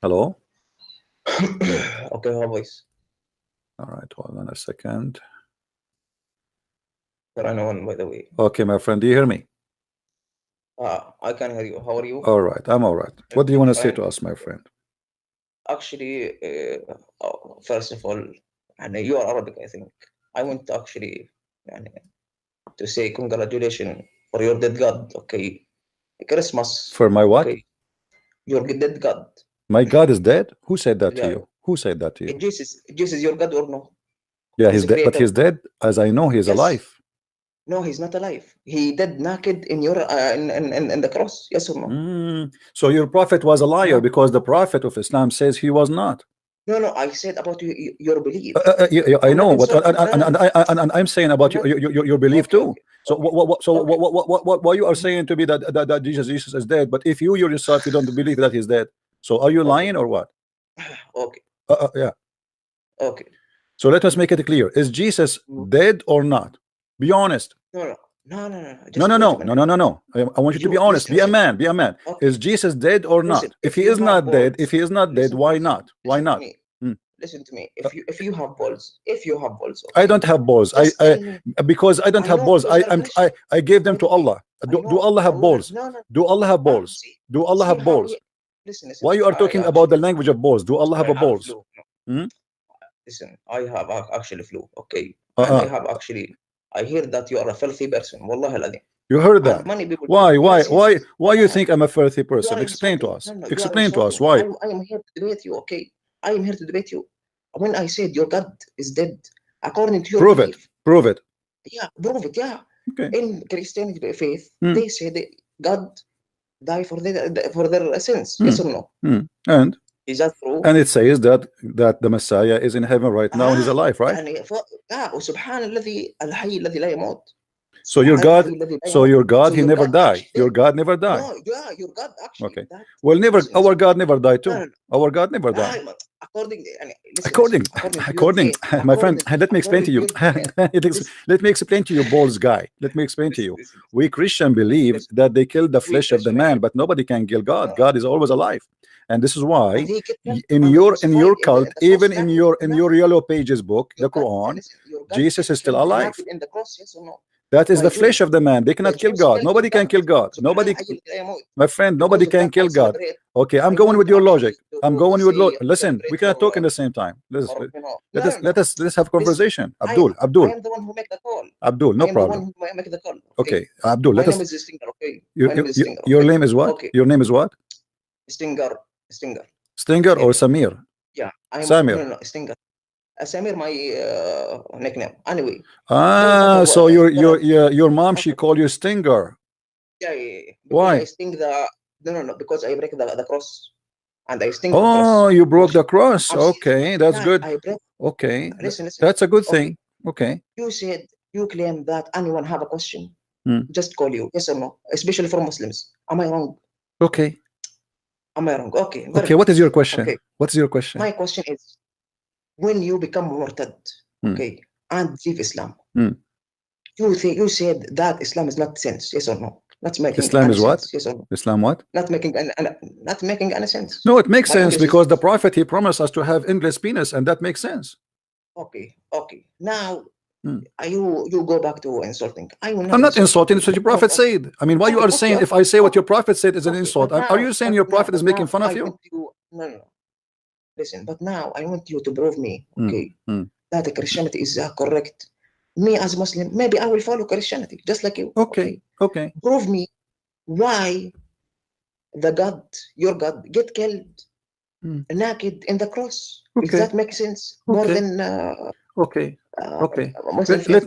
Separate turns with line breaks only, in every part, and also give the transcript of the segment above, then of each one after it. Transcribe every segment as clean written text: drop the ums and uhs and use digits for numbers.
Hello?
Okay, her voice.
All right, hold on a second.
There are no one, by the way.
Okay, my friend, do you hear me?
I can hear you. How are you?
All right, I'm all right. What do you
Everything
want to say
fine?
to us, my friend?
Actually, first of all, and you are Arabic, I think. I want to actually يعني, to say congratulations for your dead God. Okay, Christmas.
For my what?
Okay, your dead God.
My God is dead? Who said that to
Yeah,
you? Who said that to you?
Jesus, your God or no?
Yeah,
His
he's dead, but
creator.
he's dead. As I know, he's
Yes.
alive.
No, he's not alive. He dead naked in your in the cross. Yes or no?
So your prophet was a liar
No.
because the prophet of Islam says he was not.
No, I said about your belief.
I
I'm not
know, but
insulting.
and I'm saying about your belief
Okay,
too.
okay,
So
okay,
what you are saying to me that Jesus is dead, but if you yourself you don't believe that he's dead, so are you lying or what?
okay,
Yeah.
okay.
So let us make it clear: is Jesus dead or not? Be honest.
No.
No,
Just
no,
wait a
no,
minute.
no, no, no, no. I want you to be honest. Be a
Listen.
man. Be a man.
Okay.
Is Jesus dead or
Listen.
not? If
If
he
you
is
have
not dead,
balls,
if he is not dead, why not? Why
listen to
not?
me.
Hmm.
Listen to me. If you have balls,
I
okay.
don't have balls.
Just tell me.
Because I don't
I
have
know
balls.
because you're a Christian.
I gave them
By
to
the way,
Allah.
I
Do
know.
Allah have balls?
No.
Do Allah have balls? Do Allah
See
have
how
balls?
we listen.
Why you are talking about the language of balls? Do Allah have a
I have
balls?
flu.
Hmm?
Listen, I have actually flu. Okay, and I have actually. I hear that you are a filthy person. Wallah al
You heard
And
that?
many people.
Why? Why?
Yes,
Why?
yes.
Why you
No,
think I'm a filthy
you
person?
are
Explain to
insulting.
us.
No, you are
Explain to us
insulting.
why.
I am here to debate you. Okay, I am here to debate you. When I said your God is dead, according to your
Prove it.
belief,
Prove it.
yeah, prove it. Yeah,
Okay.
in Christianity faith,
Hmm.
they say that God died for their sins.
Hmm.
Yes or no?
And
Is that true?
it says that the Messiah is in heaven right now and he's alive, right?
يعني وسبحان الذي الحي الذي لا يموت.
So your
سبحان
God,
الحي الذي لا
so
يموت.
your God,
So
he
your
never
God
die.
actually
Your
dead.
God never die.
No, yeah, your God actually.
Okay.
That,
Well, never.
listen,
Our
listen.
God never died too.
No.
Our God never died.
According, listen,
According,
according to your
according,
faith,
my friend, let me explain to you.
listen,
Let me explain to you, balls guy. Let me explain to you. We Christian believe that they kill the flesh of the man, but nobody can kill God. God is always alive, and this is why in your cult, even in your yellow pages book, the Quran, Jesus is still alive.
in the cross, yes or no?
That is
By
the
Jews.
flesh of the man. They cannot
The
kill
Jews
God.
killed
Nobody can kill God.
سبحان
Nobody,
الحي الذي لا يموت.
my friend, nobody
Because of
can
that,
kill
I
God.
celebrate.
Okay, I'm
I
going
want
with your
actually
logic. I'm going with listen, we cannot talk in
for
the same time.
you know.
Let's have conversation.
I
Abdul,
am the one who make the call.
Abdul, no
I am the one
problem.
who make the call.
Okay, Abdul,
My
let
name
us.
is Stinger. Okay. My name is Stinger.
Your name is what?
Okay.
Your name is what?
Stinger.
Stinger or Samir?
Yeah, I am.
Samir.
No, Stinger. Samir, my nickname. Anyway.
So your mom she called you Stinger.
Yeah. Because
Why?
I sting the no, because I break the cross. And I sting
the cross. You broke the cross.
I'm
Okay, that's good.
I break.
Okay,
Listen.
that's a good thing. Okay.
You said you claim that anyone have a question,
Hmm.
just call you. Yes or no? Especially for Muslims. Am I wrong?
Okay.
Am I wrong? Okay.
Okay. What is your question?
Okay.
What's your question?
My question is, when you become murtad, okay, and leave Islam, you said that Islam is not sense. Yes or no? Not making
Islam
any
is what?
sense. Yes or no?
Islam what?
Not making any sense.
No, it makes sense because the prophet he promised us to have endless penis, and that makes sense.
Okay. Now you go back to insulting.
I'm not insulting. It's what your prophet said. I mean, why you are saying if I say what your prophet said is an insult? Are you saying your prophet is making fun of you?
No. Listen, but now I want you to prove me, okay, that Christianity is correct. Me as Muslim, maybe I will follow Christianity just like you.
Okay.
Prove me why your God, get killed naked in the cross. If that makes sense, more than
Okay.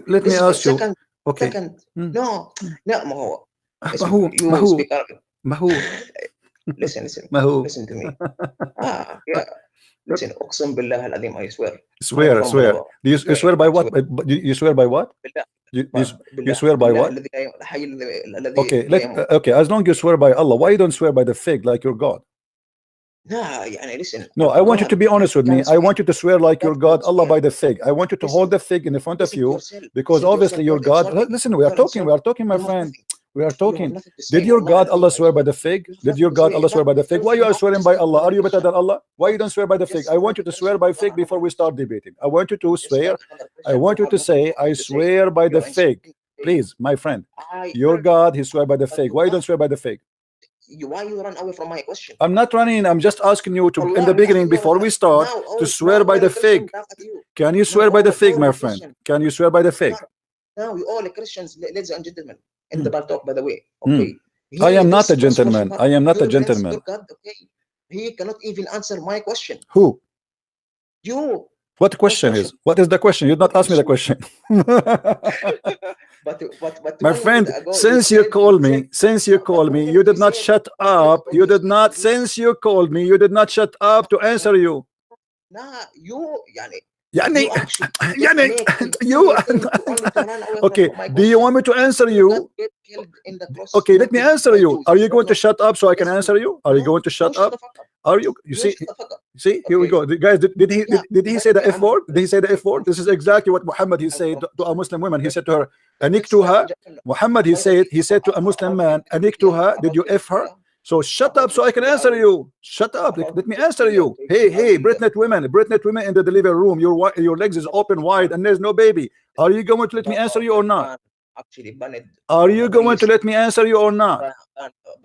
Let
me ask you.
Second. No,
you speak
Arabic.
Mahu.
Listen to me. Yeah. Listen, أقسم بالله العظيم, I swear.
Swear. Do you swear by what? You swear by what? You swear by what? Okay. As long as you swear by Allah, why you don't swear by the fig like your God?
Listen.
No, I want you to be honest with me. I want you to swear like your God, Allah, by the fig. I want you to hold the fig in the front of you because obviously your God. Listen, we are talking, my friend. We are
You have
talking.
nothing to say
Did
in
your
Allah
God
and
Allah
me.
swear by the fig?
You have
Did
nothing
your
to
God
say.
Allah swear
That
by the fig?
tells
Why
you
you are
how
swearing by
distant
Allah?
you are
Are you
with
better than
Christian.
Allah? Why you don't swear by the fig?
Yes,
I
you
want
went
you
to
to
Christian
swear by
for
fig before we
100
start
Christian.
debating. I want you to
Yes, you
swear.
went to 100
I
Christian
want
who
you
have
to
nothing
say,
good
I
to say.
swear by
You
the
are
fig.
insulting me.
Please, my friend.
I
Your
heard you,
God, he swear by the
but
fig.
you
Why you
can't.
don't swear by the fig?
Why you run away from my question?
I'm not running. I'm just asking you to, in
Allah
the
only
beginning,
asking you
before we start,
now.
to
All
swear
now
by
all
the
Christian
fig.
laugh at you.
Can you
Now
swear by the fig,
all
my
the
friend?
Christian.
Can you swear by the fig?
Now you all Christians, ladies and gentlemen, in the
Hmm.
Baltalk, by the way.
Hmm.
Okay.
I am not a
This false
gentleman.
worshiper,
I am not a
your prince, your
gentleman.
God, okay. He cannot even answer my question.
Who?
You,
What
false
question
worship.
is? What is the question? You did not
What
ask me the
question?
question.
But
My
1 minute
friend,
ago
since you
you
call
said
me, since you
no,
call
but
me,
1 minute
you
you
did not
said
shut
1 minute
up. You
ago you
did
said
not,
you
since you called me, you did not shut up to answer you.
nah you يعني
Yani,
you actually you just
yani,
make
you,
inferior thing to only to run away
okay,
from my
do you
question.
want me to answer
Your God
you?
get killed in the cross,
Okay, let me
slaughtered
answer
by
you.
Jews.
Are you
You are
going to
not.
shut up so I can
Yes,
answer you? Are you
no,
going to
no,
shut
shut
up?
the fuck up.
Are you
You
see,
shut the fuck up.
here we
Okay.
go. Guys,
Yeah,
did he
by
say
the
the
way,
F word? Did he say the F word? This is exactly what Muhammad he said
from
to a Muslim woman. He said to her,
let's start
Aniktuha.
in general.
Muhammad
By the way,
he said to a Muslim man, Aniktuha, did you F her? So shut up
about
so I can
this
answer
video,
you. Shut up. Let me
this
answer
video,
you.
okay,
Hey, Britnet women in the delivery room. Your legs is open wide and there's no baby. Are you going to let me answer you or not?
actually banned
Are you going to
priest,
let me answer you or not?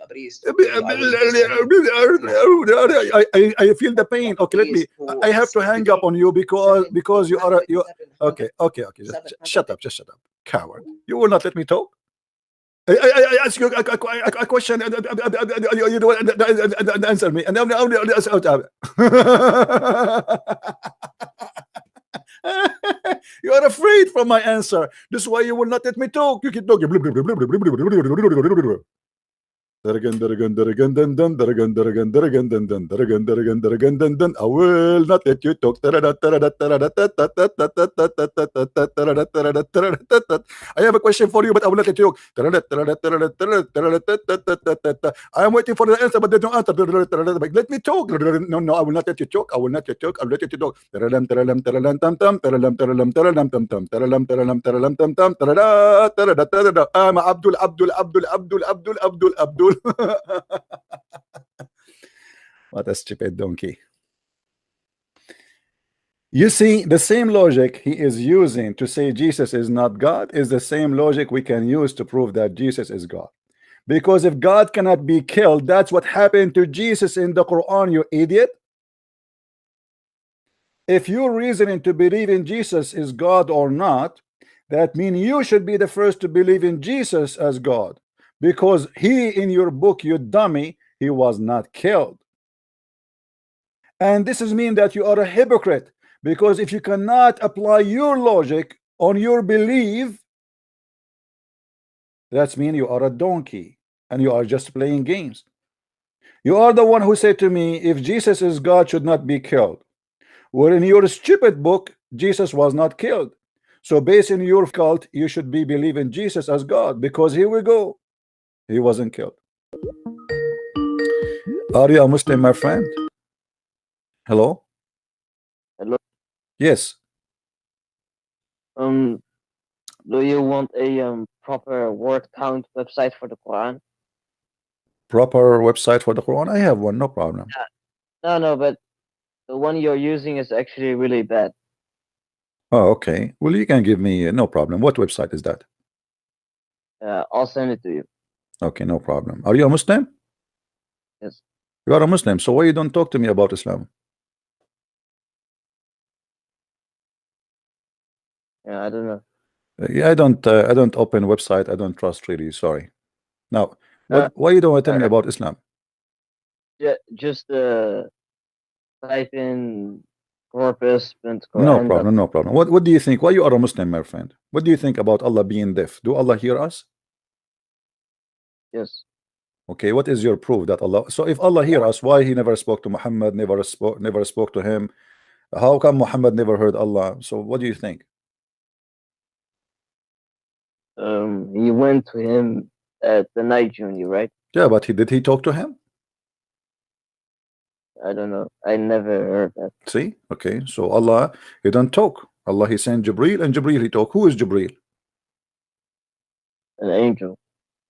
priest.
I,
Okay, I will just
I feel the pain. Okay, let me.
priest who
I have to hang up on you because you are a, you.
700
Okay. Just shut up. Just shut up, coward. You will not let me talk. I ask you a question. You don't answer me, and you are afraid from my answer. This is why you will not let me talk. You keep talking. I will not let you talk. I have a question for you, but I will not let you talk. I am waiting for the answer, but they don't answer. Let me talk. No, I will not let you talk. I will not let you talk. I will let you talk. I'm Abdul. What a stupid donkey. You see, the same logic he is using to say Jesus is not God is the same logic we can use to prove that Jesus is God. Because if God cannot be killed, that's what happened to Jesus in the Quran, you idiot. If you're reasoning to believe in Jesus is God or not, that means you should be the first to believe in Jesus as God. Because he, in your book, you dummy, he was not killed. And this is mean that you are a hypocrite, because if you cannot apply your logic on your belief, that's mean you are a donkey and you are just playing games. You are the one who said to me, if Jesus is God, should not be killed. Well, in your stupid book, Jesus was not killed. So based on your cult, you should be believing Jesus as God, because here we go, he wasn't killed. Are you a Muslim, my friend? Hello?
Hello.
Yes.
Um, do you want a proper word count website for the Quran?
Proper website for the Quran? I have one, no problem.
No, but the one you're using is actually really bad.
Oh, okay. Well, you can give me no problem. What website is that?
I'll send it to you.
Okay, no problem. Are you a Muslim?
Yes.
You are a Muslim, so why you don't talk to me about Islam?
Yeah, I don't know.
Yeah, I don't open website. I don't trust really. Sorry. Now, why you don't want to tell me about Islam?
Yeah, just type in corpus and
No
Quran.
problem, no problem. What do you think? Why you are a Muslim, my friend? What do you think about Allah being deaf? Do Allah hear us?
Yes.
Okay, what is your proof that Allah? So if Allah hear us, why he never spoke to Muhammad, never spoke to him? How come Muhammad never heard Allah? So what do you think?
He went to him at the night journey, right?
Yeah, but did he talk to him?
I don't know. I never heard that.
See? Okay, so Allah, he don't talk. Allah, he sent Jibril, and Jibril he talk. Who is Jibril?
An angel.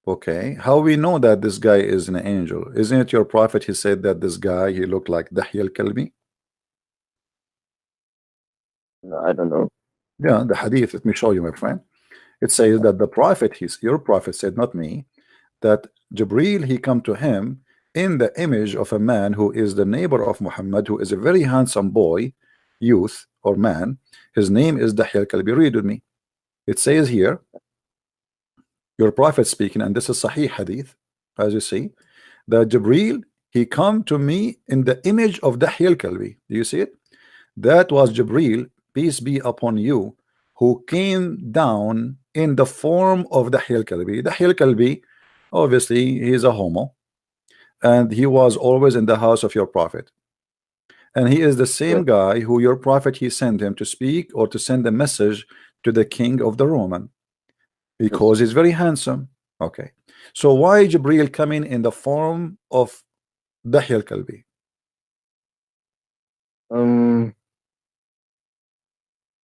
Okay, how we know that this guy is an angel? Isn't it your prophet? He said that this guy he looked like Dahya al-Kalbi.
No, I don't know.
Yeah, the hadith. Let me show you, my friend. It says that the prophet, your prophet said, not me, that Jibril he come to him in the image of a man who is the neighbor of Muhammad, who is a very handsome boy, youth or man. His name is Dahya al-Kalbi. Read with me. It says here, your prophet speaking, and this is Sahih hadith, as you see, that Jibril he come to me in the image of Dahya al-Kalbi. Do you see it? That was Jibril, peace be upon you, who came down in the form of Dahya al-Kalbi. Dahya al-Kalbi, obviously, he is a homo, and he was always in the house of your prophet. And he is the
Yeah.
same guy who your prophet he sent him to speak or to send a message to the king of the Roman,
Yes.
because he's very handsome. Okay, so why Jibril coming in the form of Dahya al-Kalbi?
Um.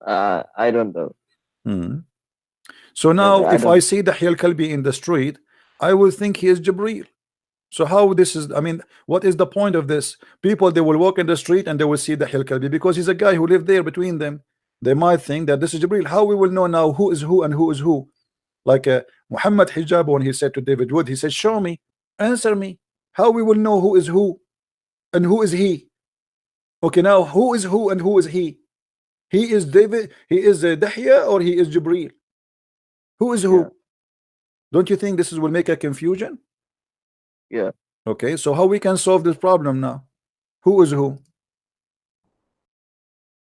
I don't know.
Hmm. So
Because
now
I
if I
don't.
see Dahya al-Kalbi in the street, I will think he is Jibril. So how this is, I mean, what is the point of this? People, they will walk in the street and they will see the Kalbi because he's a guy who lived there between them. They might think that this is Jibril. How we will know now who is who and who is who? Like Muhammad Hijab, when he said to David Wood, he said, show me, answer me. How we will know who is who and who is he? Okay, now who is who and who is he? He is David, he is Dahya, or he is Jibril? Who is
Yeah.
who? Don't you think this is will make a confusion?
Yeah.
Okay, so how we can solve this problem now? Who is who?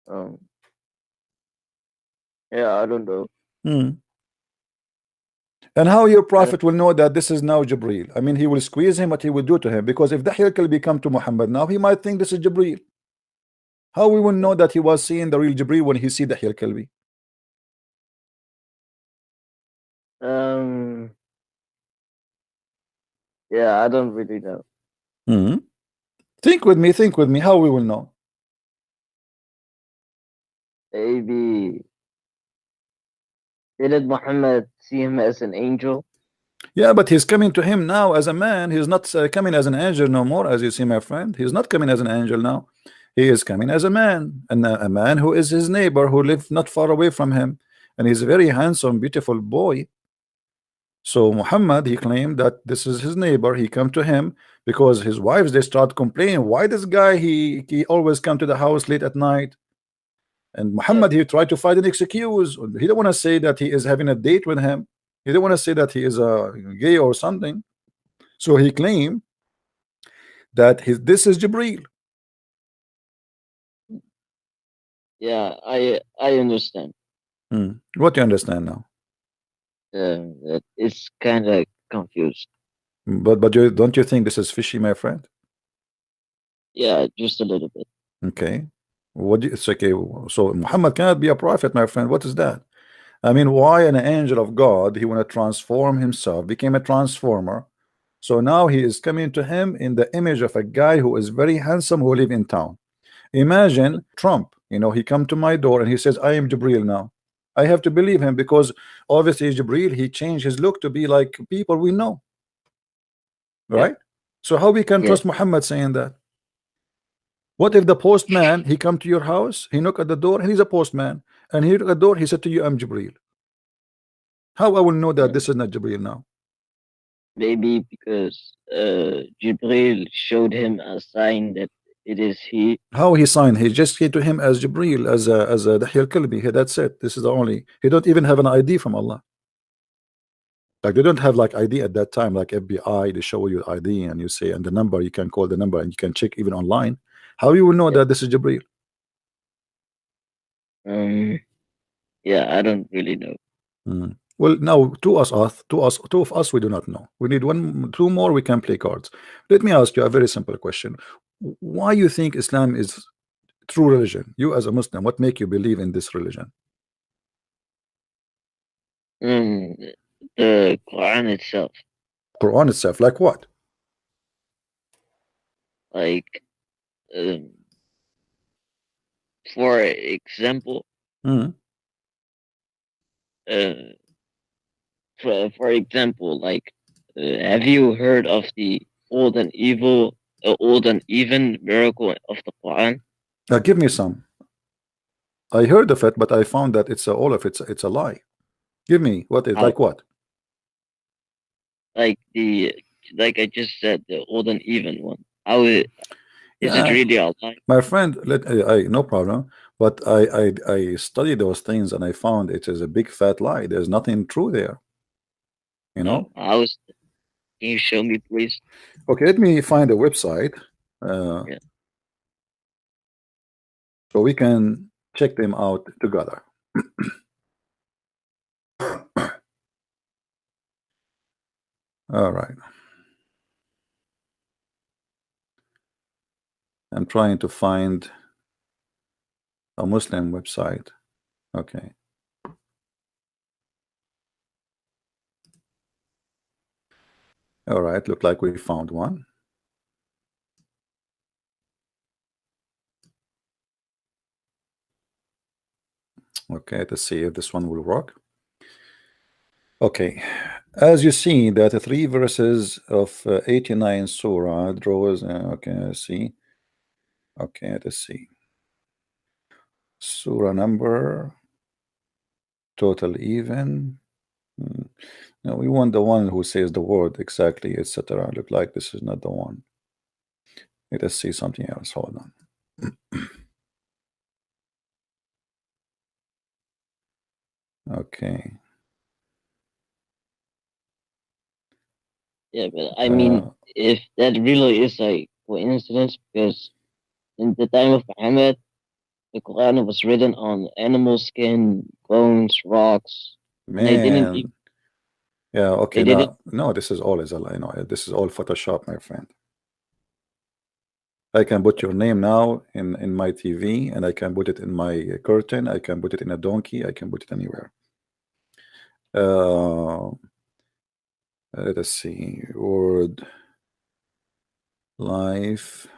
Um. Yeah. I don't know.
Hmm. And how your
I don't.
prophet will know that this is now Jibril? I mean, he will squeeze him, what he will do to him, because if Dahya will come to Muhammad now, he might think this is Jibril. How we will
Yeah.
know that he was seeing the real Jibril when he see Dahya Kalbi?
Um. Yeah. I don't really know.
Hmm. Think with me, think with me. How we will know?
Maybe did Muhammad see him as an angel?
Yeah, but he's coming to him now as a man. He's not coming as an angel no more, as you see, my friend. He's not coming as an angel now. He is coming as a man, and a man who is his neighbor, who lived not far away from him, and he's a very handsome, beautiful boy. So Muhammad, he claimed that this is his neighbor. He come to him because his wives, they start complaining, why this guy he always come to the house late at night. And
Yeah.
Muhammad, he tried to find an excuse. He don't want to say that he is having a date with him. He don't want to say that he is a gay or something. So he claimed that this is Jibril.
Yeah. I understand.
What you understand now?
It's kind of confused.
But you, don't you think this is fishy, my friend?
Yeah. Just a little bit.
Okay. What do you, it's okay. So Muhammad cannot be a prophet, my friend. What is that? I mean, why an angel of God, he want to transform himself, became a transformer. So now he is coming to him in the image of a guy who is very handsome who live in town. Imagine Trump, he come to my door and he says, I am Jibril now. I have to believe him because obviously Jibril, he changed his look to be like people we know,
Yeah.
right? So how we can
Yeah.
trust Muhammad saying that? What if the postman, he come to your house, he knock at the door and he's a postman, and he knock at the door, he said to you, I'm Jibril. How I will know that
Uh,
this is not Jibril now?
Maybe because Jibril showed him a sign that it is he.
How he signed? He just came to him as Jibril, as a Dahya Kalbi. That's it. This is the only. He don't even have an ID from Allah. Like they don't have like ID at that time, like FBI. They show you ID and you say and the number. You can call the number and you can check even online. How you will know
Yeah.
that this is Jibril?
Um. Yeah. I don't really know.
Well, now two of us, we do not know. We need two more. We can play cards. Let me ask you a very simple question. Why you think Islam is true religion? You as a Muslim, what make you believe in this religion?
Um. The Quran itself,
Quran itself, like what?
like, um, for example,
Mm.
uh, for example, like have you heard of the old and evil, old and even miracle of the Quran?
Give me some. I heard of it, but I found that it's all of it's a lie. Give me what is
How?
like what?
Like the, like I just said, the old and even one. How is it
Yeah,
really a lie?
my friend, I no problem. But I studied those things and I found it is a big fat lie. There's nothing true there. You
No.
know.
How is? Can you show me, please?
Okay, let me find a website uh,
Yeah.
so we can check them out together. All right. I'm trying to find a Muslim website. Okay. All right. Look like we found one. Okay. Let's see if this one will work. Okay. As you see, that the 3 verses of 89 surah draws. Okay. Let's see. Okay. Let's see. Surah number, total even. No, we want the one who says the word exactly, etc. Look like this is not the one. Let us see something else. Hold on. Okay.
Yeah, but I mean,
Uh,
if that really is a coincidence, because in the time of Muhammad, the Quran was written on animal skin, bones, rocks, and
man. Yeah.
they
Okay.
didn't.
No. This is all is a lie. No. This is all Photoshop, my friend. I can put your name now in my TV, and I can put it in my curtain. I can put it in a donkey. I can put it anywhere. Uh, let us see. Word life.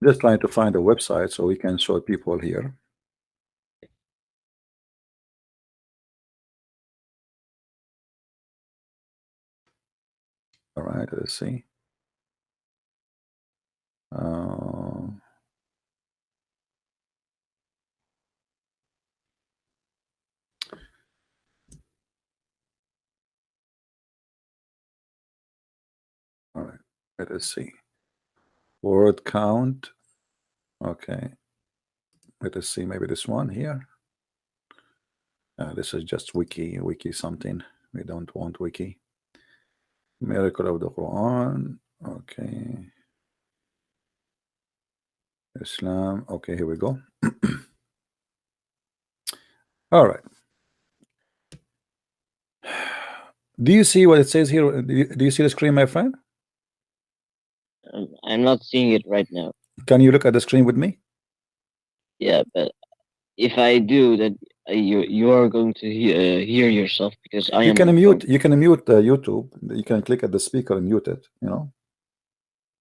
Just trying to find a website so we can show people here. All right, let's see. All right, let us see. Word count. Okay, let us see. Maybe this one here. This is just wiki something. We don't want wiki. Miracle of the Quran. Okay. Islam. Okay, here we go. All right. Do you see what it says here? Do you see the screen, my friend?
I'm not seeing it right now.
Can you look at the screen with me?
Yeah, but if I do, then you are going to hear yourself because I
You
am
can
on the phone.
mute. You can mute YouTube. You can click at the speaker and mute it. You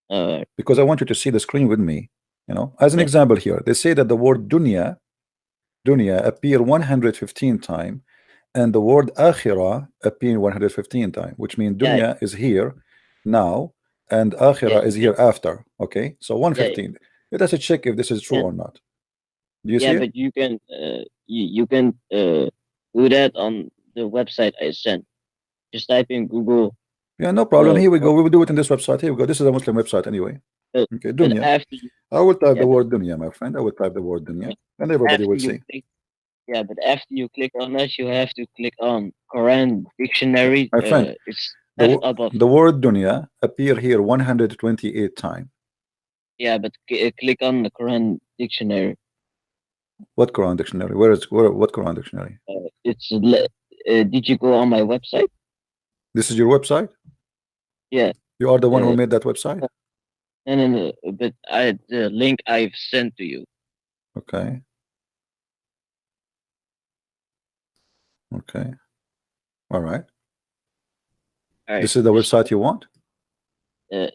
know, because I want you to see the screen with me. You know, as an
yeah,
example here, they say that the word dunya appear 115 times, and the word akhirah appear 115 times, which means
yeah,
dunya is here now and
yeah,
akhirah is here after. Okay, so
yeah,
115. Let us check if this is true
yeah,
or not. Do you
yeah.
see it?
But you can you can do that on the website I sent. Just type in Google.
Yeah, no problem. Here we go.
What,
We will do it in this website. Here we go. This is a Muslim website anyway. Okay,
but
dunya.
after you,
I will type
yeah,
the
but
word dunya, my friend. I will type the word dunya,
but
and everybody
after
will
you
see.
click, yeah, but after you click on that, you have to click on Quran dictionary.
My friend,
It's
the
left above.
the word dunya appear here 128 times.
Yeah, but click on the Quran dictionary.
What Quran dictionary? Where? What Quran dictionary?
Did you go on my website?
This is your website.
Yeah.
You are the one who
Uh,
made that website.
no. But the link I've sent to you.
Okay. Okay. All right.
All right.
This is the
Just
website you want.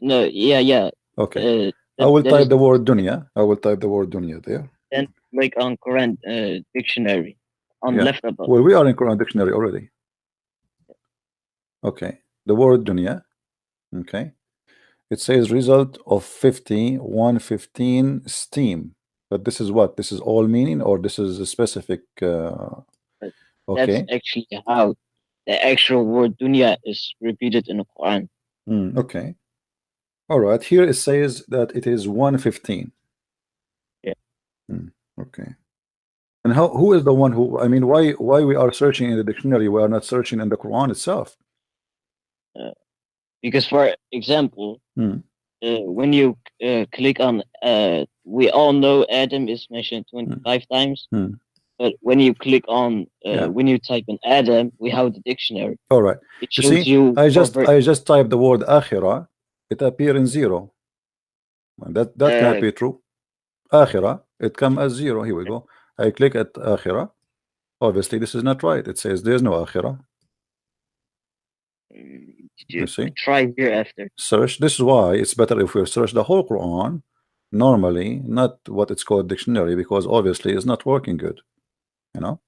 no. Yeah.
Okay. I
That
will
that
type
is
the word dunya. I will type the word dunya there.
then click on Quran dictionary. on
Yeah.
left above.
Well, we are in Quran dictionary already. Okay. The word dunya. Okay. It says result of 50, 115 steam. But this is what? This is all meaning, or this is a specific
But that's
okay.
actually how the actual word dunya is repeated in the Quran.
Okay. All right. Here it says that it is 115.
Yeah.
Okay. And who is the one who, I mean, why we are searching in the dictionary, we are not searching in the Quran itself?
Because, for example,
Hmm.
when you click on, we all know Adam is mentioned 25 times. But when you click on,
Yeah.
when you type in Adam, we have the dictionary.
All right.
It
You
shows
see,
you
I just
over,
typed the word akhirah, it appear in 0. And that cannot be true. Akhirah, it come as 0. Here we go. I click at akhirah. Obviously, this is not right. It says there's no akhirah. You see?
try hereafter.
Search. This is why it's better if we search the whole Quran normally, not what it's called dictionary, because obviously it's not working good. You know?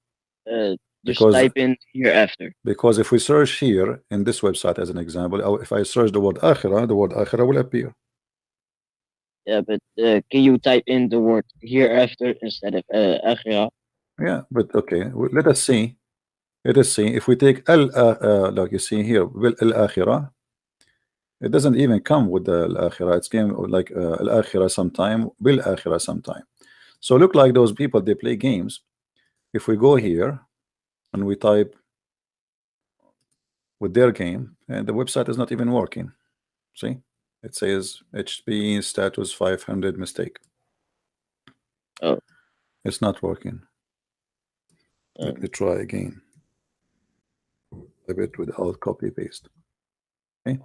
Just
Because
type in hereafter.
because if we search here in this website as an example, if I search the word akhirah, the word akhirah will appear.
Yeah, but can you type in the word hereafter instead of akhirah?
Yeah, but okay, let us see. Let us see if we take like you see here, al akhirah, it doesn't even come with the al akhirah. It's came like al akhirah sometime, bil akhirah sometime. So look like those people, they play games. If we go here and we type with their game, and the website is not even working. See, it says HTTP status 500 mistake.
Oh,
It's not working. Let me try again. A bit without copy paste. Okay.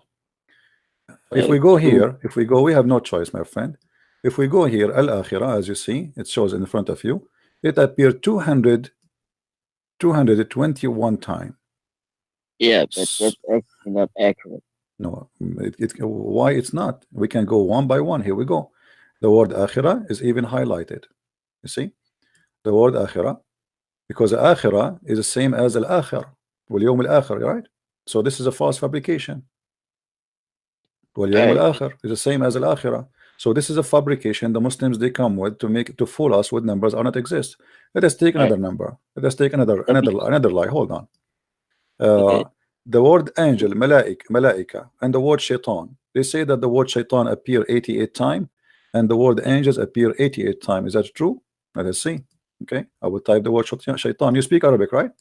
If we go here, we have no choice, my friend. If we go here, al akhirah, as you see, it shows in front of you, it appeared 221 times.
yeah, but that's actually not accurate.
No, why it's not? We can go one by one. Here we go. The word akhirah is even highlighted. You see, the word akhirah, because akhirah is the same as al-akhir, wal yawm al-akhir, right? So this is a false fabrication. Wal yawm al-akhir is the same as al-akhirah. So this is a fabrication the Muslims they come with to fool us with numbers are not exist. Let us take another number. Let us take another lie. Hold on. The word angel, malaika, and the word shaitan. They say that the word shaitan appear 88 times, and the word angels appear 88 times. Is that true? Let us see. Okay, I will type the word shaitan. You speak Arabic, right?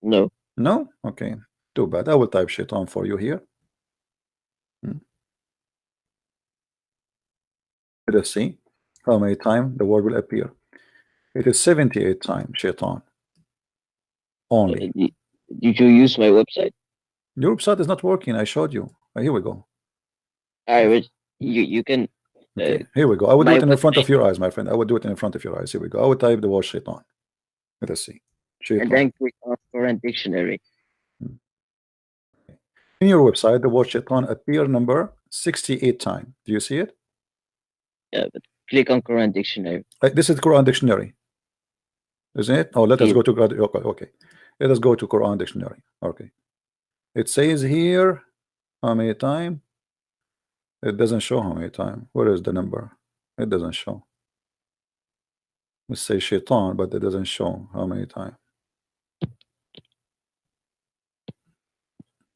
No.
No? Okay. Too bad. I will type shaitan for you here. Let us see how many times the word will appear. It is 78 times shaitan. Only.
Did you use my website?
Your website is not working. I showed you. Here we go.
Alright, you can.
Okay, here we go. I will do it in front of your eyes, my friend. I will do it in front of your eyes. Here we go. I will type the word shaitan. Let us see. Shaitan.
And then click on current dictionary.
In your website, the word shaitan appear number 68 times. Do you see it?
Yeah, but click on current dictionary.
This is Quran dictionary, isn't it? Oh, let us go to okay. Let us go to Quran dictionary. Okay. It says here how many times. It doesn't show how many times. Where is the number? It doesn't show. Let's say shaitan, but it doesn't show how many times.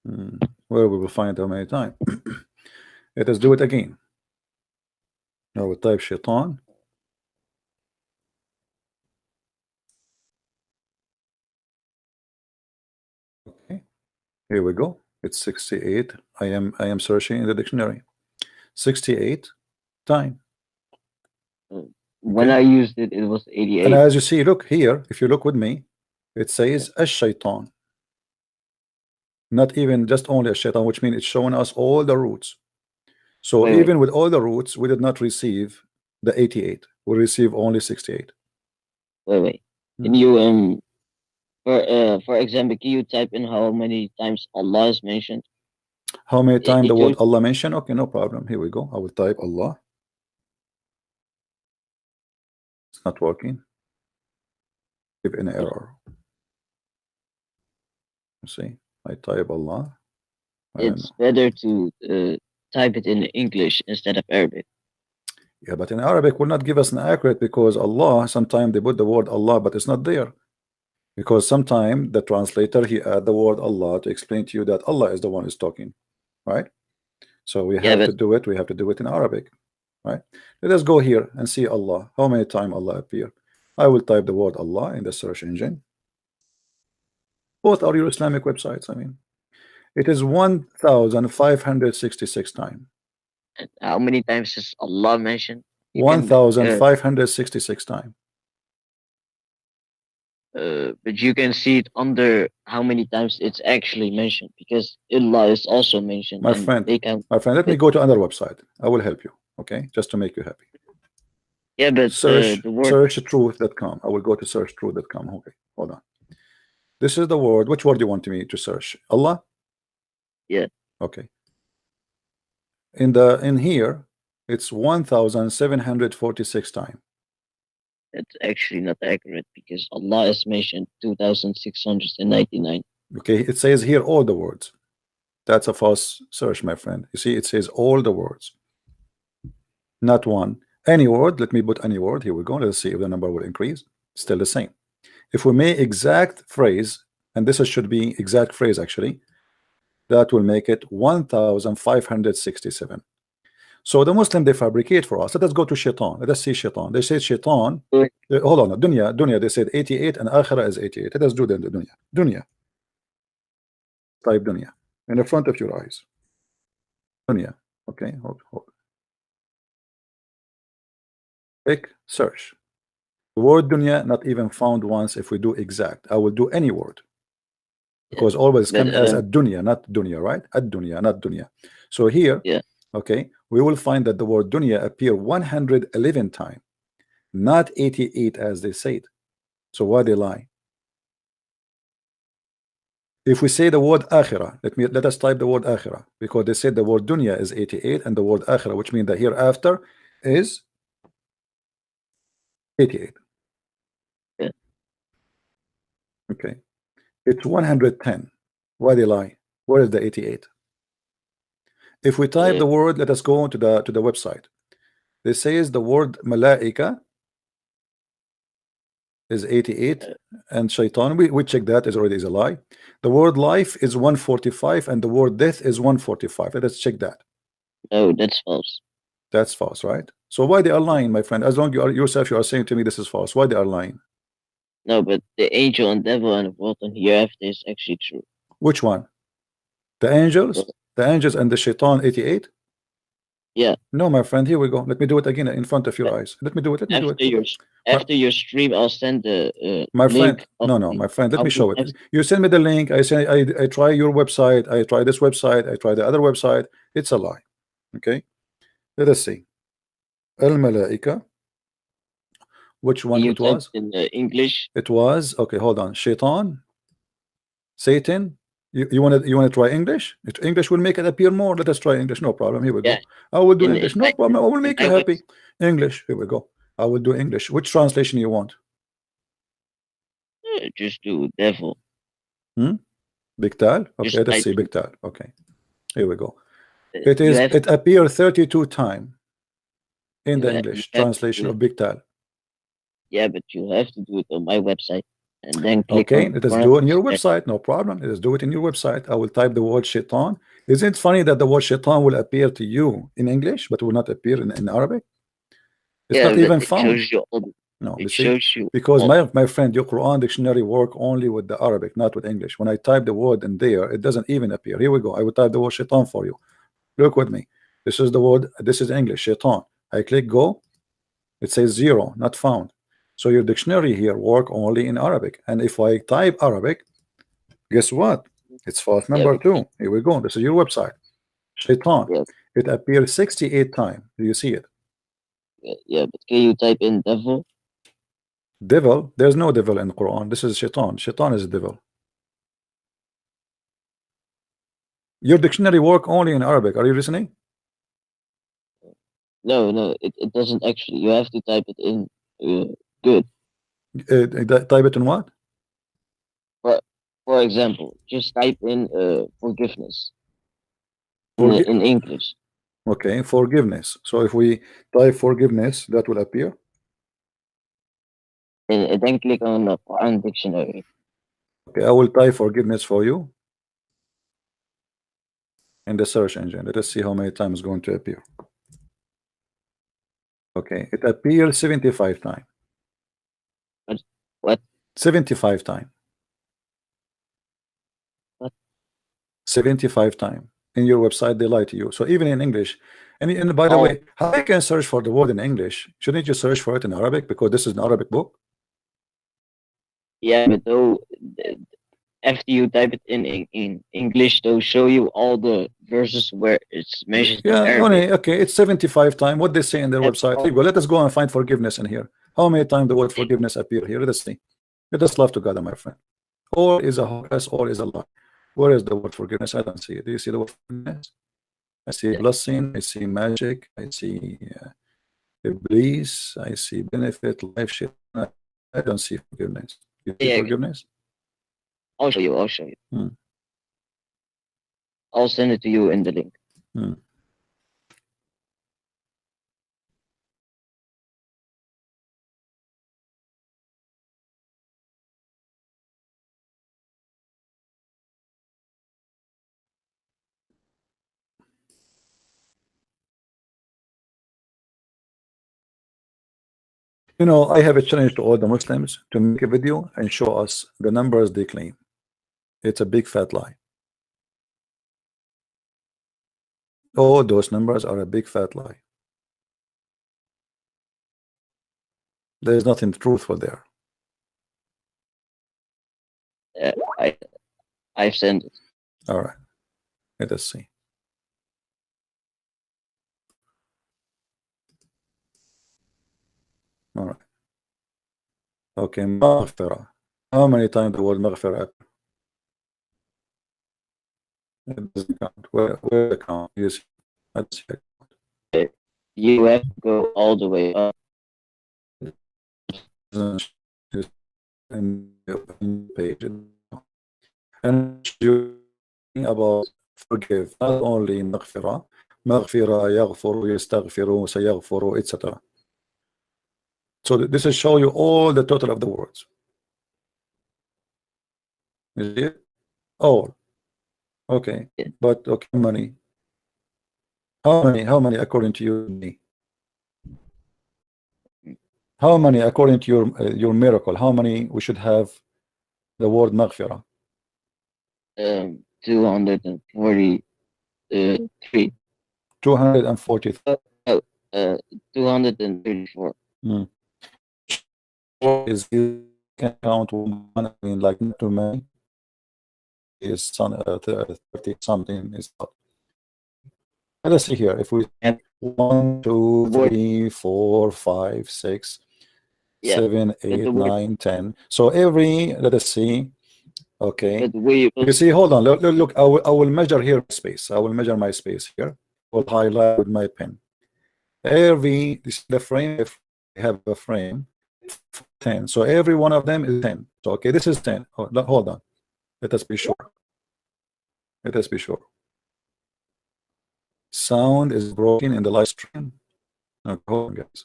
Where we will find how many times. Let us do it again. I will type shaitan. Okay, here we go. It's 68. I am searching in the dictionary. 68 times.
When I used it, it was 88.
And as you see, look here, if you look with me, it says ash-shaytan. Not even just only ash-shaytan, which means it's showing us all the roots. So even with all the roots, we did not receive the 88. We receive only 68.
Wait. Can you for example, can you type in how many times Allah is mentioned?
How many times the word Allah mentioned? Okay, no problem. Here we go. I will type Allah. It's not working. Give an error. See, I type Allah.
It's better to type it in English instead of Arabic.
Yeah, but in Arabic will not give us an accurate, because Allah, sometimes they put the word Allah but it's not there, because sometimes the translator he add the word Allah to explain to you that Allah is the one who's talking, right? So we have to do it. We have to do it in Arabic, right? Let us go here and see Allah. How many times Allah appear? I will type the word Allah in the search engine. Both are your Islamic websites. I mean, it is 1,566 times.
And how many times is Allah mentioned?
1,566 times.
But you can see it under how many times it's actually mentioned, because Allah is also mentioned.
My friend, let me go to another website. I will help you, okay? Just to make you happy.
Yeah, but
search
the word
searchtruth.com. I will go to searchtruth.com. Okay, hold on. This is the word. Which word do you want me to search? Allah?
Yeah.
Okay. In here, it's 1,746 times.
That's actually not accurate, because Allah is mentioned 2,699.
Okay, it says here all the words. That's a false search, my friend. You see, it says all the words, not one. Any word. Let me put any word. Here we go. Let's see if the number will increase. Still the same. If we make exact phrase, and this should be exact phrase actually, that will make it 1,567. So the Muslim, they fabricate for us. Let us go to shaitan. Let us see shaitan. They say shaitan. Hold on, dunya. They said 88 and akhirah is 88. Let us do the dunya. Dunya. Type dunya in the front of your eyes. Dunya. Okay. Hold. Click search. The word dunya not even found once. If we do exact, I will do any word, because always come as a dunya, not dunya, right? Ad dunya, not dunya. So here, okay, we will find that the word dunya appear 111 times, not 88 as they said. So why they lie? If we say the word akhirah, let us type the word akhirah, because they said the word dunya is 88 and the word akhirah, which means that hereafter, is 88. Okay, it's 110. Why they lie? Where is the 88? If we type the word, let us go to the website. They says the word malaika is 88, and shaitan, we check that is already is a lie. The word life is 145, and the word death is 145. Let us check that.
No, that's false.
That's false, right? So why they are lying, my friend? As long as you are yourself, you are saying to me this is false. Why they are lying?
No, but the angel and devil and the world and hereafter is actually true.
Which one? The angels? The angels and the shaitan 88?
Yeah.
No, my friend, here we go. Let me do it again in front of your eyes. Let me do it. Let me do it.
After your stream, I'll send the
my
link.
friend. No, my friend. Let me show it. You send me the link. I say I try your website. I try this website. I try the other website. It's a lie. Okay. Let us see. Al Malaika. Which one it was?
In English.
It was okay. Hold on. Shaitan. Satan. You want to try English? English will make it appear more. Let us try English. No problem. Here we go. I will do English. No problem. I will make you happy. English. Here we go. I will do English. Which translation you want?
Just do devil.
Bigtal. Okay, let's see Bigtal. Okay. Here we go. It appears 32 times in the English translation of Bigtal.
Yeah, but you have to do it on my website. And then click
okay, let us do it on your website. No problem. Let us do it in your website. I will type the word shaitan. Isn't it funny that the word shaitan will appear to you in English, but will not appear in Arabic? It's not even found. No, you see, because my friend, your Quran dictionary work only with the Arabic, not with English. When I type the word in there, it doesn't even appear. Here we go. I will type the word shaitan for you. Look with me. This is the word. This is English, shaitan. I click go. It says 0, not found. So your dictionary here work only in Arabic. And if I type Arabic, guess what? It's false number 2. Here we go. This is your website. Shaitan. It appears 68 times. Do you see it?
Yeah, but can you type in devil?
Devil? There's no devil in the Quran. This is shaitan. Shaitan is a devil. Your dictionary work only in Arabic. Are you listening?
No, it doesn't actually. You have to type it in good.
Type it in what?
For for example, just type in forgiveness
Forgi
in English.
okay, forgiveness. So if we type forgiveness, that will appear.
And then click on the Quran dictionary.
Okay, I will type forgiveness for you in the search engine. Let us see how many times it's going to appear. Okay, it appears 75 times.
What?
75 times.
What?
75 times. In your website, they lie to you. So even in English, and by the
Oh,
way, how you can search for the word in English? Shouldn't you search for it in Arabic because this is an Arabic book?
yeah, but though after you type it in English, they'll show you all the verses where it's mentioned in
Yeah,
Arabic.
okay, it's 75 times. What they say in their
That's
website. Here you go. Let us go and find forgiveness in here. How many times the word forgiveness appear here? Let us see. Let us love together, my friend. All is a hocus, all is a lie. Where is the word forgiveness? I don't see it. Do you see the word forgiveness? I see
yeah.
blessing, I see magic, I see bliss, I see benefit, life shit. I don't see forgiveness. You see
Yeah,
forgiveness?
I'll show you. I'll show you.
Hmm.
I'll send it to you in the link.
Hmm. You know, I have a challenge to all the Muslims to make a video and show us the numbers they claim. It's a big fat lie. All those numbers are a big fat lie. There's nothing truthful there.
Uh, I I've sent it.
All right, let us see. All right. Okay, maghfirah. How many times the word maghfirah appear? It doesn't count. Where the count? You see, let's check.
You have to go all the way up.
In the page, and you about forgive, not only maghfirah, maghfirah, yaghfuru, yastaghfiru, sayaghfuru, etc. So this will show you all the total of the words. You see it? All. Okay. But okay, money. How many? How many according to you? Me? How many according to your miracle? How many we should have the word maghfirah?
243.
240.
Oh, 234.
Hmm. Is you can count one, I mean, like not too many. Is some 30 something is not. Let us see here. If we
And
1, 2,
word,
3, 4, 5, 6,
yeah,
7,
but the
8,
word,
9, 10. So every, let us see. Okay.
but we,
You see, hold on. Look, I will measure here space. I will measure my space here. I will highlight with my pen. Every, this is the frame. If I have a frame, 10. So every one of them is 10. So, okay, this is 10. Hold on. Let us be sure. Let us be sure. Sound is broken in the live stream. Okay, hold on, guys.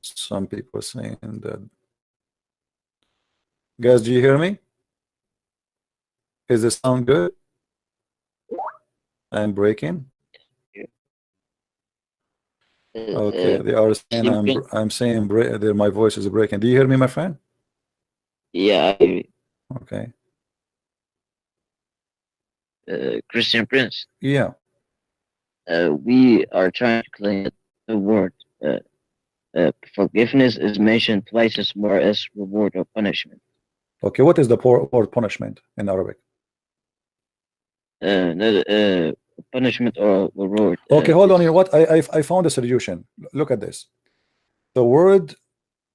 Some people saying that. Guys, do you hear me? Is the sound good? I'm breaking. Okay, they are saying I'm saying my voice is breaking. Do you hear me, my friend?
yeah,
Okay.
Christian Prince.
Yeah.
We are trying to claim that the word forgiveness is mentioned twice as more as reward or punishment.
Okay, what is the word punishment in Arabic?
Punishment or reward.
Okay, hold on. You know what? I found a solution. Look at this. The word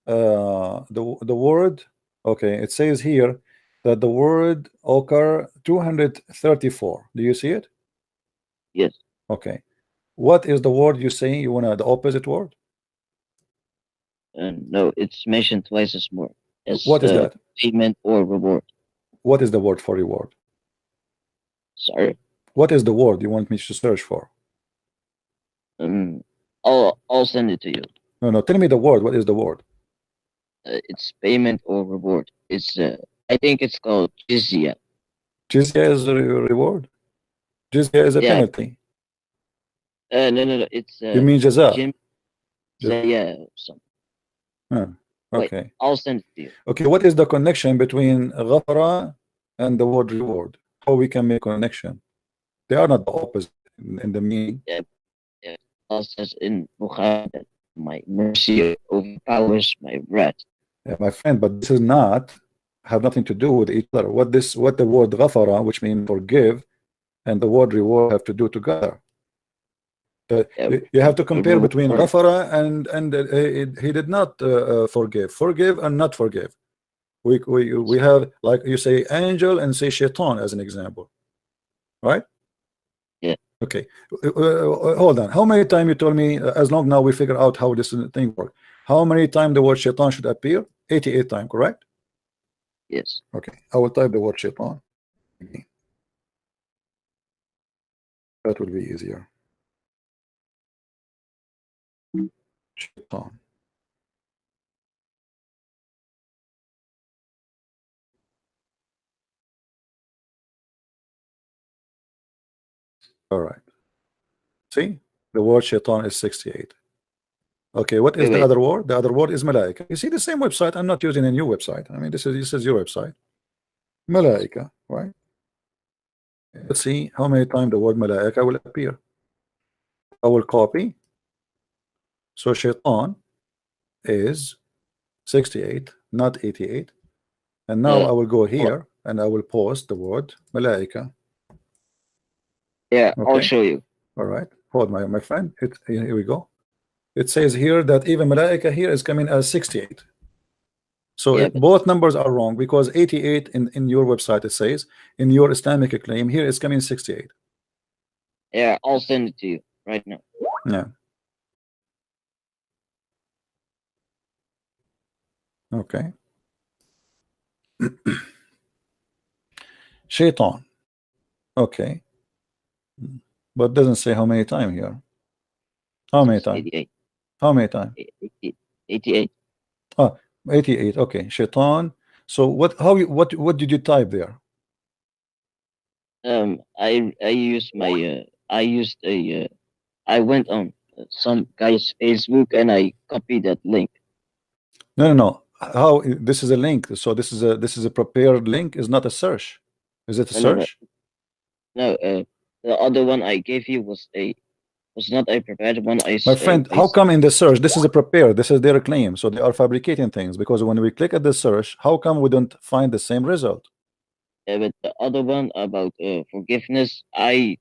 the word, okay, it says here that the word occur 234. Do you see it?
Yes.
Okay. What is the word you say you want the opposite word?
No, it's mentioned twice as more as
What is that?
payment or reward.
What is the word for reward?
Sorry.
What is the word you want me to search for?
Um, I'll send it to you.
No, tell me the word. What is the word?
It's payment or reward. It's I think it's called jizya.
Jizya is a reward. Jizya is a
Yeah.
penalty.
No. It's
You mean jaza?
Jim. Yeah. Some.
Huh.
Wait,
Okay.
I'll send it to you.
Okay. What is the connection between ghafara and the word reward? How we can make connection? They are not the opposite in the meaning.
Yeah. Allah says in Bukhari that my mercy overpowers my wrath.
Yeah, my friend, but this is not have nothing to do with each other. What the word ghafara, which means forgive, and the word reward have to do together. You have to compare between ghafara and he did not forgive and not forgive. We have, like you say, angel and say shaitan as an example, right?
Yeah.
Okay. Hold on. How many times you told me? As long now we figure out how this thing works. How many times the word shaitan should appear? 88 times, correct?
Yes.
Okay. I will type the word shaitan again. That will be easier. Shaitan. All right. See, the word shaitan is 68. Okay, what is the other word? The other word is malaika. You see the same website. I'm not using a new website. I mean, this is your website. Malaika, right? Let's see how many times the word malaika will appear. I will copy. So shaitan is 68, not 88. And now I will go here and I will post the word malaika.
Yeah,
okay.
I'll show you.
All right. Hold my friend. Here we go. It says here that even malaika here is coming as 68. So
Yeah,
both numbers are wrong, because 88 in your website it says, in your Islamic claim here it's coming 68.
Yeah, I'll send it to you right now.
Yeah. Okay. Shaitan. Okay. But doesn't say how many times here. How many times?
88.
How many times?
88.
Ah, 88. Okay. Shaitan. So what did you type there?
I used my I went on some guy's Facebook and I copied that link.
No. How this is a link? So this is a prepared link, is not a search. Is it a search?
No, the other one I gave you was not a prepared one.
My friend, how come in the search this is a prepared? This is their claim, so they are fabricating things. Because when we click at the search, how come we don't find the same result?
But the other one about forgiveness, I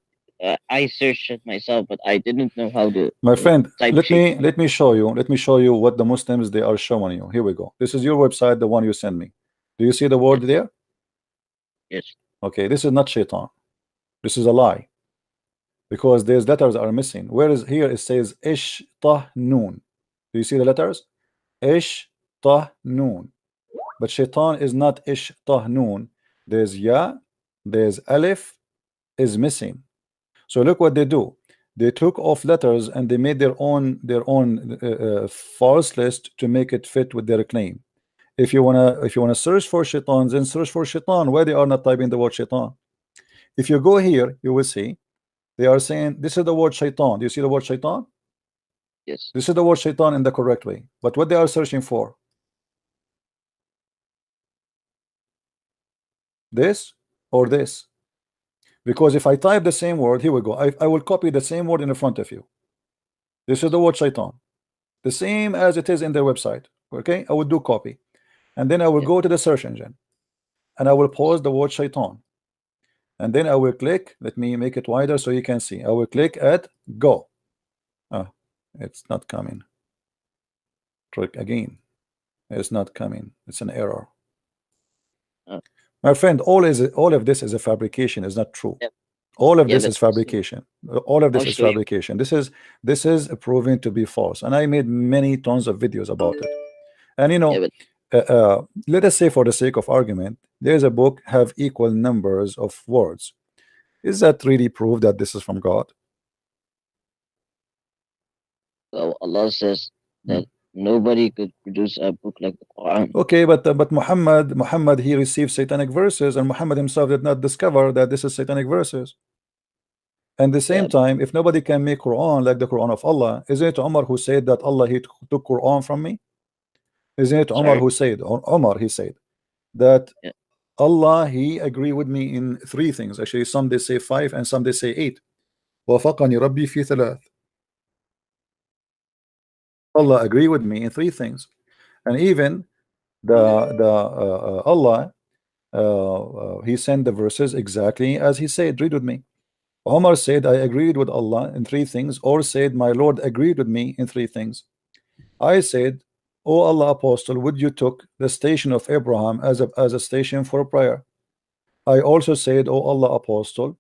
searched it myself, but I didn't know how to.
My friend,
type
let me show you what the Muslims they are showing you. Here we go. This is your website, the one you send me. Do you see the word there?
Yes.
Okay, this is not shaitan. This is a lie, because these letters are missing. Where is here? It says ish tah noon. Do you see the letters? Ish tah noon. But shaitan is not ish tah noon. There's ya, there's alif is missing. So look what they do. They took off letters and they made their own false list to make it fit with their claim. If you wanna search for shaitan, then search for shaitan. Why they are not typing the word shaitan? If you go here, you will see they are saying this is the word shaitan. Do you see the word shaitan?
Yes.
This is the word shaitan in the correct way. But what they are searching for? This or this? Because if I type the same word, here we go. I will copy the same word in the front of you. This is the word shaitan, the same as it is in their website. Okay, I will do copy, and then I will go to the search engine, and I will pause the word shaitan, and then I will click. Let me make it wider so you can see. I will click at go. Oh, it's not coming. Click again. It's not coming. It's an error. My friend, all of this is a fabrication. Is not true. All of this is fabrication. All of this is fabrication. This is proven to be false, and I made many tons of videos about it. And
Yeah, but
let us say for the sake of argument, there's a book have equal numbers of words. Is that really proof that this is from God?
well, Allah says
Hmm.
that nobody could produce a book like the Quran.
Okay, but Muhammad he received satanic verses, and Muhammad himself did not discover that this is satanic verses. And the same
Yeah,
time, if nobody can make Quran like the Quran of Allah, isn't it Umar who said that Allah he took Quran from me? Isn't it Umar
sorry.
who said, or Umar he said that
Yeah,
Allah he agree with me in three things. Actually, some they say five and some they say eight. وافقني ربي في ثلاث. Allah agree with me in three things. And even the Allah he sent the verses exactly as he said. Read with me. Omar said, I agreed with Allah in three things, or said, my Lord agreed with me in three things. I said, O Allah apostle, would you took the station of Abraham as a station for prayer? I also said, O Allah apostle,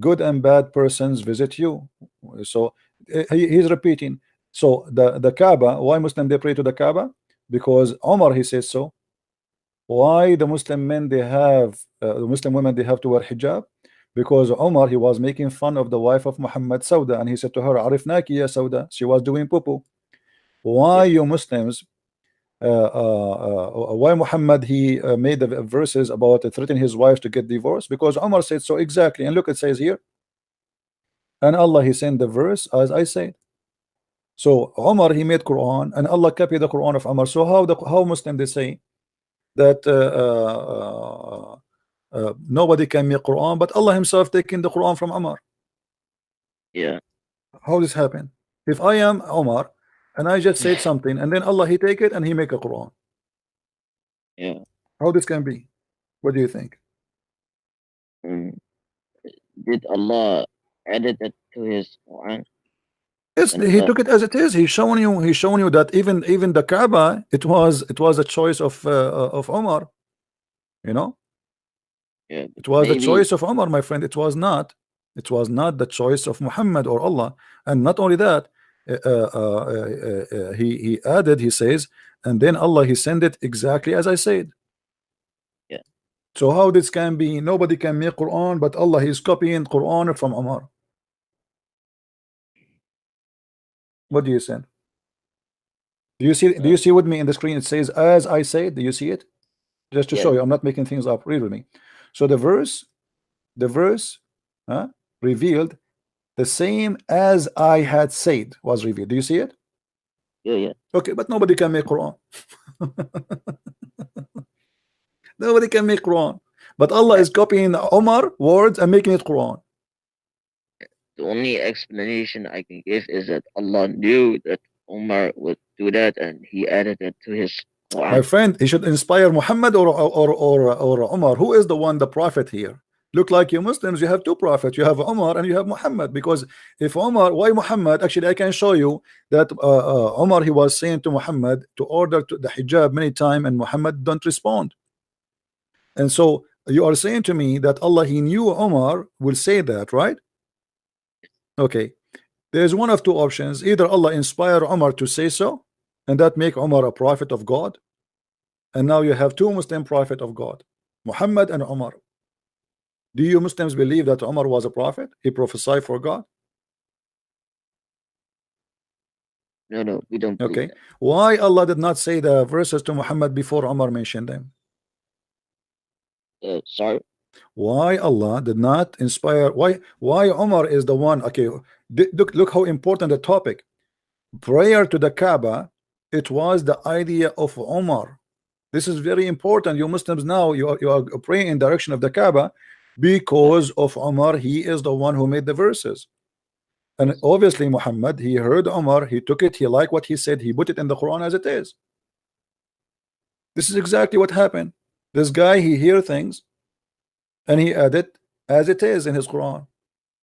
good and bad persons visit you. So he's repeating. So the Kaaba, why Muslim they pray to the Kaaba? Because Omar he says so. Why the Muslim men they have the Muslim women they have to wear hijab? Because Omar he was making fun of the wife of Muhammad, Sauda, and he said to her, Arifnaki ya Sauda, she was doing poo. Why
yeah,
you Muslims why Muhammad he made the verses about threatening his wife to get divorced? Because Omar said so exactly. And look, it says here, and Allah he sent the verse as I said. So Omar he made Quran, and Allah copied the Quran of Omar. So how Muslim they say that nobody can make Quran, but Allah himself taking the Quran from Omar?
yeah,
How this happen? If I am Omar and I just said something, and then Allah he take it and he make a Quran,
yeah.
how this can be? What do you think?
Mm. Did Allah added it to His Quran?
Yes,
And
he took it as it is. He's showing you that even the Kaaba, it was a choice of Omar. You know,
yeah,
it was the
maybe
choice of Omar, my friend. It was not. It was not the choice of Muhammad or Allah. And not only that, he added. He says, and then Allah he sent it exactly as I said.
yeah.
So how this can be? Nobody can make Quran, but Allah is copying Quran from Omar. What do you say? Do you see? Do
Uh,
you see with me in the screen? It says as I said. Do you see it? Just to
yeah,
show you, I'm not making things up. Read with me. So the verse uh, revealed the same as I had said was revealed. Do you see it?
yeah, yeah,
Okay, but nobody can make Quran. Nobody can make Quran. But Allah
yeah.
is copying Omar words and making it Quran.
The only explanation I can give is that Allah knew that Umar would do that, and He added it to His
My
Quran.
friend, he should inspire Muhammad or Omar. Who is the one, the prophet here? Look like you Muslims, you have two prophets. You have Omar and you have Muhammad. Because if Omar, why Muhammad? Actually, I can show you that Omar he was saying to Muhammad to order to the hijab many times, and Muhammad don't respond. And so you are saying to me that Allah he knew Omar will say that, right? Okay. There's one of two options. Either Allah inspire Omar to say so, and that make Omar a prophet of God. And now you have two Muslim prophet of God, Muhammad and Umar. Do you Muslims believe that Umar was a prophet? He prophesied for God?
No, no, we don't believe
Okay.
that.
Why Allah did not say the verses to Muhammad before Umar mentioned them?
Sorry.
Why Allah did not inspire? Why Umar is the one? Okay, look how important the topic. Prayer to the Kaaba, it was the idea of Umar. This is very important. You Muslims now you are praying in direction of the Kaaba
Yeah,
because of Umar. He is the one who made the verses. And
yes,
obviously Muhammad, he heard Umar, he took it, he liked what he said, he put it in the Quran as it is. This is exactly what happened. This guy, he hear things and he added as it is in his Quran.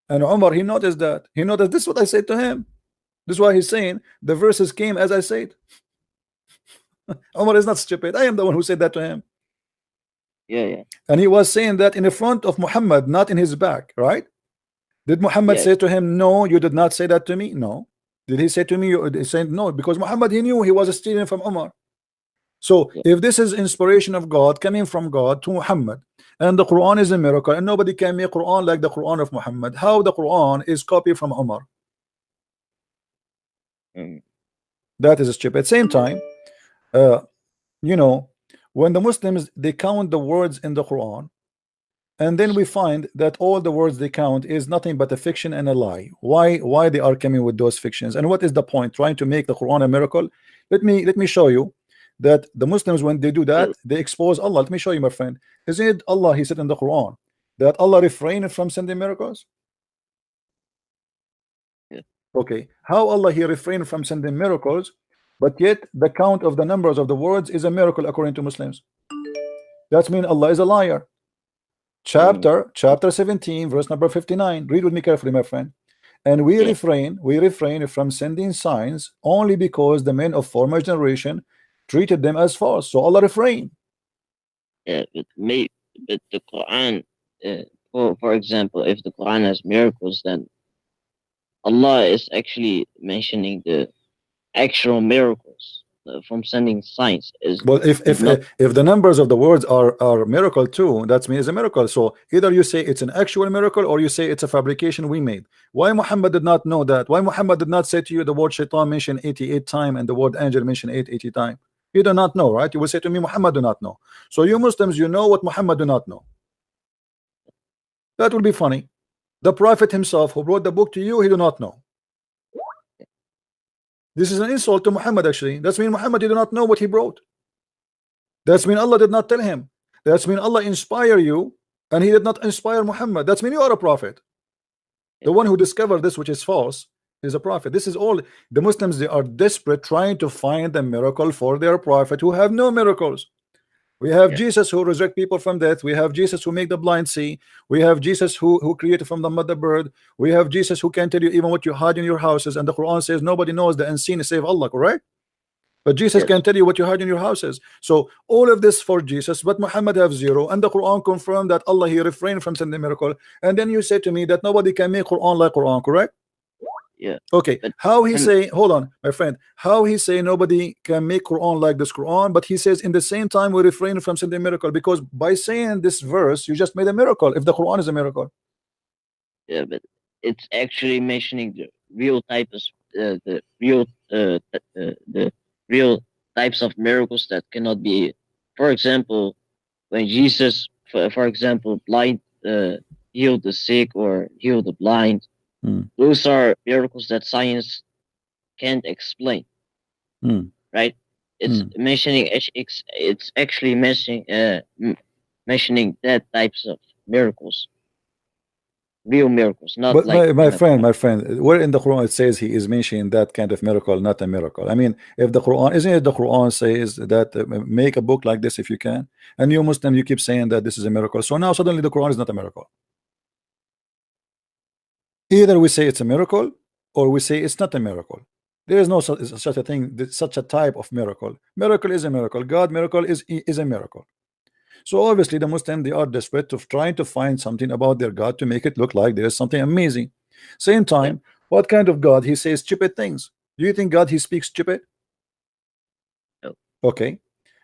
And Umar, he noticed that. He noticed this is what I said to him. This is why he's saying the verses came as I said. Umar is not stupid. I am the one who said that to him.
yeah, yeah,
And he was saying that in the front of Muhammad, not in his back, right? Did Muhammad
yes,
say to him, no, you did not say that to me? No. Did he say to me, he said no? Because Muhammad, he knew he was stealing from Umar. So
Yeah.
if this is inspiration of God coming from God to Muhammad, and the Quran is a miracle, and nobody can make Quran like the Quran of Muhammad, how the Quran is copied from Umar?
Mm.
That is stupid. At the same time, uh, you know, when the Muslims they count the words in the Quran, and then we find that all the words they count is nothing but a fiction and a lie. Why they are coming with those fictions, and what is the point trying to make the Quran a miracle? Let me show you that the Muslims, when they do
Yeah.
that, they expose Allah. Let me show you, my friend. Isn't it Allah, he said in the Quran that Allah refrained from sending miracles?
Yeah.
Okay, how Allah he refrained from sending miracles, but yet the count of the numbers of the words is a miracle according to Muslims? That means Allah is a liar.
Mm.
Chapter 17, verse number 59. Read with me carefully, my friend. And
Yeah.
we refrain from sending signs only because the men of former generation treated them as false. So Allah refrain.
Yeah. But the Quran, for example, if the Quran has miracles, then Allah is actually mentioning the actual miracles from sending signs
Well,
is not.
if the numbers of the words are miracle too, that means a miracle. So either you say it's an actual miracle or you say it's a fabrication we made. Why Muhammad did not know that? Why Muhammad did not say to you the word shaitan mentioned 88 times and the word angel mentioned 880 times? You do not know, right? You will say to me, Muhammad do not know. So you Muslims, you know what Muhammad do not know. That will be funny. The Prophet himself who brought the book to you, he do not know. This is an insult to Muhammad actually. That's mean Muhammad did not know what he brought. That's mean Allah did not tell him. That's mean Allah inspire you and he did not inspire Muhammad. That's mean you are a prophet. The one who discovered this which is false is a prophet. This is all the Muslims, they are desperate trying to find a miracle for their prophet who have no miracles. We have
Yeah.
Jesus who resurrect people from death. We have Jesus who make the blind see. We have Jesus who created from the mother bird. We have Jesus who can tell you even what you hide in your houses. And the Quran says nobody knows the unseen save Allah, correct? But Jesus can
Yes.
tell you what you hide in your houses. So all of this for Jesus, but Muhammad have zero. And the Quran confirmed that Allah he refrained from sending miracle. And then you say to me that nobody can make Quran like Quran, correct?
Yeah.
Okay,
But
how he
and
say, hold on, my friend, how he say nobody can make Quran like this Quran, but he says in the same time we refrain from sending miracle, because by saying this verse you just made a miracle if the Quran is a miracle.
yeah, but it's actually mentioning the real types, the real types of miracles that cannot be. For example, when Jesus, for example, blind healed the sick or healed the blind,
Hmm.
those are miracles that science can't explain,
Hmm.
right? It's
Hmm.
mentioning it's actually mentioning that types of miracles, real miracles, not
But
like
my
kind of
friend, where in the Quran it says he is mentioning that kind of miracle, not a miracle? I mean, if the Quran, isn't it the Quran says that make a book like this if you can, and you Muslim you keep saying that this is a miracle, so now suddenly the Quran is not a miracle. Either we say it's a miracle or we say it's not a miracle. There is no such a thing, such a type of miracle. Miracle is a miracle. God miracle is a miracle. So obviously the Muslim they are desperate of trying to find something about their God to make it look like there is something amazing. Same
yeah.
time, what kind of God? He says stupid things. Do you think God he speaks stupid?
No.
Okay.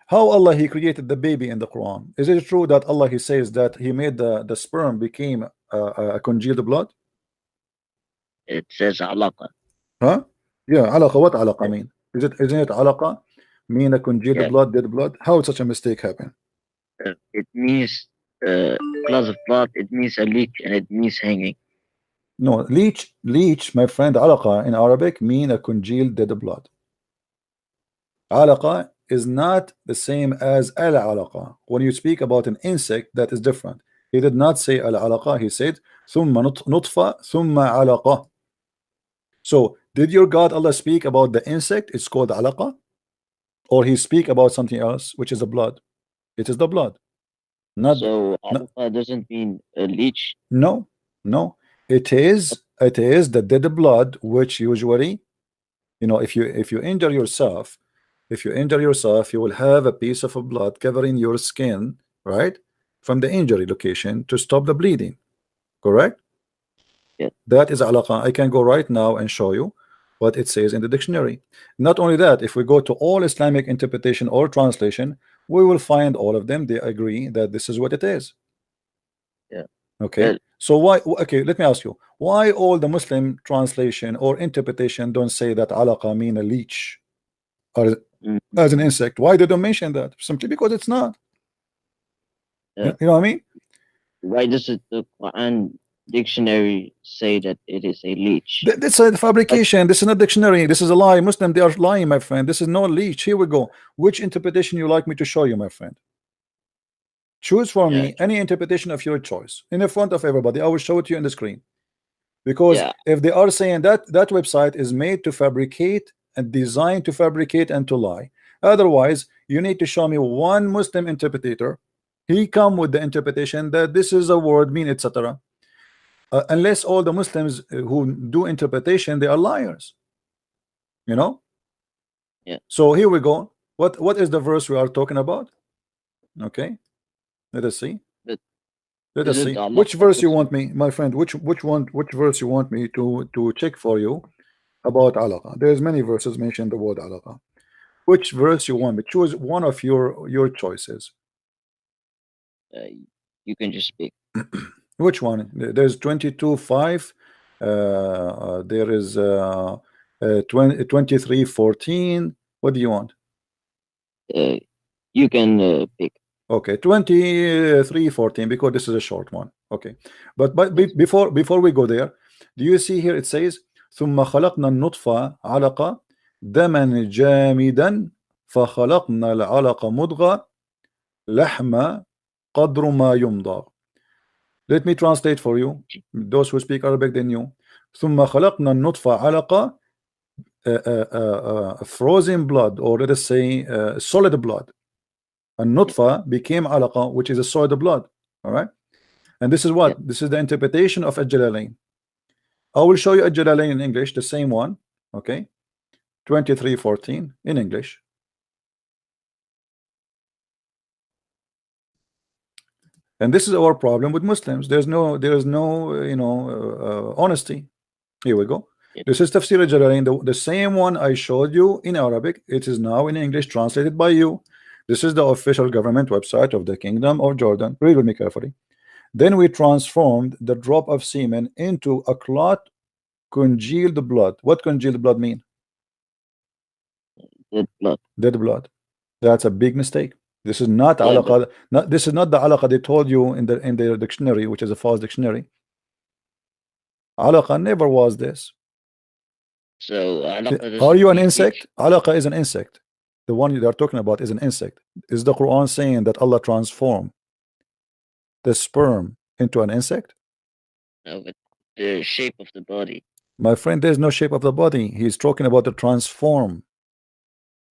How Allah he created the baby in the Quran? Is it true that Allah he says that he made the sperm became a congealed blood?
It says alaqa.
Huh? Yeah, alaqa. What alaqa
Uh,
mean? Isn't it alaqa? Mean a congealed
Yeah,
blood, dead blood? How would such a mistake happen?
it means glass of blood. It means a leak, and it means hanging.
No, leech, my friend, alaqa in Arabic mean a congealed dead blood. Alaqa is not the same as al alaqa. When you speak about an insect, that is different. He did not say al alaqa. He said thumma nutfa thumma alaqa. So did your God Allah speak about the insect? It's called alaqa, or he speak about something else, which is the blood? It is the blood. Not,
So
no,
alaqa doesn't mean a leech.
no, no. It is the dead blood, which usually, if you injure yourself, you will have a piece of blood covering your skin, right, from the injury location to stop the bleeding. Correct?
Yeah.
That is alaqa. I can go right now and show you. what it says in the dictionary. Not only that, if we go to all Islamic interpretation or translation, we will find all of them, they agree that this is what it is.
Yeah.
Okay,
Well,
so why, okay, let me ask you, why all the Muslim translation or interpretation don't say that alaqa mean a leech or
mm,
as an insect? Why they don't mention that? Simply because it's not.
yeah.
You know what I mean?
Why does it the Quran dictionary say that it is a leech?
This is a
Like,
fabrication. This is not dictionary. This is a lie. Muslim, they are lying, my friend. This is no leech. Here we go. Which interpretation you like me to show you, my friend? Choose for
yeah,
me any interpretation of your choice in the front of everybody. I will show it to you on the screen. Because
yeah,
if they are saying that that website is made to fabricate and designed to fabricate and to lie, otherwise you need to show me one Muslim interpreter. He come with the interpretation that this is a word mean, etc. Unless all the Muslims who do interpretation, they are liars. You know.
yeah.
So here we go. What is the verse we are talking about? Okay, let us see.
But
Let us
isn't
see
Allah
which verse you
purpose?
want me, my friend. Which verse you want me to check for you about alaqa? There's many verses mention the word alaqa. Which verse you want me? Choose one of your choices.
Uh, you can just speak.
Which one? There's 22:5. There is 23:14. What do you want?
Uh, you can pick.
Okay, 23:14, because this is a short one. Okay, but
Yes.
before we go there, do you see here it says ثم خلقنا النطفة علقة دما جامدا فخلقنا العلقة مضغة لحم قدر ما يمضغ. Let me translate for you, those who speak Arabic than you. ثم خلقنا النطفة علقة, frozen blood, or let us say solid blood. And nutfa became alaqa, which is a solid blood. All right, and this is
Yeah.
what this is the interpretation of Al-Jalalain. I will show you Al-Jalalain in English, the same one. Okay, 23:14 in English. And this is our problem with Muslims. There is no honesty. Here we go.
Yeah.
This is Tafsir Al-Jalalain, the same one I showed you in Arabic. It is now in English, translated by you. This is the official government website of the Kingdom of Jordan. Read with me carefully. Then we transformed the drop of semen into a clot, congealed blood. What congealed blood mean?
Dead blood.
Dead blood. That's a big mistake. This is not
Yeah, but
alaqa. This is not the alaqa they told you in the dictionary, which is a false dictionary. Alaqa never was this.
so alaqa
Are
doesn't
you an
mean leech.
insect? Alaqa is an insect. The one you are talking about is an insect. Is the Quran saying that Allah transformed the sperm into an insect?
No, but the shape of the body.
My friend, there's no shape of the body. He's talking about the transform.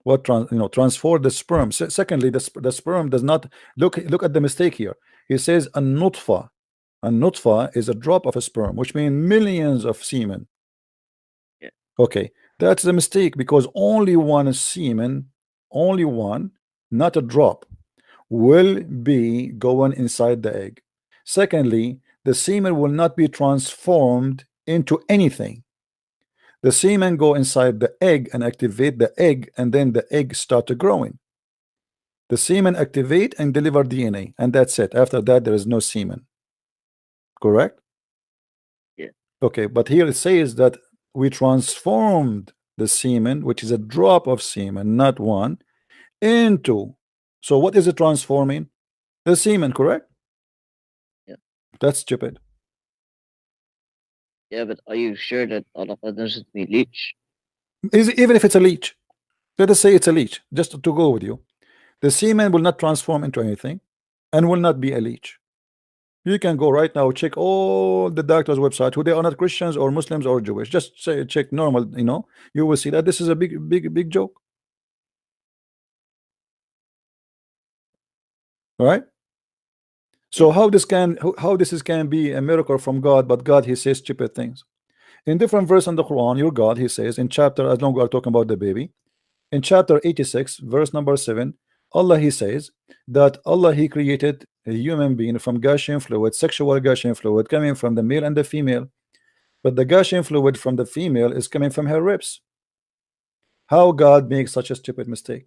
What transform the sperm. Secondly, the sperm does not look at the mistake here. He says a nutfa. A nutfa is a drop of a sperm, which means millions of semen.
Yeah.
Okay, that's the mistake, because only one semen, only one, not a drop, will be going inside the egg. Secondly, the semen will not be transformed into anything. The semen go inside the egg and activate the egg, and then the egg start growing. The semen activate and deliver DNA, and that's it. After that, there is no semen. Correct?
Yeah.
Okay, but here it says that we transformed the semen, which is a drop of semen, not one, into. So what is it transforming? The semen, correct?
Yeah.
That's stupid.
Yeah, but are you sure that alaqa doesn't mean leech?
Even if it's a leech, let us say it's a leech, just to go with you. The semen will not transform into anything and will not be a leech. You can go right now, check all the doctors' website, who they are not Christians or Muslims or Jewish. Just say check normal, you will see that this is a big joke. All right. So how this can be a miracle from God, but God, he says stupid things. In different verse in the Quran, your God, he says in chapter, as long as we are talking about the baby, in chapter 86, verse number 7, Allah, he says that Allah, he created a human being from gushing fluid, sexual gushing fluid, coming from the male and the female. but the gushing fluid from the female is coming from her ribs. How God makes such a stupid mistake?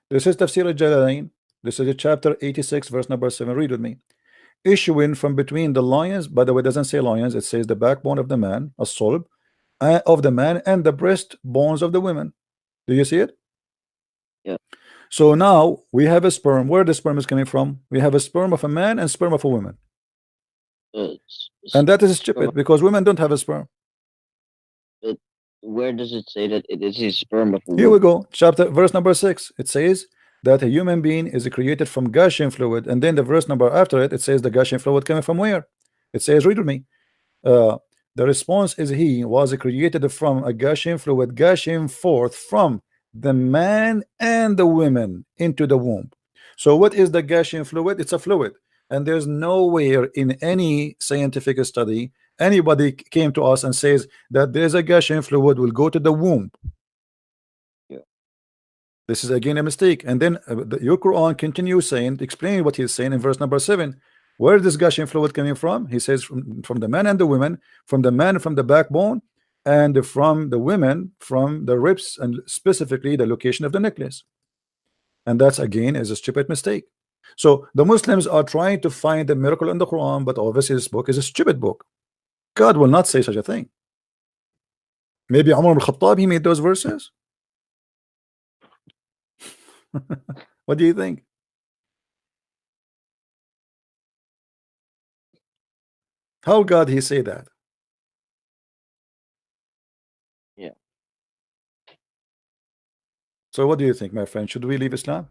This is Tafsir al-Jalalain. This is chapter 86, verse number 7. Read with me. Issuing from between the lions, by the way, it doesn't say lions, it says the backbone of the man, a solb, of the man, and the breast bones of the women. Do you see it?
Yeah.
So now we have a sperm. Where the sperm is coming from? We have a sperm of a man and sperm of a woman. And that is stupid because women don't have a sperm.
Where does it say that it is a sperm of a
Here we
woman?
go. Chapter verse number 6. It says that a human being is created from gushing fluid, and then the verse number after it, it says the gushing fluid coming from where? It says, read with me. The response is he was created from a gushing fluid gushing forth from the man and the women into the womb. So what is the gushing fluid? It's a fluid, and there's nowhere in any scientific study anybody came to us and says that there's a gushing fluid will go to the womb.
Yeah.
This is again a mistake. And then your Quran continues saying, explaining what he's saying in verse number 7. Where is this gushing fluid coming from? He says from the man and the women, from the man from the backbone, and from the women from the ribs, and specifically the location of the necklace. And that's again is a stupid mistake. So the Muslims are trying to find a miracle in the Quran, but obviously this book is a stupid book. God will not say such a thing. Maybe Umar al-Khattab, he made those verses. What do you think? How God he say that?
Yeah.
So what do you think, my friend? Should we leave Islam?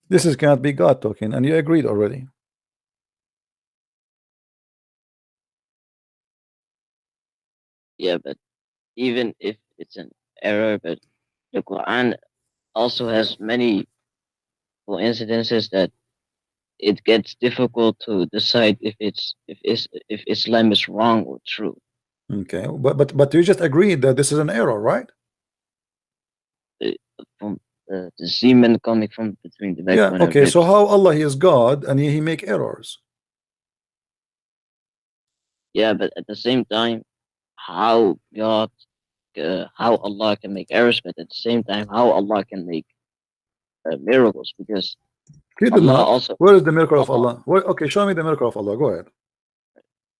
This is cannot be God talking, and you agreed already.
Yeah, but even if it's an error, but the Quran also has many coincidences that it gets difficult to decide if Islam is wrong or true.
Okay, but you just agreed that this is an error, right?
From the semen coming from between the
Yeah.
backbone
Okay.
and
So
ribs.
how Allah he is God and he make errors?
Yeah, but at the same time, how God, how Allah can make errors, but at the same time, how Allah can make miracles, because
He did
Allah
not.
also
Where is the miracle of
Allah,
Allah? Where, okay, show me the miracle of Allah. Go ahead.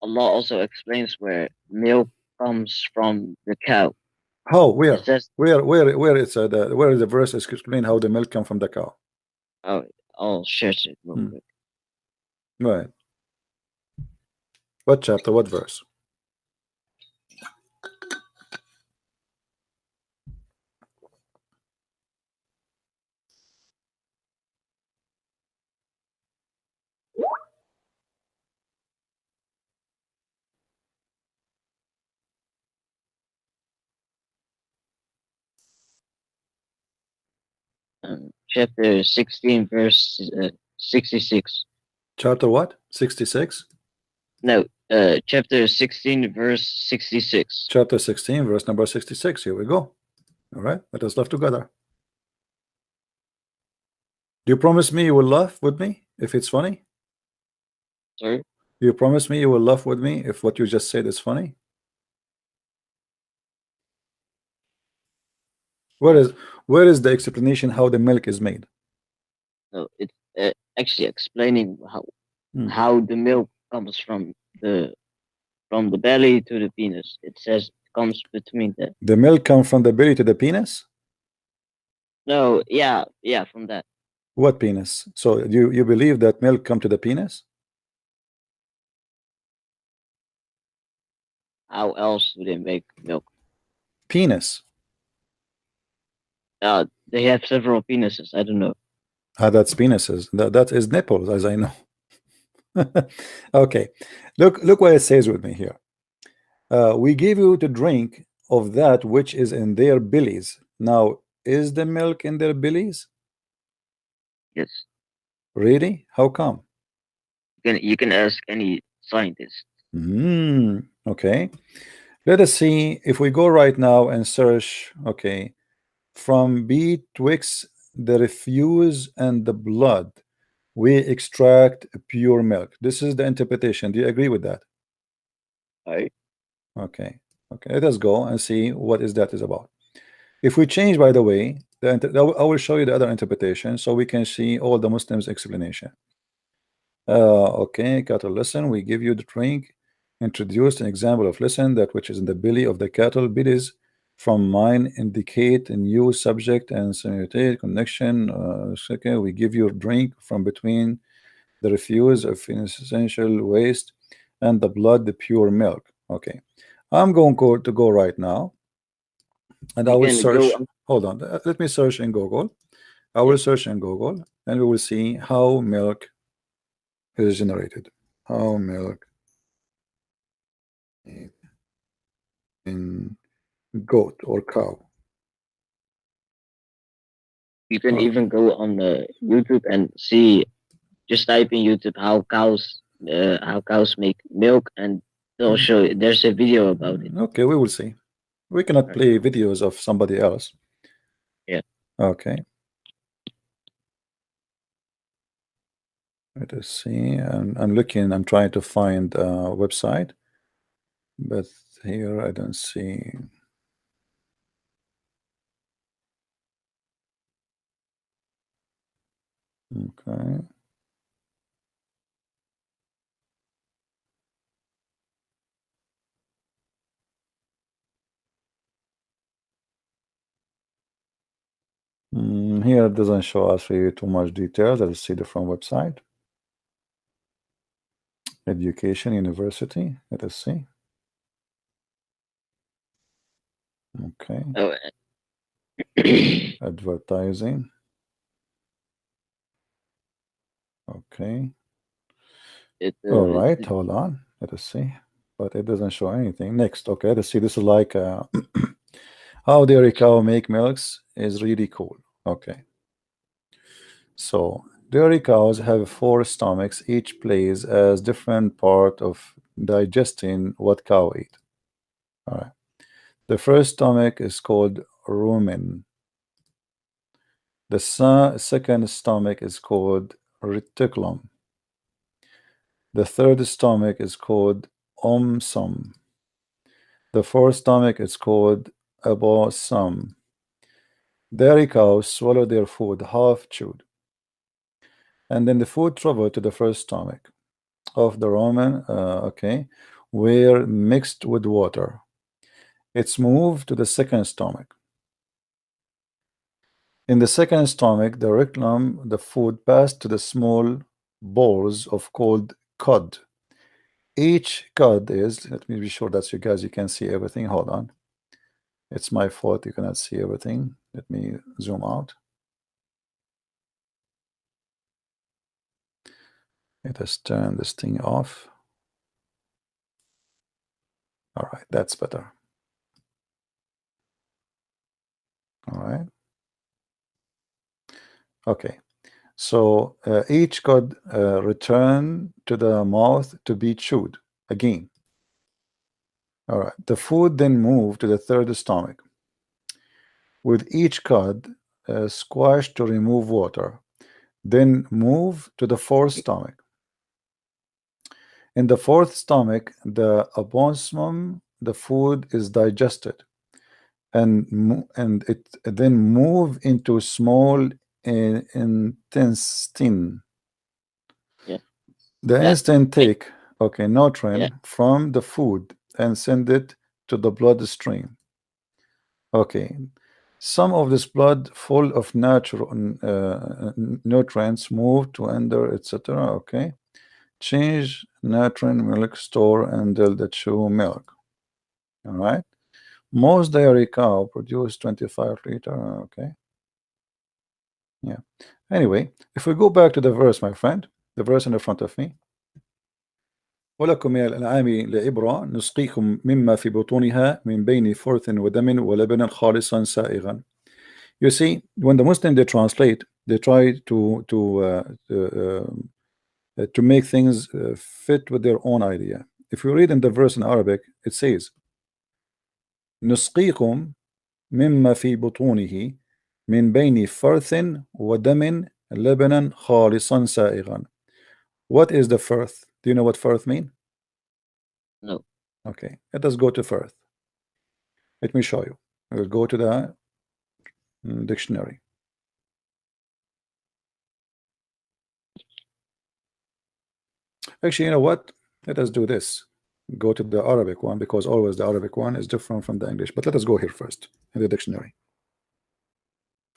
Allah also explains where milk comes from the cow.
How?
It
Where?
says,
Where it's where is the verse is explain how the milk come from the cow?
oh, I'll share it real quick.
Go ahead. What chapter? What verse?
Chapter 16, verse 66.
Chapter what? 66.
No, chapter 16, verse 66.
Chapter 16, verse number 66. Here we go. All right. Let us laugh together. Do you promise me you will laugh with me if it's funny?
Sorry?
Do you promise me you will laugh with me if what you just said is funny? Where is the explanation how the milk is made?
No, it's actually explaining
Hmm.
how the milk comes from the belly to the penis. It says it comes between
The milk comes from the belly to the penis?
No, yeah, from that.
What penis? So you believe that milk come to the penis?
How else do they make milk?
Penis.
They have several penises. I don't know.
That's penises. That is nipples, as I know. Okay. Look what it says with me here. We give you to drink of that which is in their bellies. Now, is the milk in their bellies?
Yes.
Really? How come?
You can ask any scientist.
Okay. Let us see if we go right now and search. Okay. From betwixt the refuse and the blood, we extract pure milk. This is the interpretation. Do you agree with that?
Right.
Okay. Okay, let us go and see what is that is about. If we change, by the way, I will show you the other interpretation so we can see all the Muslims explanation. Okay, cattle listen, we give you the drink. Introduced an example of listen, that which is in the belly of the cattle. Bellies from mine indicate a new subject and simultaneous connection. Okay, we give you drink from between the refuse of essential waste and the blood, the pure milk. Okay, I'm going to go right now and I
We
will
can go
search. Hold on, let me search in Google. I will search in Google and we will see how milk is generated. How milk in goat or cow.
you can
Oh,
even go on YouTube and see. Just type in YouTube how cows make milk, and they'll show you. There's a video about it.
okay, we will see. We cannot
Right.
play videos of somebody else.
Yeah.
Okay, let us see. I'm looking. I'm trying to find a website, but here I don't see. Okay. Here it doesn't show us really too much details. Let's see the from website. Education University. Let us see. Okay.
Oh,
Advertising. Okay. All right. Hold on. Let us see. But it doesn't show anything. Next. Okay. Let's see. This is like how dairy cow make milks is really cool. Okay. So dairy cows have 4 stomachs. Each plays as different part of digesting what cow eat. All right. The first stomach is called rumen. The second stomach is called reticulum. The third stomach is called omsum. The fourth stomach is called abomasum. Dairy cows swallow their food half chewed, and then the food travel to the first stomach of the rumen, okay, where mixed with water. It's moved to the second stomach. In the second stomach, the rectum, the food passed to the small balls of called cod. Each cod is, let me be sure that you guys, you can see everything. Hold on. It's my fault. You cannot see everything. Let me zoom out. Let us turn this thing off. All right, that's better. All right. Okay. So each cod return to the mouth to be chewed again. All right. The food then moved to the third stomach. With each cod squashed to remove water, then move to the fourth stomach. In the fourth stomach, the abomasum, the food is digested, and it then move into small intestine.
yeah.
The
Yeah.
instant take, okay,
Yeah.
nutrient from the food and send it to the bloodstream. Okay, some of this blood full of natural nutrients move to enter, etc. Okay, change nutrient milk store and the chew milk. All right, most dairy cow produce 25 liter. Okay, yeah. Anyway, if we go back to the verse, my friend, the verse in the front of me. ولكم من الأنعام لعبرة نسقيكم مما في بطونها من بين فرث ودم ولبن خالصا سائغا. You see, when the Muslim they translate, they try to make things fit with their own idea. If you read in the verse in Arabic, it says نسقيكم مما في بطونه من بين فرث ودم لبنا خالصا سائغا. What is the firth? Do you know what firth mean?
No.
Okay, let us go to firth. Let me show you. We'll go to the dictionary. Actually, you know what? Let us do this. Go to the Arabic one, because always the Arabic one is different from the English. But let us go here first in the dictionary.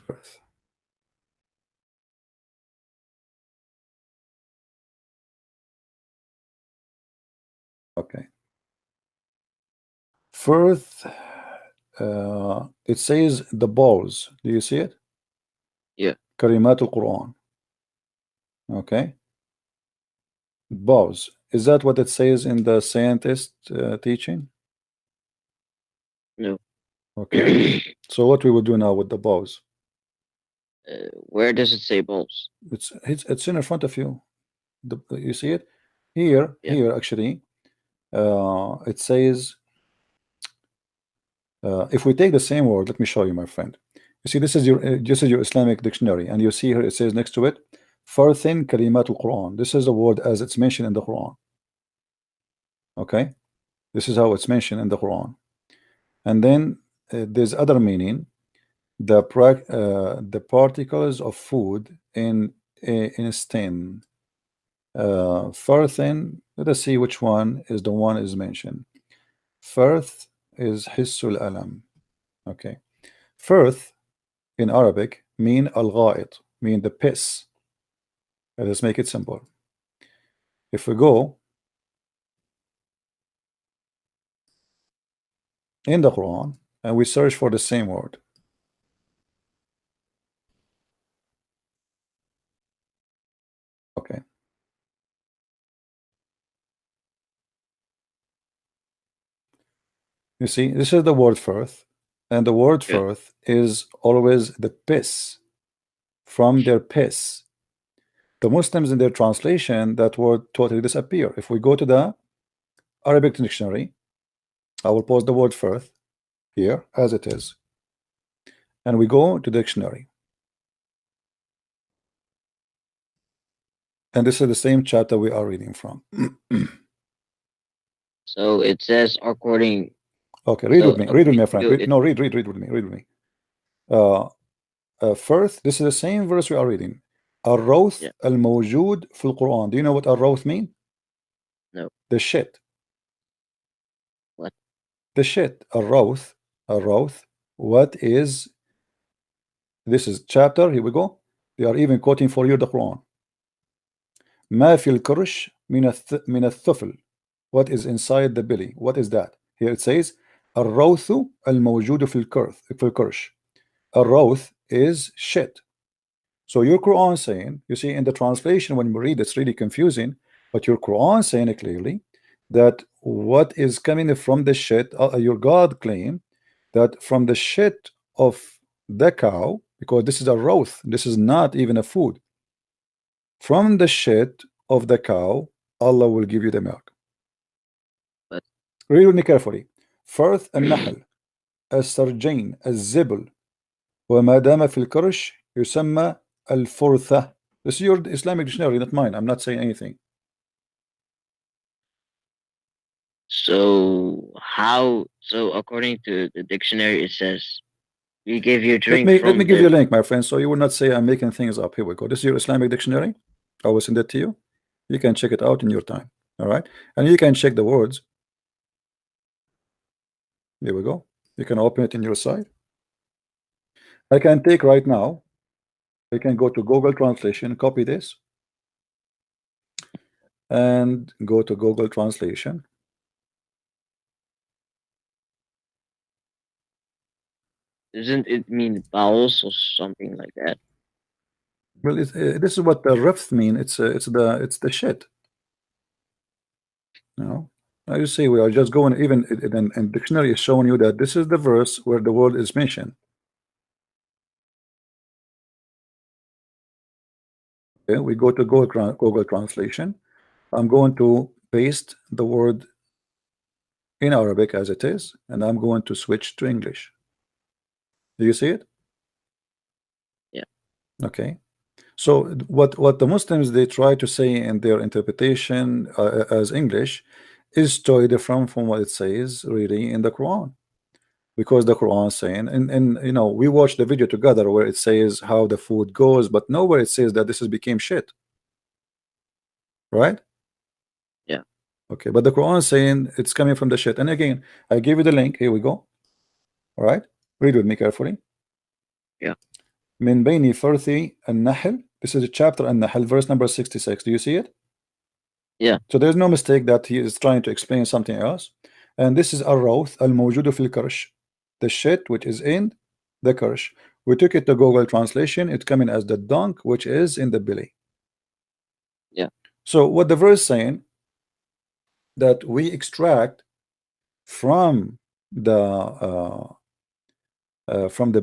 Firth. Okay. Firth. It says the balls. Do you see it?
Yeah.
Kalimat al-Quran. Okay. Balls. Is that what it says in the scientist teaching?
No.
Okay. So what we will do now with the balls?
Where does it say balls?
It's in front of you. You see it here?
Yeah.
Here actually. It says. If we take the same word, let me show you, my friend. You see, this is your Islamic dictionary, and you see here it says next to it, Farthin Kalimat al-Quran. This is the word as it's mentioned in the Quran. Okay, this is how it's mentioned in the Quran. And then there's other meaning, the particles of food in stem. Farthin. Let us see which one is mentioned. Firth is Hissul Alam. Okay, Firth in Arabic mean al-gha'it, mean the piss. Let's make it simple. If we go in the Quran and we search for the same word, okay, you see, this is the word firth, and the word
Yeah.
firth is always the piss, from their piss. The Muslims in their translation, that word totally disappear. If we go to the Arabic dictionary, I will post the word firth here as it is, and we go to dictionary, and this is the same chapter we are reading from.
So it says according.
Okay, read with me, my friend.
To it.
No, read with me, read with me. First, this is the same verse we are reading. الروث
Yeah.
الموجود في القرآن. Do you know what الروث mean?
No.
The shit.
What?
The shit. الروث. What is? This is chapter. Here we go. They are even quoting for you the Quran. ما في الكرش من الثفل. What is inside the belly? What is that? Here it says الروث الموجود في الكرش. الروث is shit. So your Quran saying, you see in the translation when we read it's really confusing, but your Quran saying it clearly that what is coming from the shit, your God claim that from the shit of the cow, because this is a roth, this is not even a food. From the shit of the cow, Allah will give you the milk.
But
Read with me carefully. Firth النحل السرجين الزبل وما دام في الكرش يسمى الفرثة. This is your Islamic dictionary, not mine. I'm not saying anything.
so how? So according to the dictionary, it says we give you drink
Let me
from
give you a
the.
link, my friend, so you will not say I'm making things up. Here we go. This is your Islamic dictionary. I will send it to you. You can check it out in your time. All right, and you can check the words. Here we go. You can open it in your side. I can take right now. I can go to Google Translation, copy this, and go to Google Translation.
Doesn't it mean bowels or something like that?
Well, this is what the refs mean. It's the shit. You know. Now you see, we are just going. Even in dictionary is showing you that this is the verse where the word is mentioned. Okay, we go to Google Translation. I'm going to paste the word in Arabic as it is, and I'm going to switch to English. Do you see it?
Yeah.
Okay. So what the Muslims they try to say in their interpretation as English is totally different from what it says really in the Quran, because the Quran is saying, and you know, we watched the video together where it says how the food goes, but nowhere it says that this is became shit, right?
Yeah.
Okay, but the Quran is saying it's coming from the shit. And again, I gave you the link. Here we go. All right, read with me carefully.
Yeah.
من بين فرث النحل. This is a chapter النحل, verse number 66. Do you see it?
Yeah.
So there's no mistake that he is trying to explain something else. And this is الروث الموجود في الكرش, the shit which is in the kirsh. We took it to Google translation. It's coming as the dunk which is in the belly.
Yeah.
So what the verse saying, that we extract from the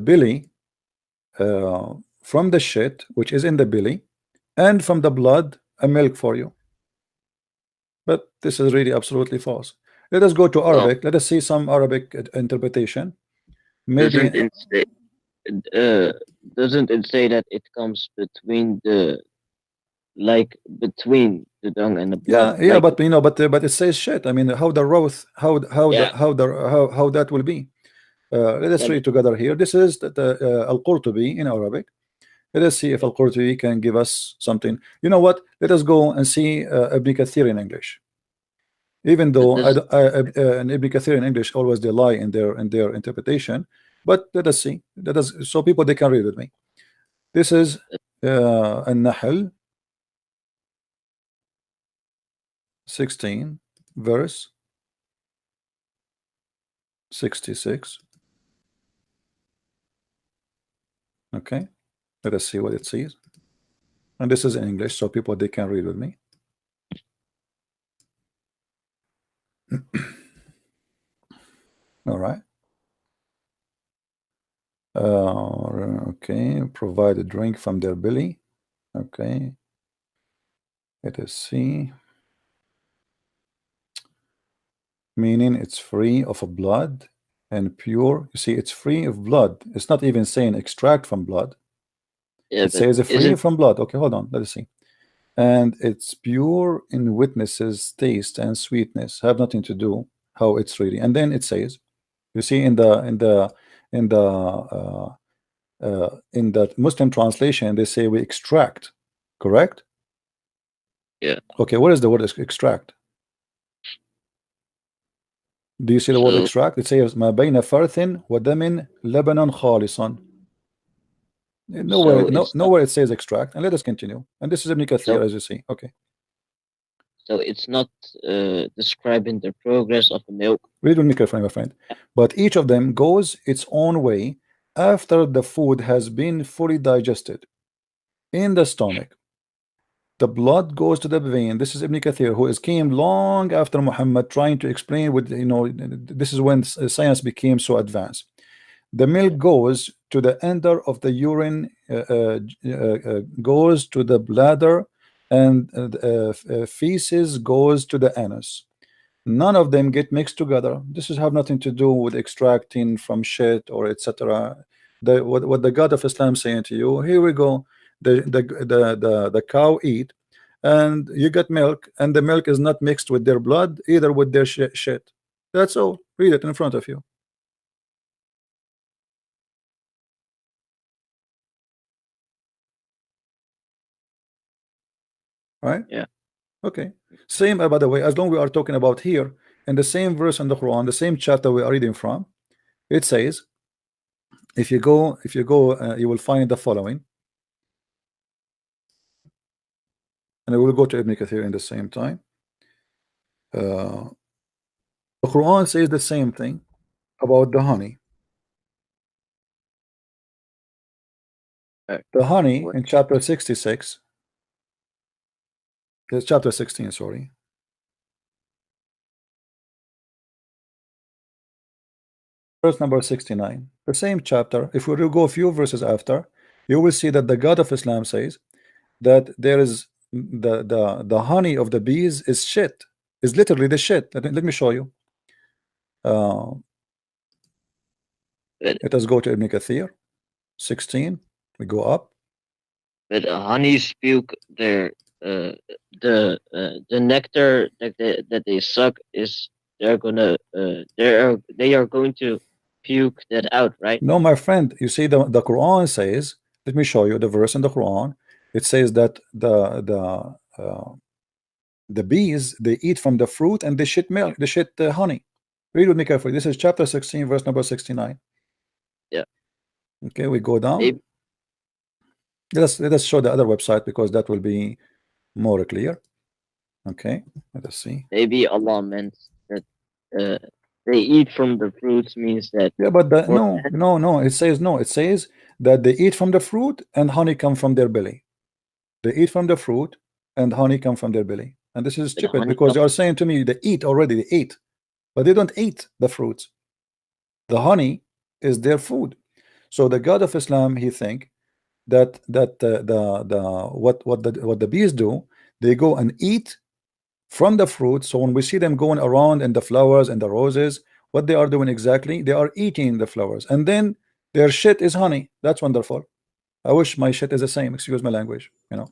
belly, from the shit which is in the belly, and from the blood a milk for you. But this is really absolutely false. Let us go to
Well,
Arabic. Let us see some Arabic interpretation. Maybe
doesn't it say, uh, doesn't it say that it comes between the, like between the dung and the blood?
yeah,
Like,
but you know, but it says shit. I mean, how the roth,
yeah,
how that will be. Let us
yeah,
read together here. This is the Al-Qurtubi in Arabic. Let us see if Al-Qurtubi can give us something. You know what? Let us go and see Ibn Kathir in English. Even
but
though
does
and Ibn Kathir in English always they lie in their interpretation, but let us see. Let us, so people they can read with me. This is An-Nahl 16 verse 66. Okay, let us see what it says. And this is in English, so people they can read with me. All right. Okay, provide a drink from their belly. Okay, let us see. Meaning it's free of blood and pure. You see, it's free of blood. It's not even saying extract from blood.
yeah,
It
but
says free
isn't
from blood. Okay, hold on. Let us see. And it's pure in witnesses, taste and sweetness. Have nothing to do how it's really. And then it says, you see in the Muslim translation, they say we extract, correct?
yeah.
Okay, what is the word extract? Do you see the word
So
extract? It says ما بين فرث ودم لبنا خالصا. Nowhere,
so it's not
nowhere it says extract. And let us continue. And this is Ibn
so
Kathir, as you see. Okay,
so it's not describing the progress of the milk.
read with me carefully, my friend. But each of them goes its own way after the food has been fully digested in the stomach. The blood goes to the vein. This is Ibn Kathir, who is came long after Muhammad, trying to explain with, you know, this is when science became so advanced. The milk goes to the ender of the urine, goes to the bladder, and feces goes to the anus. None of them get mixed together. This is have nothing to do with extracting from shit or etc. What the God of Islam saying to you, here we go. The cow eat, and you get milk, and the milk is not mixed with their blood, either with their shit. That's all. Read it in front of you. Right?
Yeah.
Okay. Same, by the way, as long we are talking about here, in the same verse in the Quran, the same chapter we are reading from, it says, if you go, you will find the following. And I will go to Ibn Kathir in the same time. The Quran says the same thing about the honey. The honey
What?
in chapter 66, chapter 16, sorry. Verse number 69. The same chapter, if we will go a few verses after, you will see that the God of Islam says that there is the honey of the bees is shit, is literally the shit. Let me show you. Uh,
But
let us go to Ibn Kathir 16. We go up.
But honeys puke their the nectar that they suck is they are going to puke that out, right?
No, my friend, you see the Quran says, let me show you the verse in the Quran. It says that the bees, they eat from the fruit and they shit milk, they shit honey. Read with me carefully. This is chapter 16, verse number 69.
Yeah.
Okay, we go down.
Maybe
Let us show the other website because that will be more clear. Okay, let us see.
maybe Allah meant that uh, they eat from the fruits means that
Yeah, but
for
no. It says no. It says that they eat from the fruit and honey come from their belly. They eat from the fruit and honey come from their belly. And this is
the
stupid because
honeycomb.
you are saying to me they eat already. They eat, but they don't eat the fruits. The honey is their food. So the God of Islam, he think that the what the bees do, they go and eat from the fruit. So when we see them going around in the flowers and the roses, what they are doing exactly, they are eating the flowers, and then their shit is honey. That's wonderful. I wish my shit is the same, excuse my language, you know.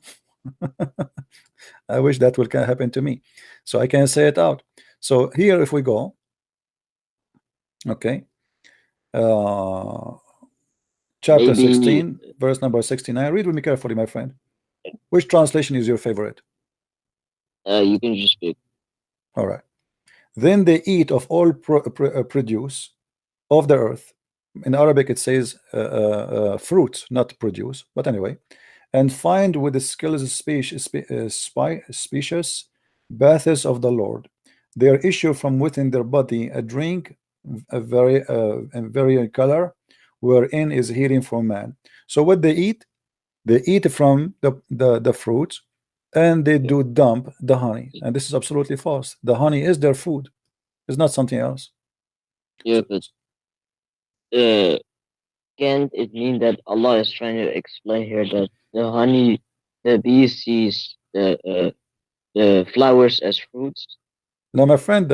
I wish that will can happen to me so I can say it out. So here if we go, okay, uh chapter
Maybe
16 verse number 69. Read with me carefully, my friend. Which translation is your favorite?
you can just pick.
All right. Then they eat of all produce of the earth. In Arabic it says fruit, not produce, but anyway, and find with the skills species baths of the Lord. There issue from within their body a drink, a very color, wherein is healing for man. So what they eat from the fruits, and they
Yeah,
do dump the honey. And this is absolutely false. The honey is their food. It's not something else.
yeah,
So,
but uh, can't it mean that Allah is trying to explain here that the bee sees the flowers as fruits?
now, my friend,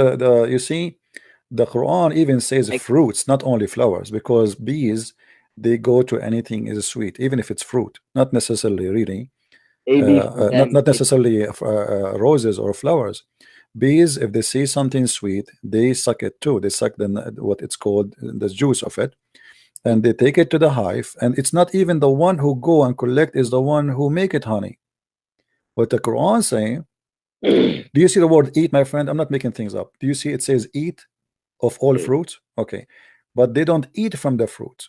you see, the Quran even says
Like
fruits, not only flowers, because bees, they go to anything is sweet, even if it's fruit, not necessarily really,
maybe for them,
not necessarily roses or flowers. Bees, if they see something sweet, they suck it too. They suck what it's called the juice of it, and they take it to the hive. And it's not even the one who go and collect is the one who make it honey. What the Quran saying? Do you see the word eat, my friend? I'm not making things up. Do you see it says eat of all
yeah,
fruits? Okay, but they don't eat from the fruit.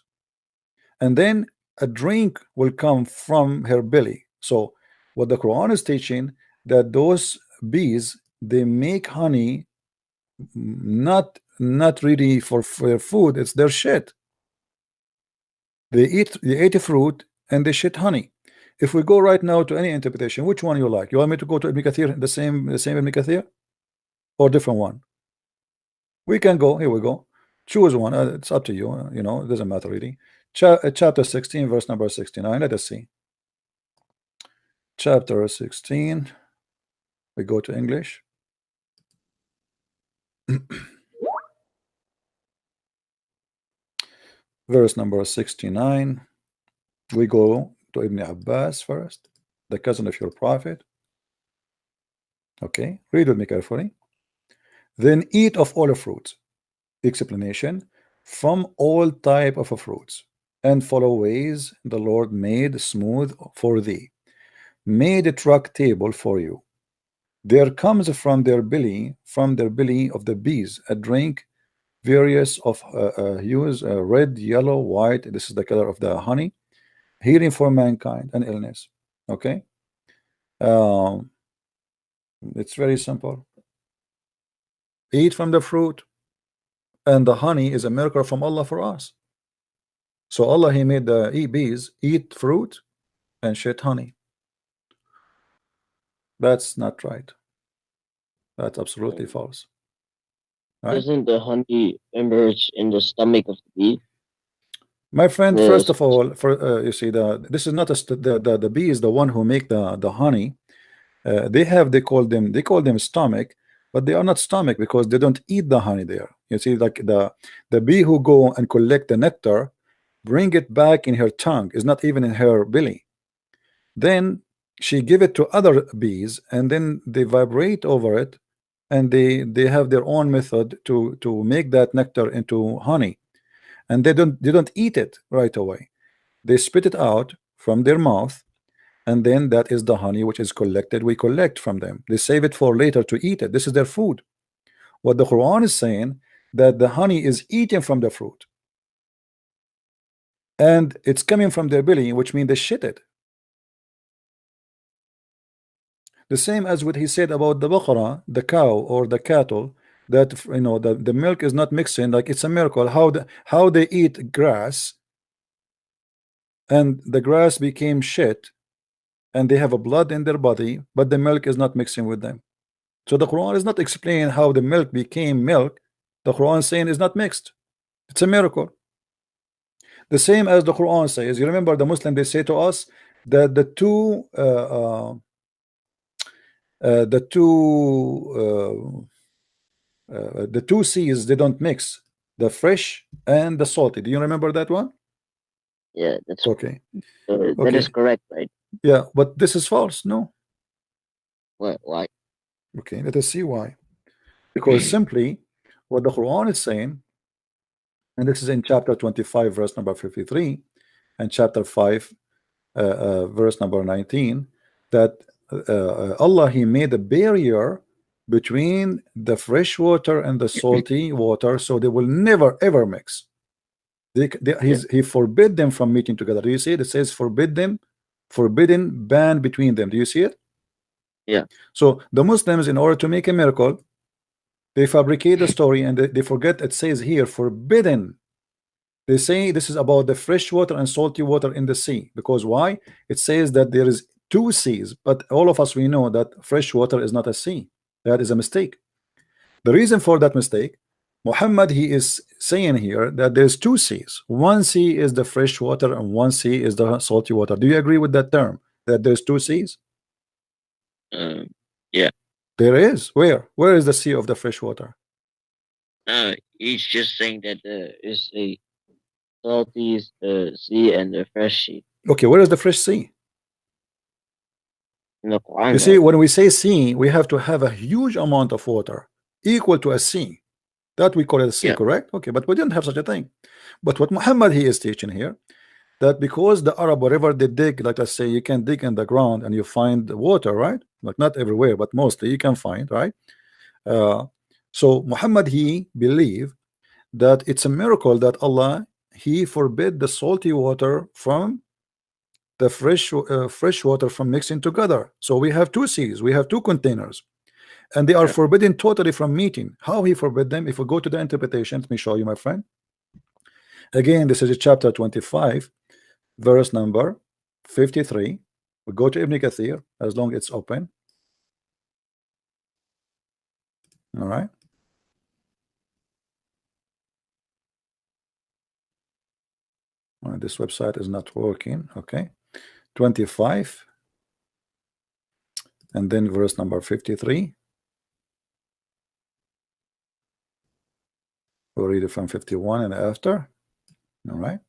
And then a drink will come from her belly. So what the Quran is teaching, that those bees, they make honey, not really for food, it's their shit. They eat a fruit and they shit honey. If we go right now to any interpretation, which one you like? You want me to go to Ibn Kathir, the same Ibn Kathir, or different one? We can go. Here we go. Choose one. It's up to you. You know, it doesn't matter really. Chapter 16, verse number 69. Let us see. Chapter 16. We go to English. Verse number 69. We go to Ibn Abbas first, the cousin of your prophet. Okay, read with me carefully. Then eat of all fruits. Explanation: from all type of fruits, and follow ways the Lord made smooth for thee, made a truck table for you. There comes from their belly of the bees, a drink various of hues, red, yellow, white. This is the color of the honey, healing for mankind and illness. Okay, um, it's very simple. Eat from the fruit, and the honey is a miracle from Allah for us. So Allah, He made the bees eat fruit and shit honey. That's not right. That's absolutely false. Right,
doesn't the honey emerge in the stomach of the bee?
my friend. First
The
of all, for you see, this is not the bee is the one who make the honey. They call them stomach, but they are not stomach because they don't eat the honey there. You see, like the bee who go and collect the nectar, bring it back in her tongue, is not even in her belly. Then she give it to other bees, and then they vibrate over it, and they have their own method to make that nectar into honey. And they don't eat it right away. They spit it out from their mouth, and then that is the honey which is collected. We collect from them. They save it for later to eat it. This is their food. What the Quran is saying, that the honey is eaten from the fruit, and it's coming from their belly, which means they shit it. The same as what he said about the baqara, the cow or the cattle, that the milk is not mixing. Like, it's a miracle how they eat grass, and the grass became shit, and they have a blood in their body, but the milk is not mixing with them. So the Quran is not explaining how the milk became milk. The Quran is saying it's not mixed. It's a miracle. The same as the Quran says. You remember the Muslim, they say to us that the two seas, they don't mix, the fresh and the salty. Do you remember that one?
Yeah, that's
Okay.
that is correct, right?
Yeah, but this is false. No.
Why?
Okay, let us see why. Because simply what the Quran is saying, and this is in chapter 25 verse number 53, and chapter 5 verse number 19, that Allah, he made a barrier between the fresh water and the salty water, so they will never ever mix. He forbid them from meeting together. Do you see it? It says forbidden ban between them. Do you see it?
Yeah.
So the Muslims, in order to make a miracle, they fabricate the story, and they forget it says here forbidden. They say this is about the fresh water and salty water in the sea. Because why? It says that there is two seas, but all of us, we know that fresh water is not a sea. That is a mistake. The reason for that mistake, Muhammad, he is saying here that there's two seas. One sea is the fresh water and one sea is the salty water. Do you agree with that term, that there's two seas?
Yeah.
There is. Where is the sea of the fresh water?
He's just saying that there is a salty sea and a fresh sea.
Okay, where is the fresh sea?
In the Quran,
you see,
right?
when we say sea, we have to have a huge amount of water equal to a sea. That we call it a sea,
Yeah.
correct? Okay, but we didn't have such a thing. But what Muhammad, he is teaching here, that because the Arab, wherever they dig, like I say, you can dig in the ground and you find water, right? Like, not everywhere, but mostly you can find, right? So Muhammad, he believed that it's a miracle that Allah, he forbid the salty water from the fresh water from mixing together. So we have two seas, we have two containers, and they are forbidden totally from meeting. How he forbid them? If we go to the interpretation, let me show you, my friend. Again, this is chapter 25 verse number 53. We go to Ibn Kathir, as long as it's open. All right. This website is not working. Okay. 25 and then verse number 53. We'll read it from 51 and after. All right.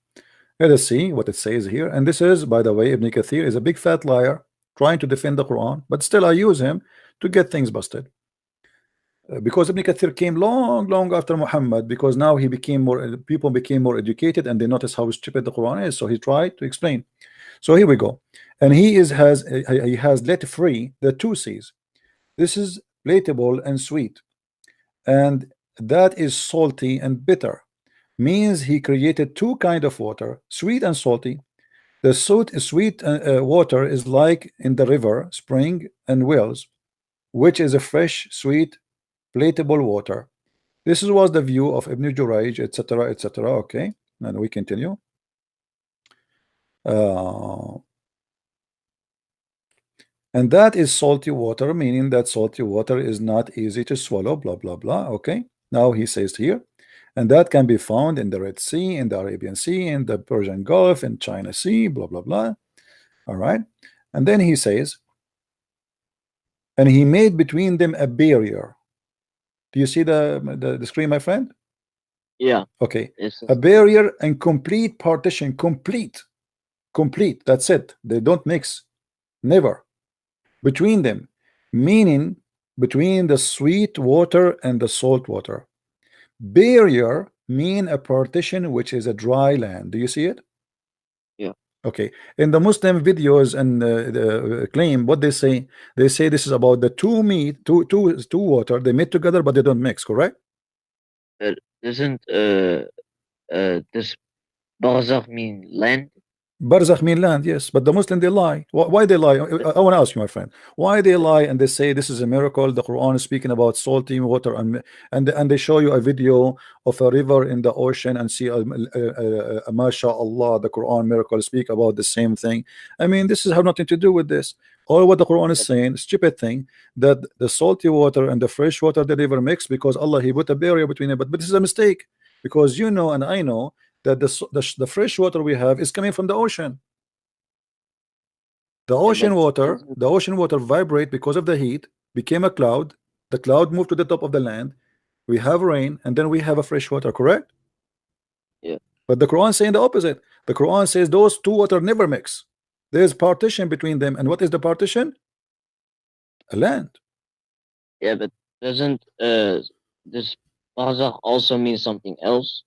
Let us see what it says here. And this is, by the way, Ibn Kathir is a big fat liar trying to defend the Quran, but still I use him to get things busted. Because Ibn Kathir came long after Muhammad, because now he became more, people became more educated, and they notice how stupid the Quran is. So he tried to explain. So here we go. And he has let free the two seas. This is palatable and sweet, and that is salty and bitter. Means he created two kind of water, sweet and salty. The sweet water is like in the river, spring, and wells, which is a fresh, sweet, palatable water. This was the view of Ibn Jurayj, etc., etc. Okay, and we continue. And that is salty water, meaning that salty water is not easy to swallow, blah blah blah. Okay, now he says here, and that can be found in the Red Sea, in the Arabian Sea, in the Persian Gulf, in China Sea, blah blah blah. All right, and then he says, and he made between them a barrier. Do you see the screen, my friend?
Yeah.
Okay, a barrier and complete partition, complete. That's it. They don't mix. Never. Between them, meaning between the sweet water and the salt water. Barrier mean a partition which is a dry land. Do you see it?
Yeah.
Okay. In the Muslim videos and the claim, what they say this is about the two water. They meet together, but they don't mix. Correct?
But doesn't this barzakh mean land?
Barzakh mean land, yes, but the Muslim they lie. Why they lie? I want to ask you, my friend, why they lie and they say this is a miracle? The Quran is speaking about salty water, and they show you a video of a river in the ocean and see, mashallah, the Quran miracle speak about the same thing. I mean, this has nothing to do with this. All what the Quran is saying, stupid thing, that the salty water and the fresh water they never mix because Allah He put a barrier between it. But this is a mistake because you know and I know that the fresh water we have is coming from the ocean. The
Yeah,
ocean
but
water,
doesn't
the ocean water vibrate because of the heat, became a cloud. The cloud moved to the top of the land. We have rain, and then we have a fresh water. Correct?
yeah.
But the Quran saying the opposite. The Quran says those two water never mix. There's partition between them, and what is the partition? A land.
Yeah, but doesn't this barzakh also mean something else?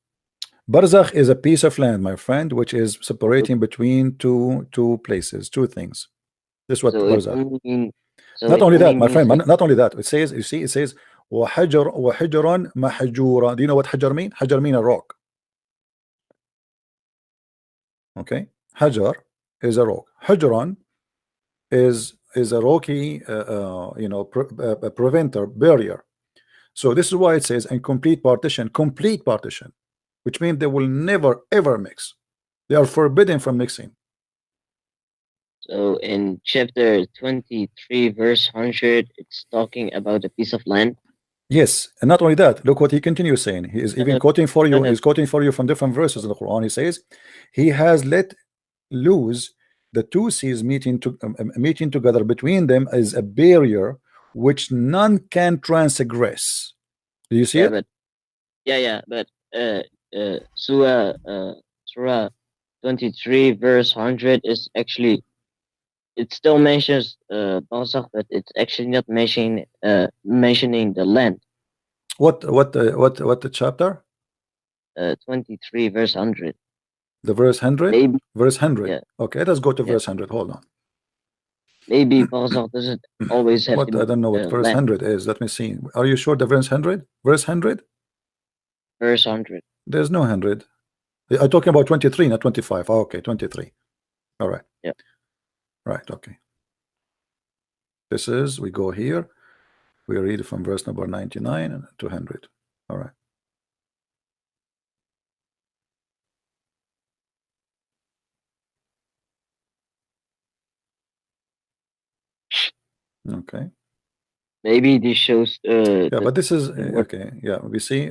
Barzakh is a piece of land, my friend, which is separating between two places, two things. This is what
So it
barzakh.
only mean so
Not
it
only
only
that, my
means
friend,
like
not only that. It says, you see, it says وحجرا محجورا. Do you know what hajar mean? Hajar mean a rock. Okay, hajar is a rock. Hujran is a rocky, a preventer barrier. So this is why it says complete partition, which means they will never ever mix. They are forbidden from mixing.
so in chapter 23 verse 100 it's talking about a piece of land.
Yes, and not only that, look what he continues saying. He is
No,
even
no,
quoting for
no,
you.
no.
He's quoting for you from different verses in the Quran. He says, "He has let loose the two seas meeting together between them is a barrier which none can transgress." Do you see
Yeah,
it?
but but surah surah 23 verse 100 is actually it still mentions barzakh, but it's actually not mentioning the land.
What the chapter?
23 verse 100.
The verse 100?
Maybe,
Verse 100.
yeah,
Okay, let's go to
yeah.
verse 100. Hold on.
Maybe barzakh doesn't always have to
What? I don't
mean
know what verse
land.
100 is. Let me see. Are you sure the verse 100? Verse 100?
Verse 100.
There's no 100. I'm talking about 23, not 25. Oh, okay, 23. All right.
Yeah.
Right, okay. This is, we go here. We read from verse number 99 and 200. All right. Okay.
Maybe this shows
Yeah,
that
but this is
what
okay. Yeah, we see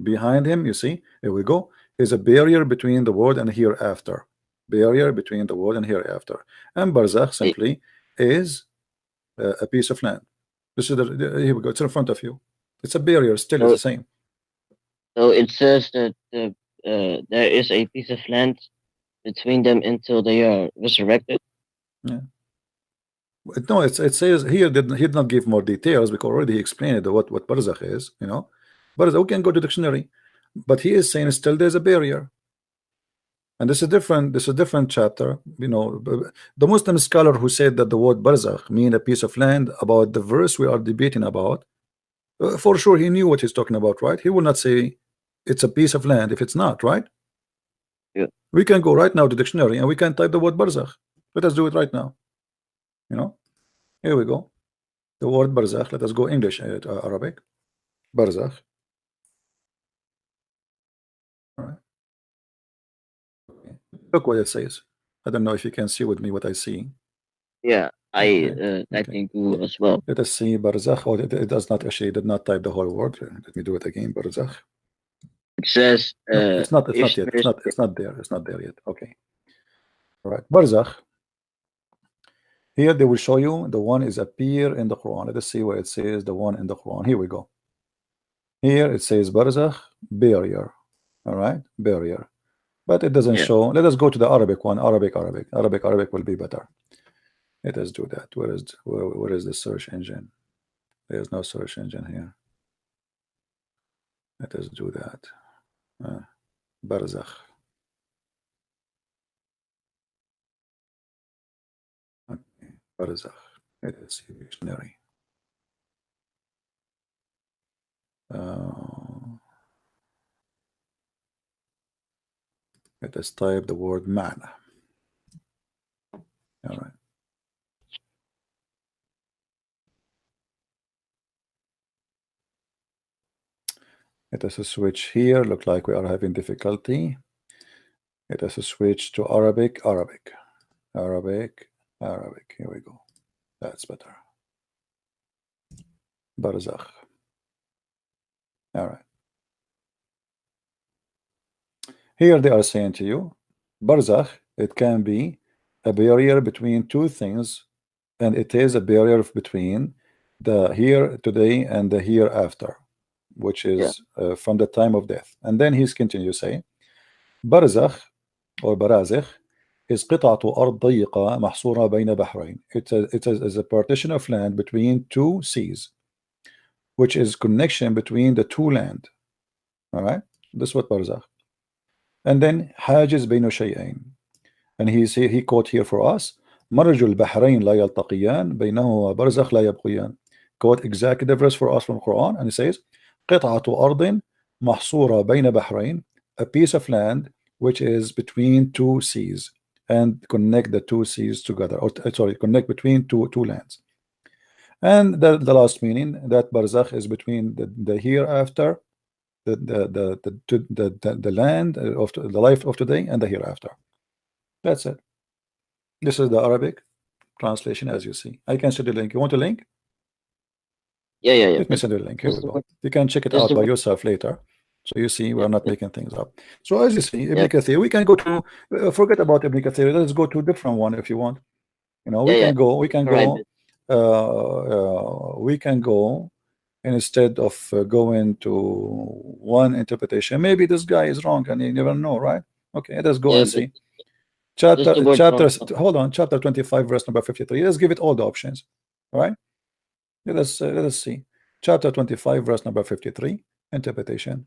behind him, you see, here we go, is a barrier between the world and hereafter. Barrier between the world and hereafter. And barzakh
may-
simply is a piece of land. This is here we go. It's in front of you. It's a barrier. Still, it's
so
the same.
so it says that there is a piece of land between them until they are resurrected.
Yeah. No, it says here that he did not give more details because already he explained what barzakh is. You know, barzakh, we can go to dictionary, but he is saying still there's a barrier. And this is different. This is a different chapter. You know, the Muslim scholar who said that the word barzakh mean a piece of land about the verse we are debating about, for sure he knew what he's talking about, right? He will not say it's a piece of land if it's not, right?
Yeah.
We can go right now to dictionary and we can type the word barzakh. Let us do it right now. You know, here we go. The word barzakh. Let us go English, Arabic. Barzakh. All right. Okay. Look what it says. I don't know if you can see with me what I see.
Yeah,
Okay.
I
Okay.
think do as well.
Let us see barzakh. Oh, it does not actually. It did not type the whole word. Let me do it again. Barzakh.
It says
No, it's not. It's
if
not yet.
there's
It's not there. It's not there yet. Okay. All right. Barzakh. Here they will show you the one is appear in the Quran. Let us see where it says the one in the Quran. Here we go. Here it says barzakh barrier. All right, barrier. But it doesn't
yeah
show. Let us go to the Arabic one. Arabic will be better. Let us do that. Where is the search engine? There's no search engine here. Let us do that. Barzakh. Okay. Barzakh. Let us see dictionary. Let us type the word ma'na. All right. Let us switch here. Look like we are having difficulty. Let us switch to Arabic. Arabic. Here we go. That's better. Barzakh. All right. Here they are saying to you, Barzakh, it can be a barrier between two things, and it is a barrier between the here today and the hereafter, which is from the time of death. And then he's continue saying, Barzakh or Barazikh is قطعة أرض ضيقة محصورة بين بحرين. It is a partition of land between two seas, which is connection between the two land. All right, this is what Barzakh. And then حاجز بين شيئين, and he quote here for us, مرج البحرين لا يلتقيان بينهما برزخ لا يبقيان. Quote exactly the verse for us from Quran, and he says قطعة أرض محصورة بين بحرين, a piece of land which is between two seas, and connect the two seas together, or sorry, connect between two lands. And the last meaning that barzakh is between the hereafter, the land of the life of today and the hereafter. That's it. This is the Arabic translation, as you see. I can send you the link. You want a link?
Yeah.
Let me send you the link. Here we go. You can check it out by yourself later. So you see, we're not making things up. So as you see, Ibn Kathir, we can go to forget about Ibn Kathir. Let's go to a different one if you want. You know, we can go. We can go instead of going to one interpretation. Maybe this guy is wrong, and you never know, right? Okay, let's go and see. Chapter hold on, chapter 25, verse number 53. Let's give it all the options. All right. Let us see. Chapter 25, verse number 53, interpretation.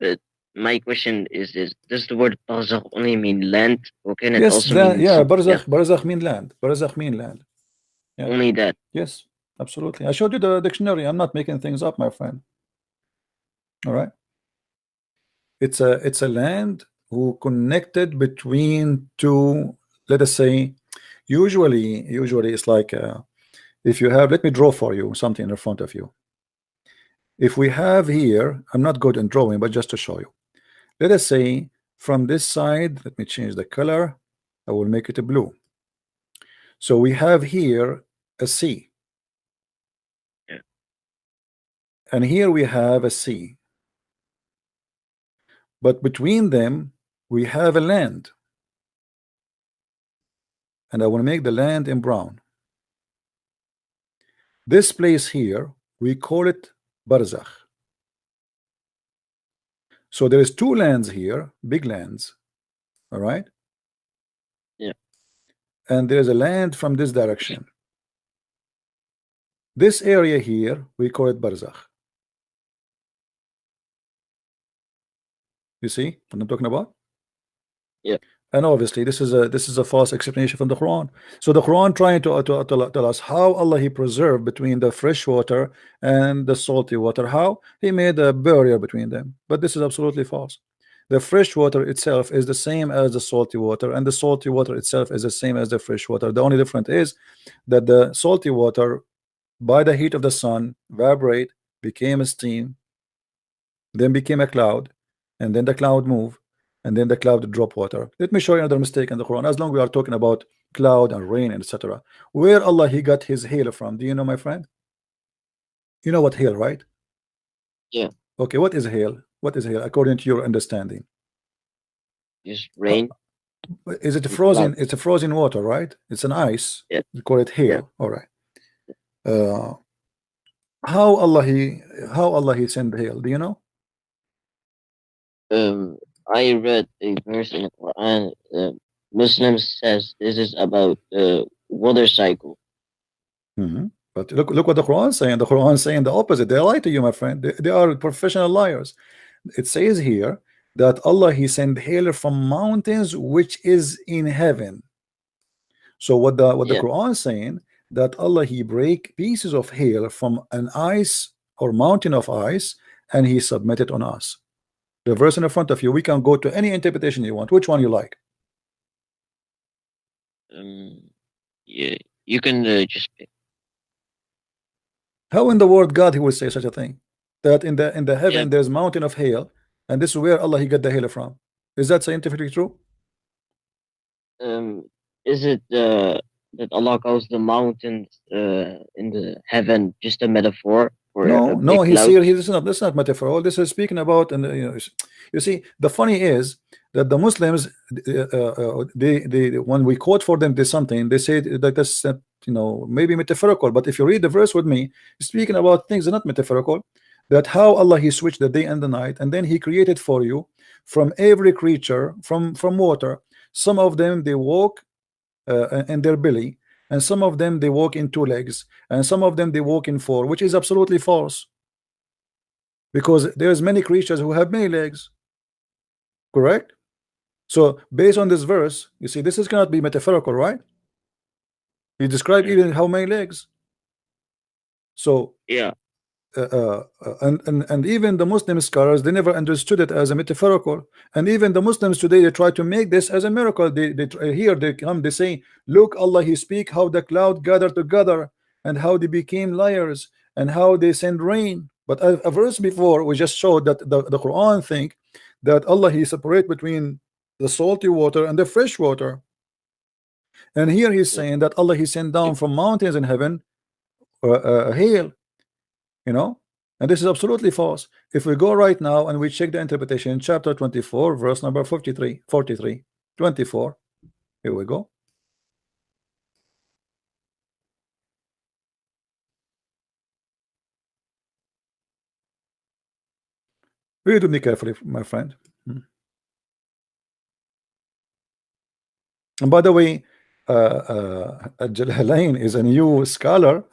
But my question is does the word barzakh only mean land, or can it also mean
barzakh mean land. Barzakh mean land. Yeah.
Only that.
Yes, absolutely. I showed you the dictionary. I'm not making things up, my friend. All right. It's a land who connected between two, let us say, usually it's like if you have, let me draw for you something in front of you. If we have here, I'm not good in drawing, but just to show you, let us say from this side, let me change the color, I will make it a blue. So we have here a sea, and here we have a sea, but between them we have a land, and I will make the land in brown. This place here, we call it barzakh. So there is two lands here, big lands, all right?
Yeah.
And there's a land from this direction. This area here, we call it barzakh. You see what I'm talking about?
Yeah.
And obviously this is a false explanation from the Quran. So the Quran trying to tell us how Allah he preserved between the fresh water and the salty water, how he made a barrier between them. But this is absolutely false. The fresh water itself is the same as the salty water, and the salty water itself is the same as the fresh water. The only difference is that the salty water, by the heat of the sun, evaporate, became a steam, then became a cloud, and then the cloud move, and then the cloud drop water. Let me show you another mistake in the Quran. As long we are talking about cloud and rain, etc., where Allah he got his hail from? Do you know, my friend? You know what hail, right?
Yeah.
Okay, what is hail? What is hail according to your understanding?
Is rain.
Is it frozen? It's a frozen water, right? It's an ice.
Yeah.
We call it hail. Yeah. All right. How Allah he sent hail? Do you know?
I read a verse in the Quran. Muslims says this is about the water cycle.
Mhm. But look what the Quran is saying. The Quran is saying the opposite. They lie to you, my friend. They are professional liars. It says here that Allah He sent hail from mountains which is in heaven. So what the
Yeah,
Quran is saying, that Allah He break pieces of hail from an ice or mountain of ice, and He submit it on us. The verse in front of you, we can go to any interpretation you want. Which one you like?
um, yeah. You can just pick.
How in the world God He will say such a thing? That in the
Yeah.
heaven there's mountain of hail, and this is where Allah He got the hail from. Is that scientifically true?
Um, is it that Allah calls the mountains in the heaven just a metaphor for a
No, no,
big
he's here.
clouds?
This is not metaphor. This is speaking about, and you see, the funny is that the Muslims, they when we quote for them this something, they say that that's maybe metaphorical. But if you read the verse with me, speaking about things that are not metaphorical, that how Allah He switched the day and the night, and then He created for you from every creature from water. Some of them they walk in their belly, and some of them they walk in two legs, and some of them they walk in four, which is absolutely false, because there's many creatures who have many legs, correct? So based on this verse, you see, this is cannot be metaphorical, right? He described
Mm.
even how many legs. So
Yeah.
and even the Muslim scholars, they never understood it as a metaphorical, and even the Muslims today, they try to make this as a miracle. Here they come, they say, look, Allah He speak how the cloud gathered together, and how they became liars, and how they send rain. But a verse before we just showed that the Quran think that Allah He separate between the salty water and the fresh water, and here He's
Yeah.
saying that Allah He sent down from mountains in heaven hail, and this is absolutely false. If we go right now and we check the interpretation, chapter 24, verse number 53, 43, 24. Here we go. Read with me carefully, my friend. And by the way, Jalalain is a new scholar.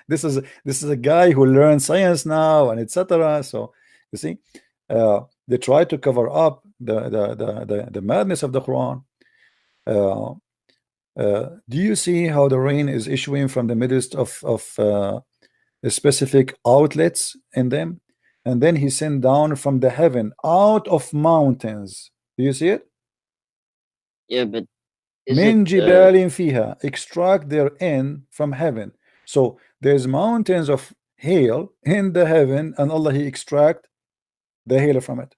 This is a guy who learns science now, and etc. So you see, they try to cover up the madness of the Quran. Uh, do you see how the rain is issuing from the midst of specific outlets in them, and then He sent down from the heaven out of mountains? Do you see it?
Yeah, but is it
من جبال فيها, extract their in from heaven. So there's mountains of hail in the heaven, and Allah He extract the hail from it.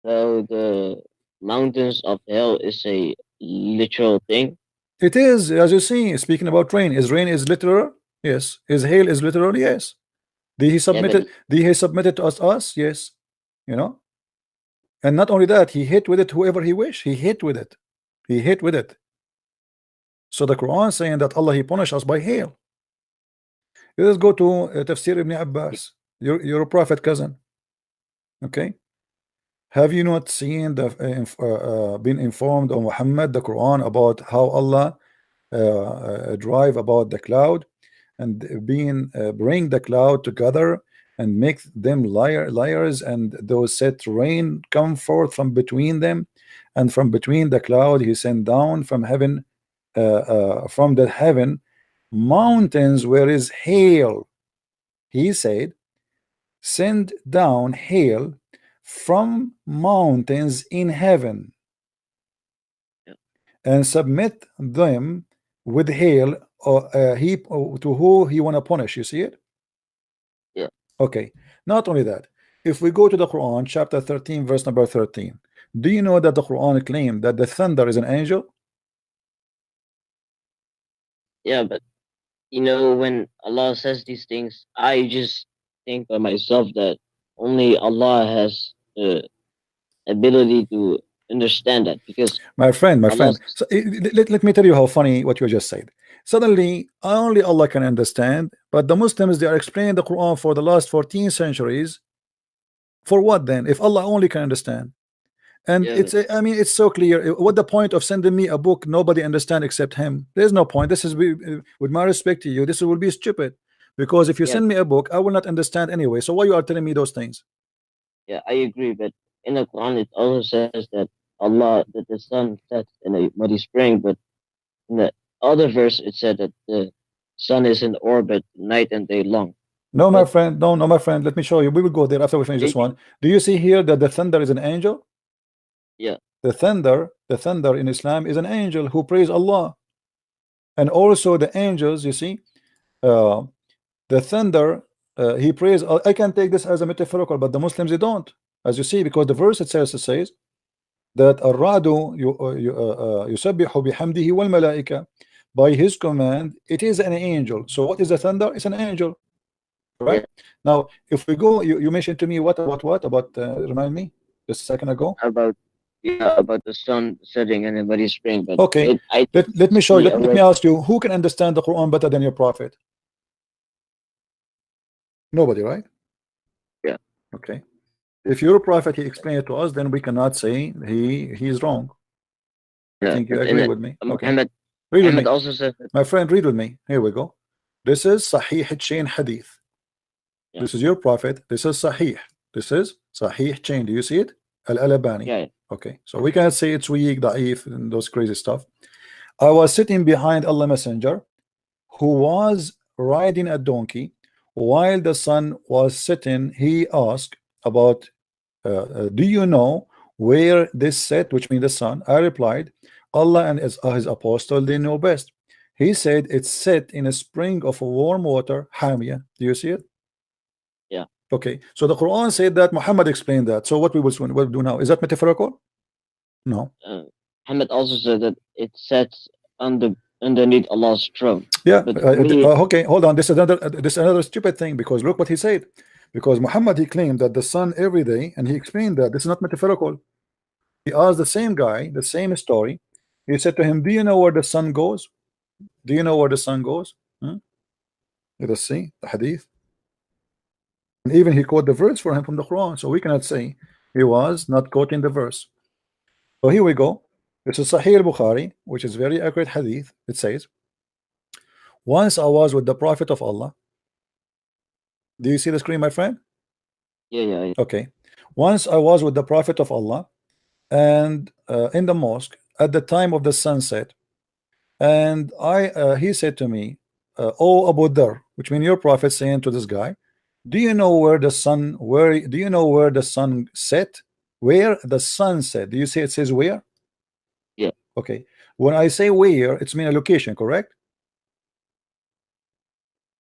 so the mountains of hell is a literal thing?
It is, as you see, speaking about rain. Is rain is literal? Yes. Is hail is literal? Yes. Did He
Yeah, but
submitted? Did He submitted to us? Yes. You know. And not only that, He hit with it whoever He wish. He hit with it. He hit with it. So the Quran saying that Allah He punish us by hail. Let's go to Tafsir Ibn Abbas, your prophet cousin. Okay. Have you not seen been informed on Muhammad the Quran about how Allah drive about the cloud, and being bring the cloud together and make them liars, and those set rain come forth from between them, and from between the cloud He sent down from heaven, from the heaven, mountains where is hail. He said, send down hail from mountains in heaven,
Yeah.
and submit them with hail, or he to who He want to punish. You see it?
Yeah.
Okay. Not only that, if we go to the Quran, chapter 13, verse number 13, do you know that the Quran claimed that the thunder is an angel?
Yeah, but when Allah says these things, I just think by myself that only Allah has the ability to understand that, because
My friend,
Allah.
so, let me tell you how funny what you just said. Suddenly, only Allah can understand, but the Muslims, they are explaining the Quran for the last 14 centuries, For what then? If Allah only can understand. And
Yeah,
it's I mean, it's so clear. What the point of sending me a book nobody understand except him? There's no point. This is with my respect to you, this will be stupid. Because if you
yeah,
send me a book, I will not understand anyway. So why you are telling me those things?
yeah. I agree, but in the Quran it also says that that the sun sets in a muddy spring, but in the other verse it said that the sun is in orbit night and day long.
No, my
But
friend, no, no, my friend. Let me show you. We will go there after we finish this
maybe,
one. Do you see here that the thunder is an angel?
yeah,
The thunder in Islam is an angel who praise Allah. And also the angels, you see, uh, the thunder, he prays. I can take this as a metaphorical, but the Muslims they don't, as you see, because the verse itself says that الرعد يسبح بحمده والملائكة, by his command it is an angel. So what is the thunder? It's an angel,
yeah,
right? Now if we go, you mentioned to me what about remind me just a second ago.
about about the sun setting in a muddy spring, but
Okay,
I
let me show you.
see
Let me
already.
ask you, who can understand the Quran better than your prophet? Nobody, right?
Yeah,
Okay. If your prophet he explained it to us, then we cannot say he's wrong. I
yeah.
think you
But in
agree
it,
with me. Okay.
Muhammad
Read with
Muhammad
me.
also says that.
My friend, read with me. Here we go. This is Sahih Chain Hadith.
Yeah,
This is your prophet. This is Sahih. This is Sahih Chain. Do you see it? Al-Alabani.
yeah,
Okay. So we cannot say it's weak, da'if, and those crazy stuff. I was sitting behind Allah Messenger, who was riding a donkey. While the sun was setting, he asked about, do you know where this set, which means the sun? I replied, Allah and his apostle, they know best. He said it's set in a spring of warm water, Hamia. Do you see it?
yeah.
Okay, so the Quran said that, Muhammad explained that. So what we will do now, is that metaphorical? No.
Muhammad also said that it sets underneath Allah's throne.
Yeah.
But we,
Okay, hold on. This is another stupid thing, because look what he said. Because Muhammad he claimed that the sun every day, and he explained that this is not metaphorical. He asked the same guy the same story. He said to him, do you know where the sun goes? Do you know where the sun goes? Hmm? Let us see the hadith. And even he quote the verse for him from the Quran. So we cannot say he was not quoting the verse. So here we go. This is Sahih al-Bukhari, which is very accurate hadith. It says, once I was with the Prophet of Allah. Do you see the screen, my friend?
yeah,
Okay. Once I was with the Prophet of Allah, and in the mosque at the time of the sunset, and he said to me, "O Abu Dhar," which means your prophet saying to this guy, "Do you know where the sun? Do you know where the sun set? Where the sun set? Do you see it says where?
yeah,
Okay. When I say where, it's mean a location, correct?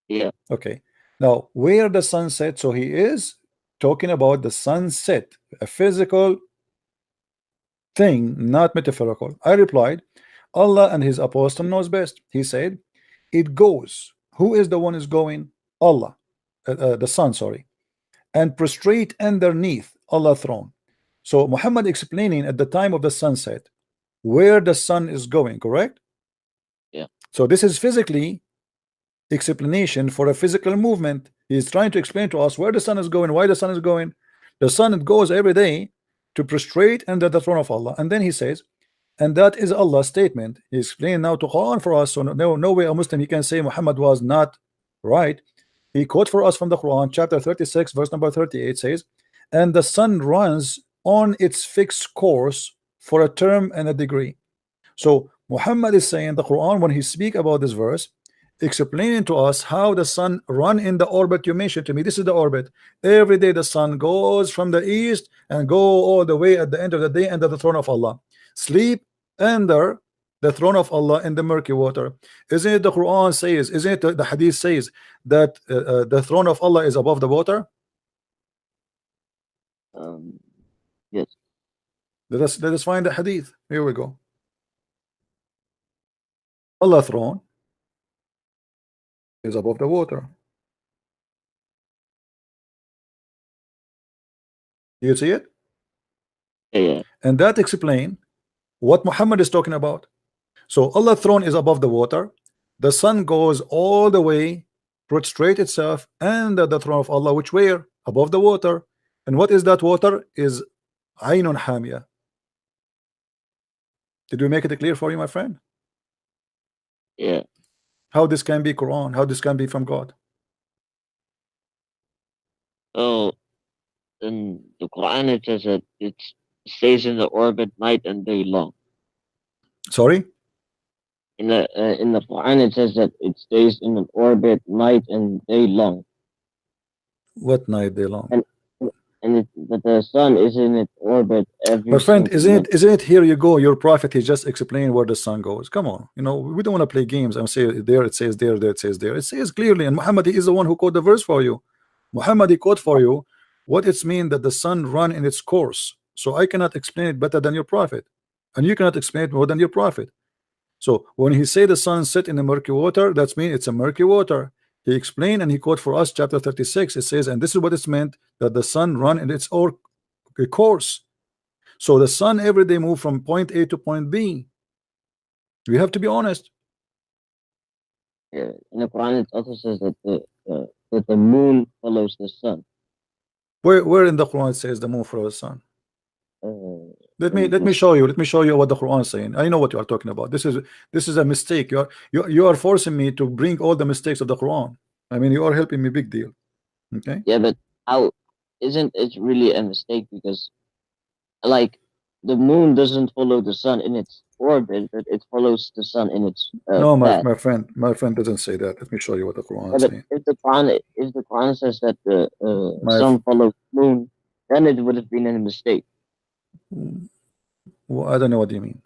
yeah,
Okay. Now, where the sun set? So he is talking about the sunset, a physical thing, not metaphorical. I replied, Allah and his apostle knows best. He said, it goes. Who is the one is going? Allah, the sun, sorry, and prostrate underneath Allah's throne. So Muhammad explaining at the time of the sunset where the sun is going, correct?
yeah,
So this is physically explanation for a physical movement. He's trying to explain to us where the sun is going, why the sun is going. The sun it goes every day to prostrate under the throne of Allah. And then he says, and that is Allah's statement. He explained now to Quran for us. So no way a Muslim he can say Muhammad was not right. He quote for us from the Quran, chapter 36, verse number 38 says, and the sun runs on its fixed course for a term and a degree. So Muhammad is saying the Quran, when he speak about this verse, explaining to us how the sun run in the orbit you mentioned to me. This is the orbit. Every day the sun goes from the east and go all the way at the end of the day under the throne of Allah. Sleep under the throne of Allah in the murky water. Isn't it the Quran says, isn't it the hadith says that the throne of Allah is above the water?
um, yes,
Let us find the hadith. Here we go. Allah throne is above the water. You see it?
yeah,
And that explain what Muhammad is talking about. So Allah's throne is above the water. The sun goes all the way, prostrate itself under the throne of Allah, which where? Above the water. And what is that water? Is Ainun Hamia. Did we make it clear for you, my friend?
Yeah.
How this can be Quran? How this can be from God?
Oh, in the Quran it says that it stays in the orbit night and day long.
Sorry?
In the Quran it says that it stays in an orbit night and day long.
What night day long?
And that the sun is in its orbit
My
every
friend,
single minute.
isn't it here you go? Your prophet, he just explained where the sun goes. Come on, you know, we don't want to play games and say there it says there, there it says there. It says clearly, and Muhammad, he is the one who quote the verse for you. Muhammad, he quote for you what it's mean that the sun run in its course. So I cannot explain it better than your prophet, and you cannot explain it more than your prophet. So when he say the sun set in the murky water, that's mean it's a murky water. He explained and he quote for us chapter 36. It says, and this is what it's meant that the sun run in its own course. So the sun every day move from point A to point B. We have to be honest.
Yeah. In the Quran it also says that the moon follows the sun.
Where in the Quran it says the moon follows the sun? Let me show you. Let me show you what the Quran is saying. I know what you are talking about. This is a mistake. You are forcing me to bring all the mistakes of the Quran. I mean, you are helping me big deal. Okay.
Yeah, but how isn't it really a mistake? Because like the moon doesn't follow the sun in its orbit, but it follows the sun in its
No,
path.
my friend doesn't say that. Let me show you what the Quran
Yeah,
is
but
saying.
if the Quran says that the
My
sun follows the moon, then it would have been a mistake.
Well, I don't know what you mean.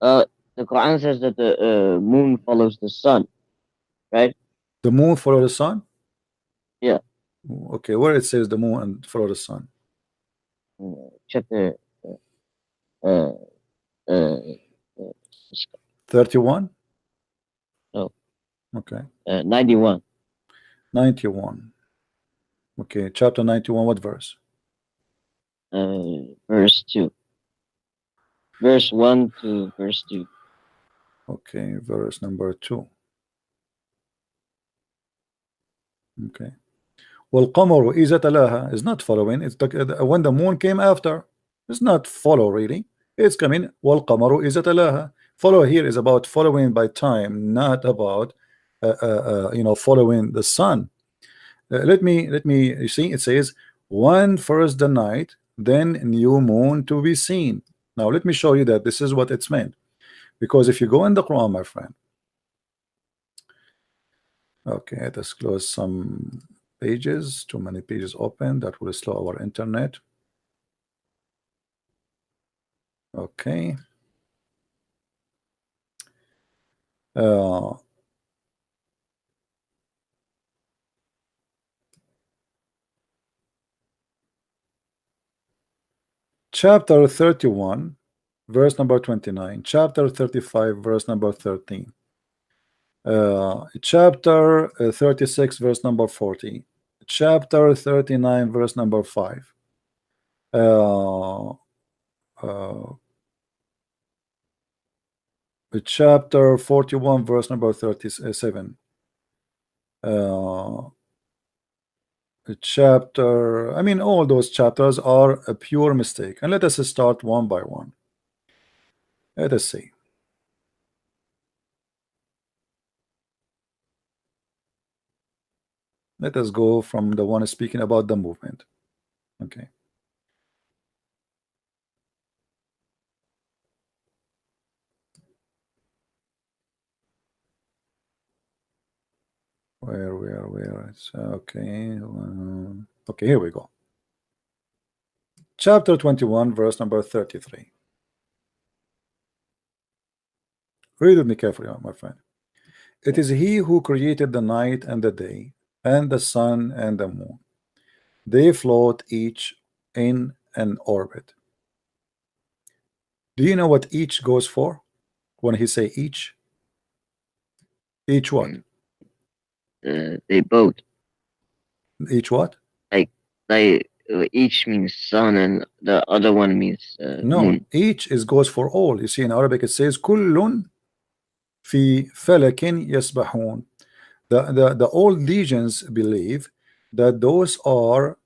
The Quran says that the moon follows the sun, right?
The moon follow the sun?
Yeah.
Okay, where it says the moon and follow the sun?
Chapter uh, uh,
31?
no,
Okay.
91.
91. Okay, chapter 91, what verse?
Verse 2. Verse 1 to verse 2.
Okay, verse number 2. Okay. وَالْقَمَرُ إِذَا تَلَاهَا is not following. It's when the moon came after. It's not follow really. It's coming. وَالْقَمَرُ إِذَا تَلَاهَا. Follow here is about following by time, not about you know, following the sun. Let me you see it says one first the night, then new moon to be seen. Now let me show you that this is what it's meant, because if you go in the Quran, my friend. Okay, let's close some pages. Too many pages open. That will slow our internet. Okay. Chapter 31, verse number 29. Chapter 35, verse number 13. Chapter 36, verse number 40. Chapter 39, verse number 5. Chapter 41, verse number 37. Chapter, I mean, all those chapters are a pure mistake. And let us start one by one. Let us see. Let us go from the one speaking about the movement. Okay. Where it's okay. Okay, here we go. Chapter 21, verse number 33. Read with me carefully, my friend. It is he who created the night and the day, and the sun and the moon. They float each in an orbit. Do you know what each goes for? When he say each? Each what?
They both.
Each what?
Like each means sun and the other one means
No,
moon.
each is goes for all. You see in Arabic it says كل في فلك يسبحون. The old legions believe that those are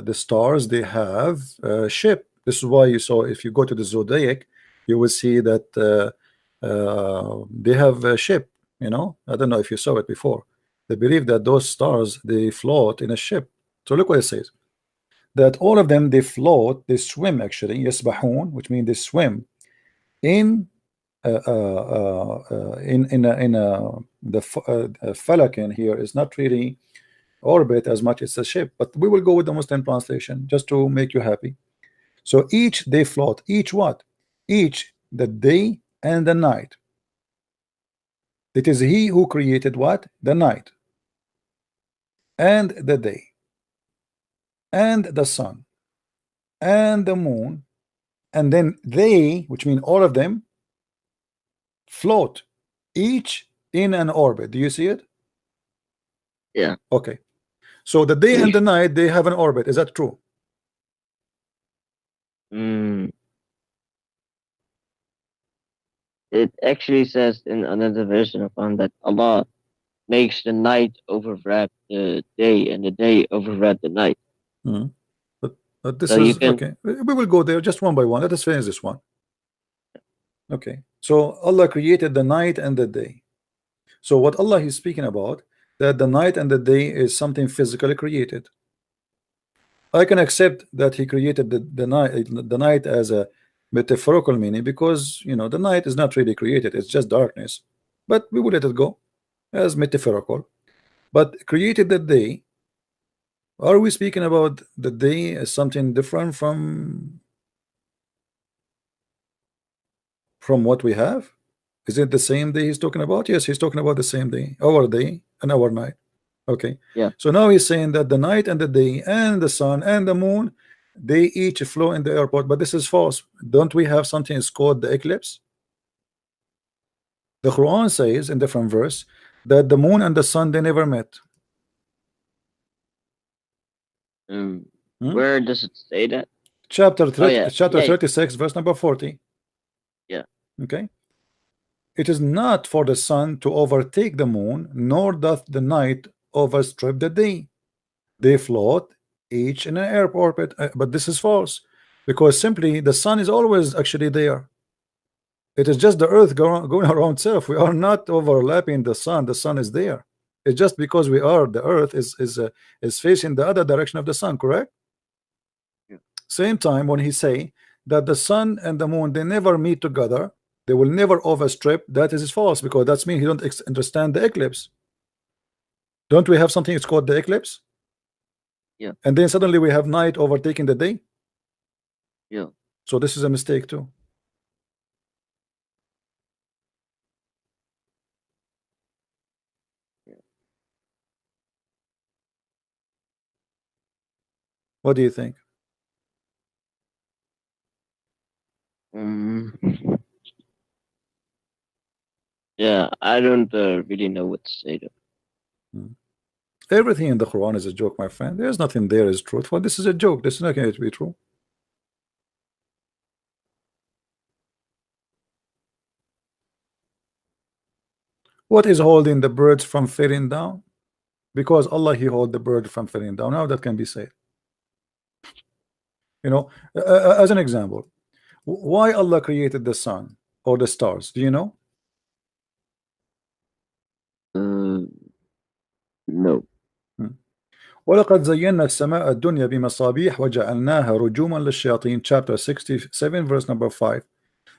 the stars, they have a ship. This is why you saw, if you go to the zodiac, you will see that they have a ship. You know, I don't know if you saw it before. They believe that those stars, they float in a ship. So look what it says, that all of them, they float, they swim actually, yasbahun, which means they swim in the falak in here is not really orbit as much as a ship, but we will go with the Muslim translation just to make you happy. So each they float, each what? Each the day and the night. It is he who created what? The night and the day and the sun and the moon, and then they, which mean all of them, float each in an orbit. Do you see it?
Yeah.
Okay. So the day and the night, they have an orbit. Is that true?
It actually says in another version of Quran that Allah makes the night overlap the day and the day overlap the night.
Hmm. But this
So you
is
can,
okay. We will go there just one by one. Let us finish this one. Okay. So Allah created the night and the day. So what Allah is speaking about, that the night and the day is something physically created. I can accept that he created the night as a metaphorical meaning, because you know the night is not really created, it's just darkness, but we will let it go as metaphorical. But created the day, are we speaking about the day as something different from what we have? Is it the same day he's talking about? Yes, he's talking about the same day, our day and our night. Okay.
yeah.
So now he's saying that the night and the day and the sun and the moon, they each flow in the airport. But this is false. Don't we have something is called the eclipse? The Quran says in different verse that the moon and the sun, they never met.
Where does it say that?
Chapter 30,
yeah.
chapter
Yeah.
36, verse number 40.
Yeah.
Okay. It is not for the sun to overtake the moon, nor doth the night overstrip the day. They float each in an air orbit, but this is false, because simply the sun is always actually there. It is just the earth going around itself. We are not overlapping the sun. The sun is there. It's just because we are, the earth is facing the other direction of the sun, correct?
Yeah.
Same time when he say that the sun and the moon, they never meet together, they will never overstrip, that is false, because that's mean he don't understand the eclipse. Don't we have something it's called the eclipse?
Yeah.
And then suddenly we have night overtaking the day.
Yeah.
So this is a mistake too. What do you think?
Yeah, I don't really know what to say though.
Everything in the Quran is a joke, my friend. There's nothing there is truthful. This is a joke. This is not going to be true. What is holding the birds from falling down? Because Allah, he hold the bird from falling down. How that can be said? You know, as an example, why Allah created the sun or the stars? Do you know?
No.
ولقد زينا السماء الدنيا بمصابيح وجعلناها رجوما للشياطين, chapter 67, verse number 5.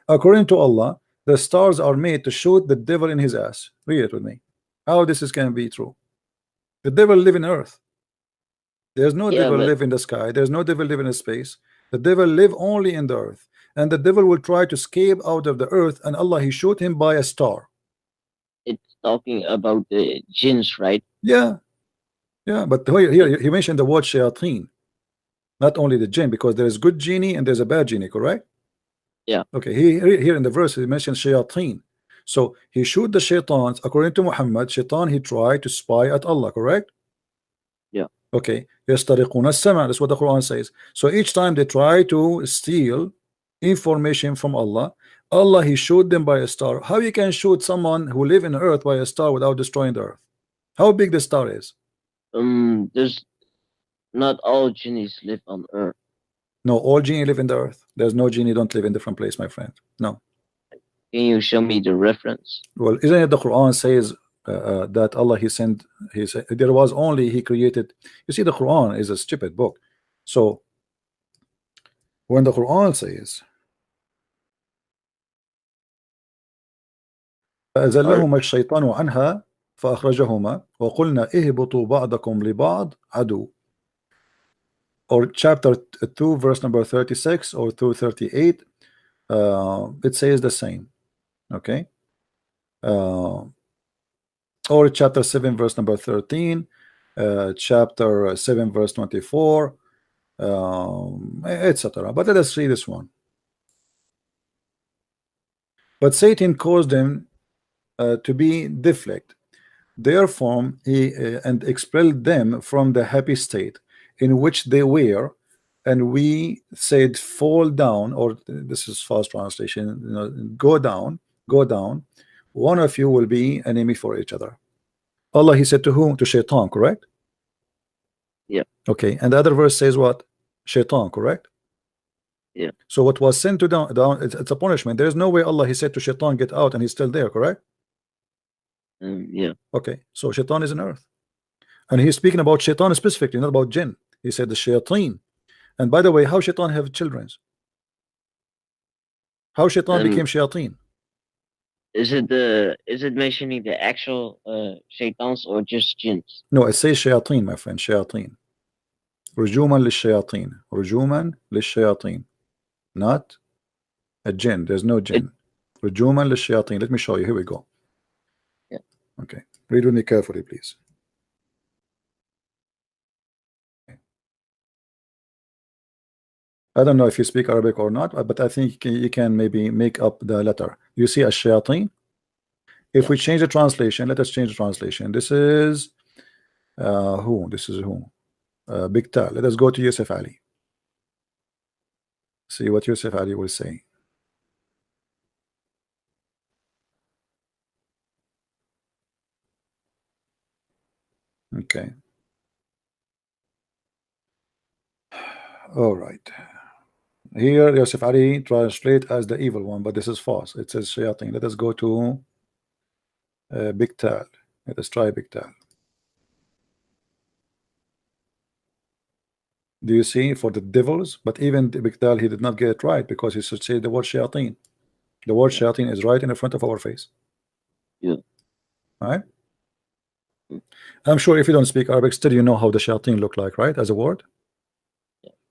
According to Allah, the stars are made to shoot the devil in his ass. Read it with me. How this is can be true? The devil live in earth. There's no devil live in the sky. There's no devil live in space. The devil live only in the earth, and the devil will try to escape out of the earth, and Allah, he shoot him by a star.
It's talking about the jinns, right?
Yeah, yeah. But here he mentioned the word shayateen, not only the jinn, because there is good genie and there's a bad genie, correct?
Yeah.
Okay. Here in the verse he mentioned shayateen. So he shoot the shaitans. According to Muhammad, shaitan, he tried to spy at Allah, correct?
Yeah.
Okay. يسترقون السمع. That's what the Quran says. So each time they try to steal information from Allah, Allah, he shoot them by a star. How you can shoot someone who live in earth by a star without destroying the earth? How big the star is?
There's not all genies live on Earth.
No, all genie live in the earth. There's no genie don't live in different place, my friend. No.
Can you show me the reference?
Well, isn't it the Quran says that Allah he sent, he said there was only he created. You see, the Quran is a stupid book. So when the Quran says
Or
فأزلهما الشيطان عنها فأخرجهما وقلنا اهبطوا بعضكم لبعض عدو, or chapter 2 verse number 36 or 238, it says the same. Okay. Or chapter 7 verse number 13, chapter 7 verse 24, etc. But let us read this one. But Satan caused them to be deflect therefrom he and expelled them from the happy state in which they were, and we said fall down, or this is fast translation, you know, go down, go down, one of you will be enemy for each other. Allah he said to whom? To Shaitan, correct?
yeah,
Okay, and the other verse says what? Shaitan, correct?
yeah,
So what was sent to down it's a punishment. There is no way Allah he said to Shaitan get out and he's still there, correct?
yeah.
Okay, so Shaitan is on earth, and he's speaking about Shaitan specifically, not about jinn. He said the Shayateen. And by the way, how Shaitan have children? How Shaitan became Shayateen?
Is it mentioning the actual shaitans or just jinns?
No, it says Shayateen, my friend, Shayateen. رجوما للشياطين, رجوما للشياطين, not a jinn. There's no
It,
jinn. رجوما للشياطين. Let me show you. Here we go.
yeah.
Okay, read with me carefully, please. I don't know if you speak Arabic or not, but I think you can maybe make up the letter. You see a shayateen. If
Yeah.
we change the translation, let us change the translation. This is who? This is who? Big Tal. Let us go to Yusuf Ali. See what Yusuf Ali will say. Okay. All right. Here, Yusuf Ali translate as the evil one, but this is false. It says shayateen. Let us go to Big Tal. Let us try Big Tal. Do you see for the devils? But even the Big Tal, he did not get it right because he should say the word shayateen. The word shayateen is right in the front of our face.
Yeah.
Right? I'm sure if you don't speak Arabic, still you know how the shayateen look like, right? As a word.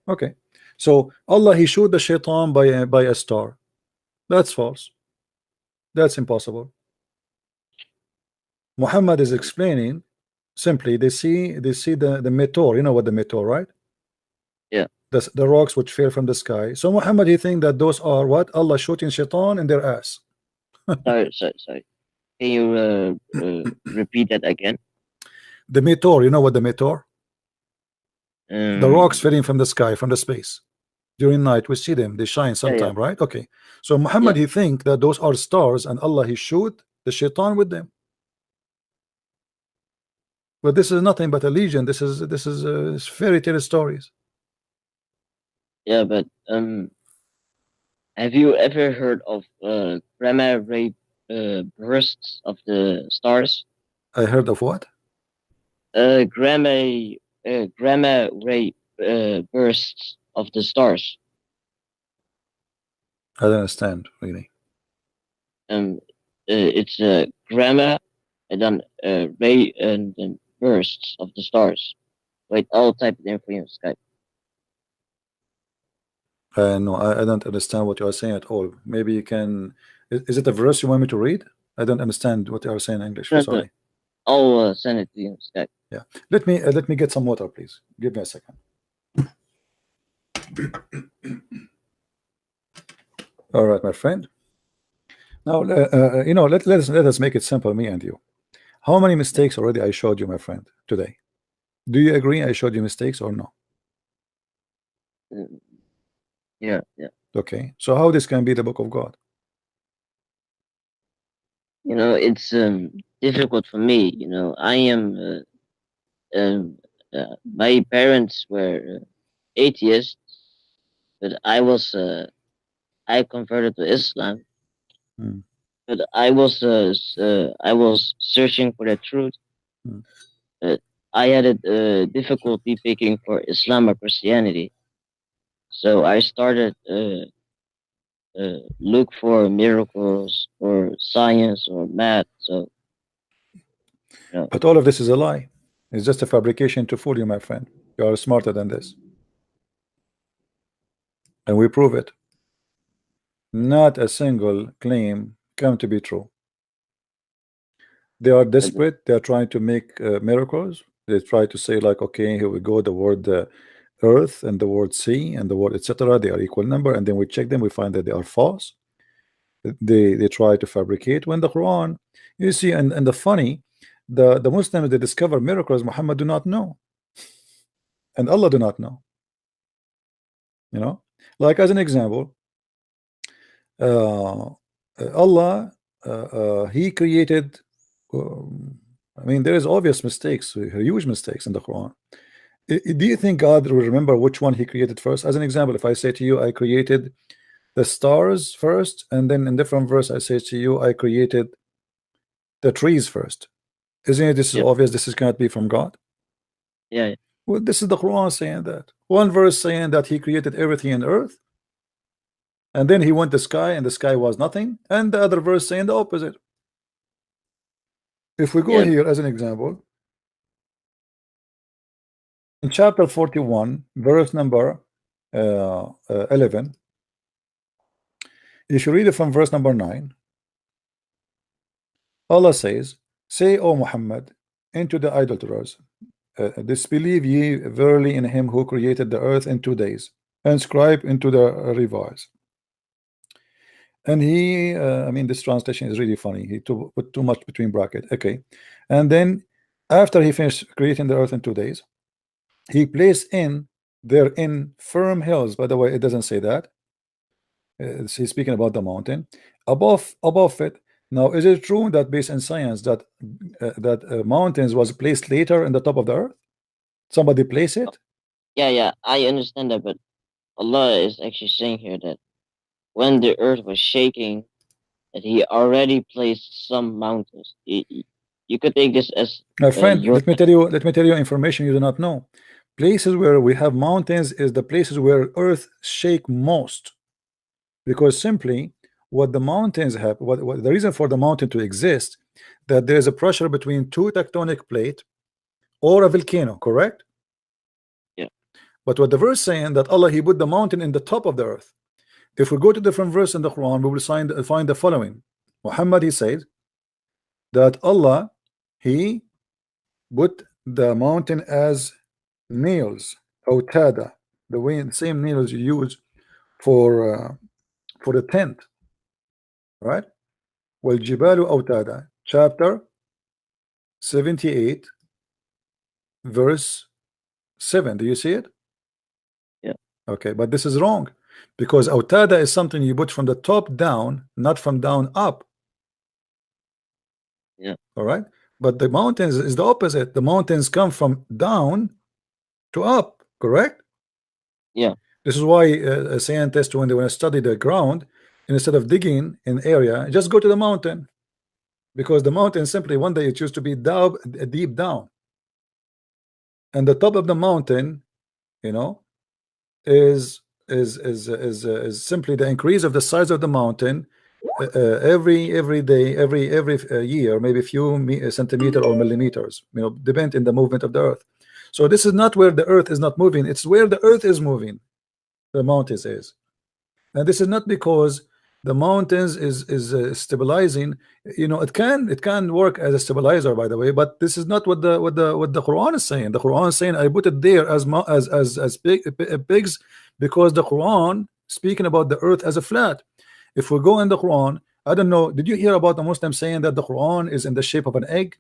Okay. So Allah he showed the shaitan by a star. That's false. That's impossible. Muhammad is explaining simply they see the meteor. You know what the meteor, right?
Yeah.
The rocks which fell from the sky. So Muhammad he think that those are what Allah shooting shaitan in their ass.
Sorry. Can you repeat that again?
The meteor, you know what the meteor? The rocks falling from the sky, from the space. During night we see them, they shine sometime, right? Okay. So Muhammad he think that those are stars and Allah he shoot the shaitan with them. But this is nothing but a legend. This is fairy tale stories.
Yeah, but have you ever heard of gamma ray bursts of the stars?
I heard of what?
Gamma ray bursts of the stars.
I don't understand really.
It's gamma and then ray and then bursts of the stars. Wait, I'll type it in for you on Skype.
No, I don't understand what you are saying at all. Maybe you can. Is it a verse you want me to read? I don't understand what you are saying in English.
No,
Sorry.
I'll send it to you on Skype.
Yeah. Let me get some water, please. Give me a second. All right, my friend. Now, you know, let us make it simple, me and you. How many mistakes already I showed you, my friend, today? Do you agree I showed you mistakes or no?
Yeah.
Okay. So how this can be the book of God?
You know, it's difficult for me. You know, I am my parents were atheists, but I converted to Islam.
Hmm.
But I was searching for the truth.
Hmm.
But I had a difficulty picking for Islam or Christianity, so I started look for miracles or science or math. So you know,
But all of this is a lie. It's just a fabrication to fool you, my friend. You are smarter than this, and we prove it. Not a single claim come to be true. They are
but
desperate. They are trying to make miracles. They try to say like, okay, here we go. The word earth and the word sea and the word etc. They are equal number, and then we check them. We find that they are false. They try to fabricate when the Quran. You see, and the funny, the Muslims they discover miracles Muhammad do not know, and Allah do not know. You know, like as an example, uh, Allah He created. I mean, there is obvious mistakes, huge mistakes in the Quran. Do you think God will remember which one He created first? As an example, if I say to you, I created the stars first, and then in different verse I say to you, I created the trees first. Isn't it? This is
yeah,
obvious. This is cannot be from God.
yeah,
Well, this is the Quran saying that. One verse saying that He created everything in earth, and then He went to the sky, and the sky was nothing, and the other verse saying the opposite. If we go
yeah,
here as an example, in chapter 41, verse number 11, if you read it from verse number 9, Allah says, say, O Muhammad, into the idolaters, disbelieve ye verily in him who created the earth in 2 days, and scribe into the revise. And he, I mean, this translation is really funny. He put too much between bracket. Okay, and then after he finished creating the earth in 2 days, he placed in there in firm hills. By the way, it doesn't say that. He's speaking about the mountain above it. Now, is it true that based in science that mountains was placed later in the top of the earth? Somebody place it?
yeah, yeah. I understand that, but Allah is actually saying here that when the earth was shaking, that He already placed some mountains. You could take this as
My friend,
your
let me tell you information you do not know. Places where we have mountains is the places where earth shake most, because simply what the mountains have, what the reason for the mountain to exist, that there is a pressure between two tectonic plate or a volcano, correct?
yeah,
But what the verse saying that Allah He put the mountain in the top of the earth. If we go to different verse in the Quran, we will find the following. Muhammad He said that Allah He put the mountain as nails, autada, the same nails you use for the tent, right? Well, Jibalu autada, chapter 78, verse 7. Do you see it?
yeah,
Okay, but this is wrong, because autada is something you put from the top down, not from down up.
yeah,
All right, but the mountains is the opposite. The mountains come from down to up, correct?
yeah,
This is why scientists, when they want to study the ground, instead of digging an area, just go to the mountain, because the mountain simply one day it used to be down, deep down, and the top of the mountain, you know, is simply the increase of the size of the mountain every day, every year, maybe a few centimeter or millimeters, you know, depend in the movement of the earth. So this is not where the earth is not moving, it's where the earth is moving, the mountains is. And this is not because the mountains is stabilizing. You know, it can work as a stabilizer, by the way, but this is not what the Quran is saying. The Quran is saying I put it there as pigs, because the Quran speaking about the earth as a flat. If we go in the Quran, I don't know, did you hear about the Muslim saying that the Quran is in the shape of an egg?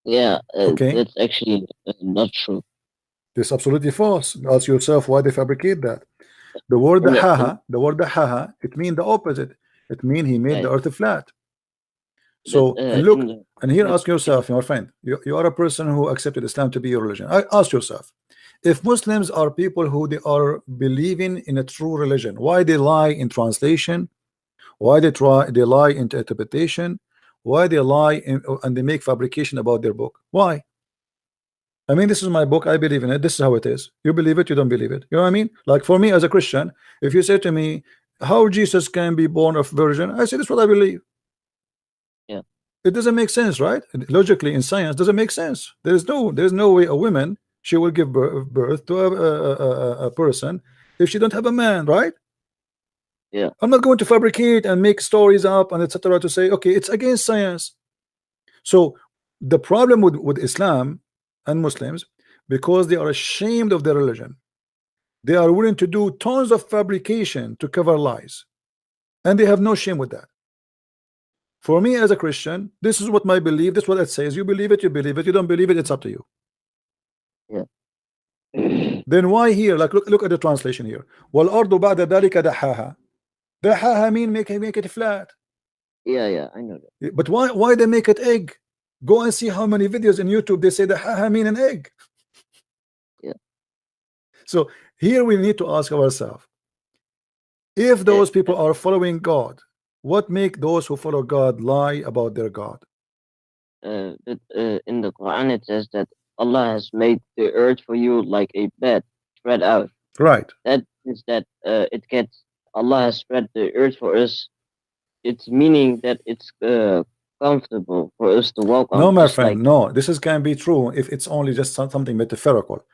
yeah.
Okay,
That's actually not true.
this is absolutely false. Ask yourself why they fabricate that. The word
In
haha, the word haha, it means the opposite. It means he made
yeah,
the earth flat. So, and
In
look,
the
and here
but
ask yourself, my friend, you are a person who accepted Islam to be your religion. Ask yourself, if Muslims are people who they are believing in a true religion, why they lie in translation, why they lie in interpretation, why they lie in, and they make fabrication about their book? Why? I mean, this is my book, I believe in it, this is how it is. You believe it, you don't believe it. You know what I mean? Like for me as a Christian, if you say to me how Jesus can be born of virgin, I say this is what I believe.
yeah,
It doesn't make sense, right? Logically in science doesn't make sense. There's no way a woman, she will give birth to a person if she don't have a man, right?
yeah,
I'm not going to fabricate and make stories up and etc. to say okay, it's against science. So the problem with Islam and Muslims, because they are ashamed of their religion, they are willing to do tons of fabrication to cover lies, and they have no shame with that. For me as a Christian, this is what my belief, this is what it says. You believe it, you believe it, you don't believe it, it's up to you.
yeah.
Then why here? Like look at the translation here. وَالْأَرْضُ بَعْدَ ذَلِكَ دَحَاهَا. دَحَاهَا mean make it flat.
Yeah, yeah, I know that.
But why they make it egg? Go and see how many videos in YouTube they say دَحَاهَا mean an egg.
Yeah.
So here we need to ask ourselves, if those people are following God, what make those who follow God lie about their God?
But in the Quran it says that Allah has made the earth for you like a bed spread out.
Right.
That is that it gets Allah has spread the earth for us. It's meaning that it's comfortable for us to walk
No,
on,
my
just
friend,
like
no. This is can be true if it's only just something metaphorical.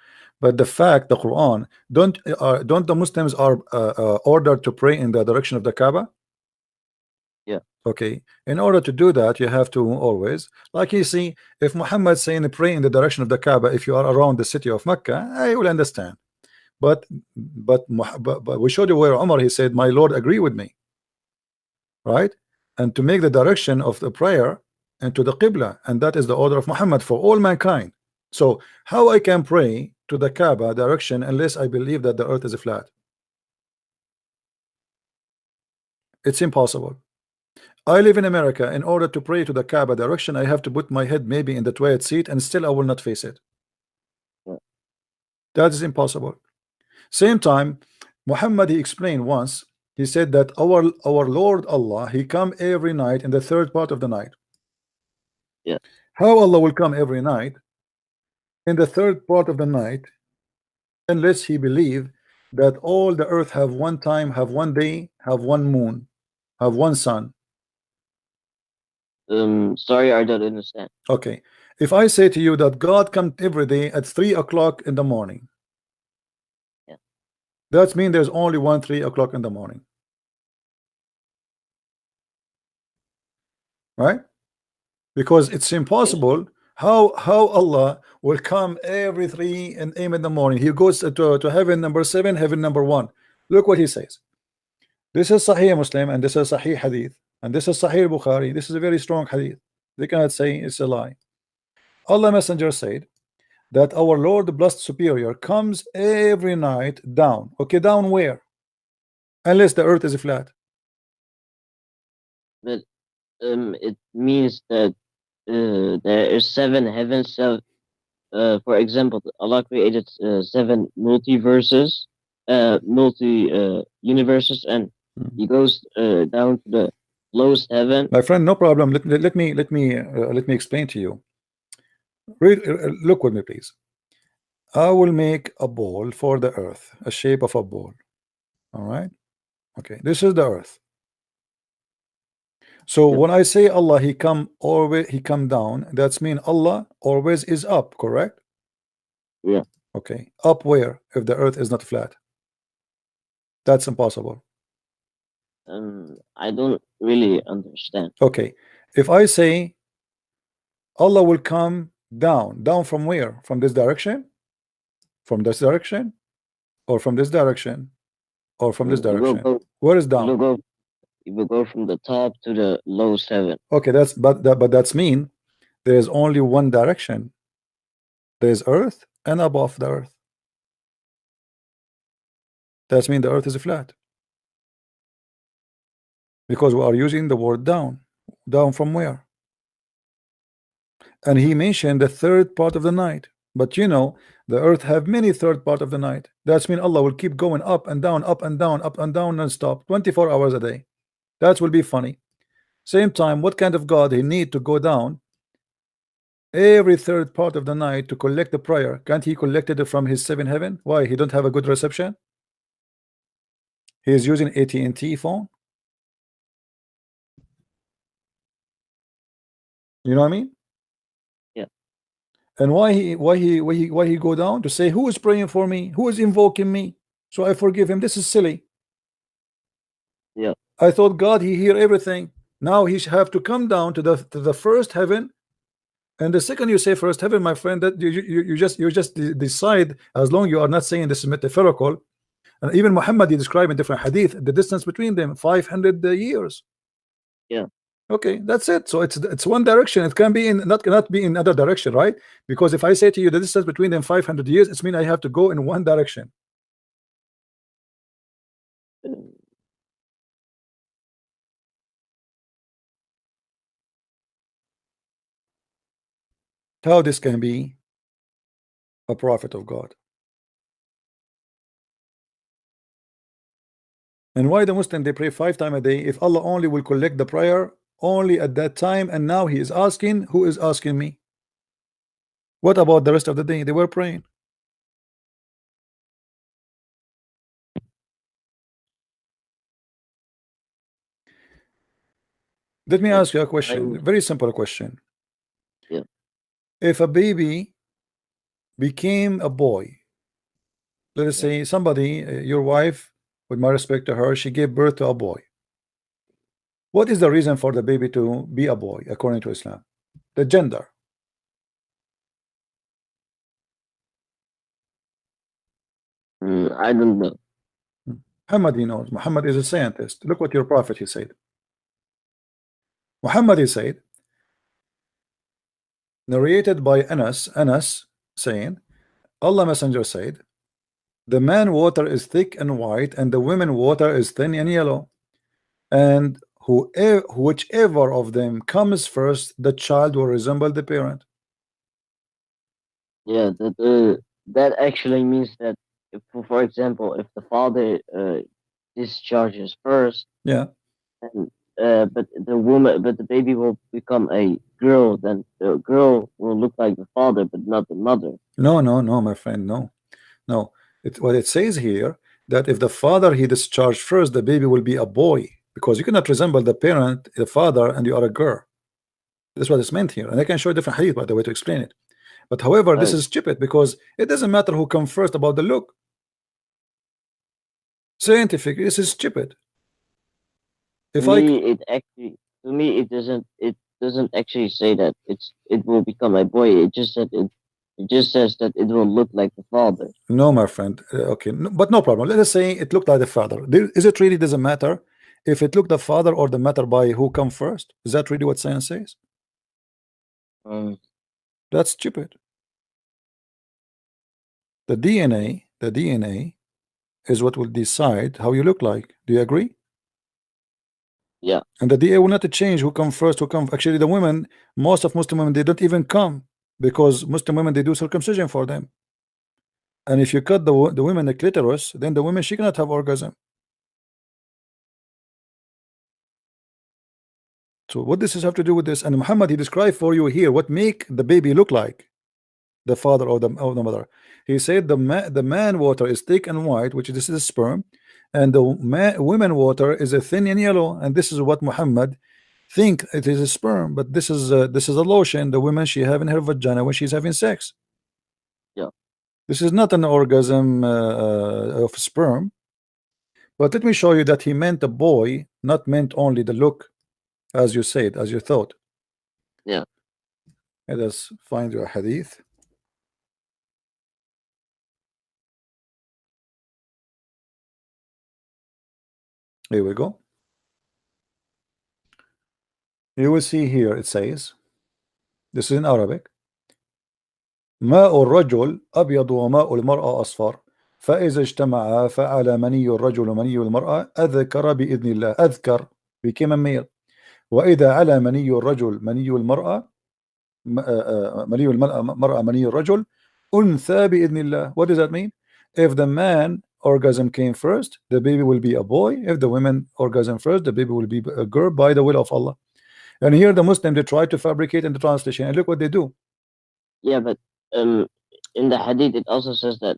But the fact, the Quran, don't the Muslims are ordered to pray in the direction of the Kaaba?
yeah,
Okay. In order to do that, you have to always, like you see, if Muhammad saying pray in the direction of the Kaaba, if you are around the city of Mecca, I will understand. But we showed you where Umar he said, "My Lord, agree with me." Right? And to make the direction of the prayer into the Qibla, and that is the order of Muhammad for all mankind. So how I can pray to the Kaaba direction unless I believe that the earth is flat? It's impossible. I live in America. In order to pray to the Kaaba direction, I have to put my head maybe in the toilet seat, and still I will not face it.
yeah.
That is impossible. Same time, Muhammad he explained once. He said that our Lord Allah, he come every night in the third part of the night.
Yeah.
How Allah will come every night in the third part of the night unless he believe that all the earth have one time, have one day, have one moon, have one sun?
Sorry, I don't understand.
Okay, if I say to you that God comes every day at 3 o'clock in the morning,
Yeah,
that means there's only one 3 o'clock in the morning, right? Because it's
yeah.
impossible. How Allah will come every 3 and AM in the morning? He goes to heaven number 7, heaven number 1. Look what he says. This is Sahih Muslim, and this is Sahih Hadith, and this is Sahih Bukhari. This is a very strong Hadith. They cannot say it's a lie. Allah Messenger said that our Lord, the Blessed Superior, comes every night down. Okay, down where? Unless the earth is flat.
But it means that there is seven heavens. So, for example, Allah created seven multiverses, multi universes, and He goes down to the lowest heaven.
My friend, no problem. Let me explain to you. Look with me, please. I will make a ball for the earth, a shape of a ball. All right. Okay, this is the earth. So
Yeah.
when I say Allah, he come always, he come down, that's mean Allah always is up, correct?
Yeah.
Okay, up where if the earth is not flat? That's impossible.
I don't really understand.
Okay, if I say Allah will come down from where? From this direction? From this direction? Or from this direction? Or from this
He will
direction?
go.
Where is
He
down?
will go. He will go from the top to the lowest heaven.
Okay, but that's mean there is only one direction. There is earth and above the earth. That's mean the earth is flat. Because we are using the word down. Down from where? and he mentioned the third part of the night. But you know, the earth have many third part of the night. That's mean Allah will keep going up and down, up and down, up and down, non-stop, 24 hours a day. That will be funny. Same time, what kind of God he need to go down every third part of the night to collect the prayer? Can't he collect it from his seven heaven? Why he don't have a good reception? He is using AT&T phone. You know what I mean?
Yeah.
And why he go down to say who is praying for me, who is invoking me, so I forgive him? This is silly.
Yeah.
I thought God he hear everything. Now he have to come down to the first heaven. And the second you say first heaven, my friend, that you just decide, as long you are not saying this is metaphorical. And even Muhammad he described in different hadith the distance between them 500 years.
Yeah.
Okay, that's it. So it's one direction. It can be in not be in other direction, right? Because if I say to you the distance between them 500 years, it's mean I have to go in one direction. How this can be a prophet of God? And why the Muslim they pray 5 times a day if Allah only will collect the prayer only at that time? And now he is asking, who is asking me? What about the rest of the day? They were praying. Let me ask you a question, very simple question.
Yeah.
If a baby became a boy, let us say somebody, your wife, with my respect to her, she gave birth to a boy. What is the reason for the baby to be a boy according to Islam? The gender.
I don't know.
Muhammad he knows. Muhammad is a scientist. Look what your prophet he said. Muhammad he said, narrated by Anas saying, Allah Messenger said, the man water is thick and white, and the women water is thin and yellow. And whichever of them comes first, the child will resemble the parent.
Yeah, that actually means that, if, for example, if the father discharges first,
Yeah.
and but the baby will become a girl, then the girl will look like the father, but not the mother.
No, my friend, no. What it says here, that if the father he discharged first, the baby will be a boy, because you cannot resemble the parent, the father, and you are a girl. That's what it's meant here, and I can show you different hadith by the way to explain it. But however, this is stupid, because it doesn't matter who comes first about the look. Scientifically, this is stupid.
To me, it doesn't actually say that it will become a boy. It just says that it will look like the father.
No, my friend. Okay, no, but no problem. Let us say it looked like the father. Is it really doesn't matter if it looked the father or the matter by who come first? Is that really what science says? That's stupid. The DNA is what will decide how you look like. Do you agree?
Yeah.
And the DNA will not change who come first, who come. Actually, the women, most of Muslim women, they don't even come, because Muslim women they do circumcision for them. And if you cut the women the clitoris, then the woman she cannot have orgasm. So what does this have to do with this? And Muhammad he described for you here what make the baby look like the father or the mother. He said the man water is thick and white, which this is sperm, and the women water is a thin and yellow, and this is what Muhammad think it is a sperm, but this is a lotion the woman she have in her vagina when she's having sex.
Yeah.
This is not an orgasm of sperm. But let me show you that he meant a boy, not meant only the look, as you said, as you thought.
Yeah.
Let us find your hadith. Here we go. You will see here it says, this is in Arabic, ماء الرجل أبيض وماء المرأة أصفر فإذا اجتمعا فعلى مني الرجل ومني المرأة أذكر بإذن الله. أذكر became a male. وإذا على مني الرجل مني المرأة مني المرأة مني الرجل أنثى بإذن الله. What does that mean? If the man orgasm came first, the baby will be a boy. If the women orgasm first, the baby will be a girl by the will of Allah. And here the Muslim, they try to fabricate in the translation, and look what they do.
Yeah, but um, in the hadith it also says that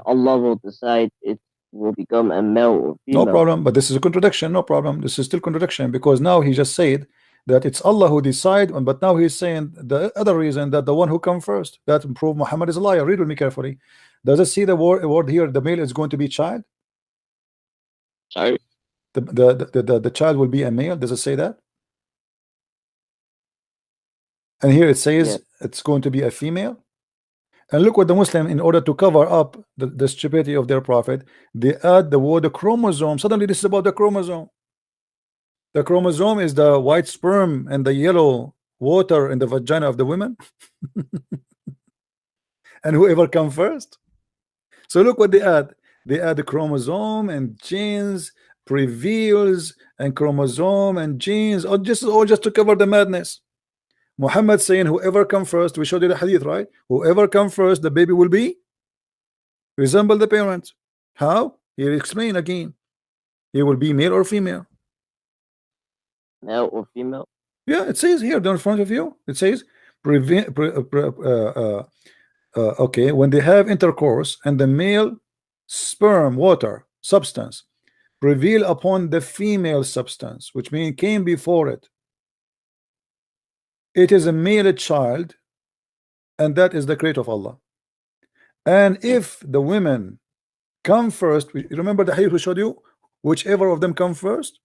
Allah will decide it will become a male or
No
female.
problem, but this is a contradiction. No problem. This is still contradiction, because now he just said that it's Allah who decide, but now he's saying the other reason, that the one who come first, that prove Muhammad is a liar. Read with me carefully. Does it see the word here? The male is going to be child.
Sorry.
The child will be a male. Does it say that? And here it says it's going to be a female. And look what the Muslim, in order to cover up the stupidity of their prophet, they add the word chromosome. Suddenly this is about the chromosome. The chromosome is the white sperm and the yellow water in the vagina of the women. And whoever come first. So look what they add. They add the chromosome and genes, prevails and chromosome and genes, or just to cover the madness. Muhammad saying whoever come first, we showed you the hadith, right? Whoever come first, the baby will be resemble the parents. How? He explain again. He will be male or female.
Male or female?
Yeah, it says here in front of you. It says okay, when they have intercourse and the male sperm water substance prevail upon the female substance, which means came before it, it is a male child, and that is the creator of Allah. And if the women come first, remember the hadith we showed you, whichever of them come first.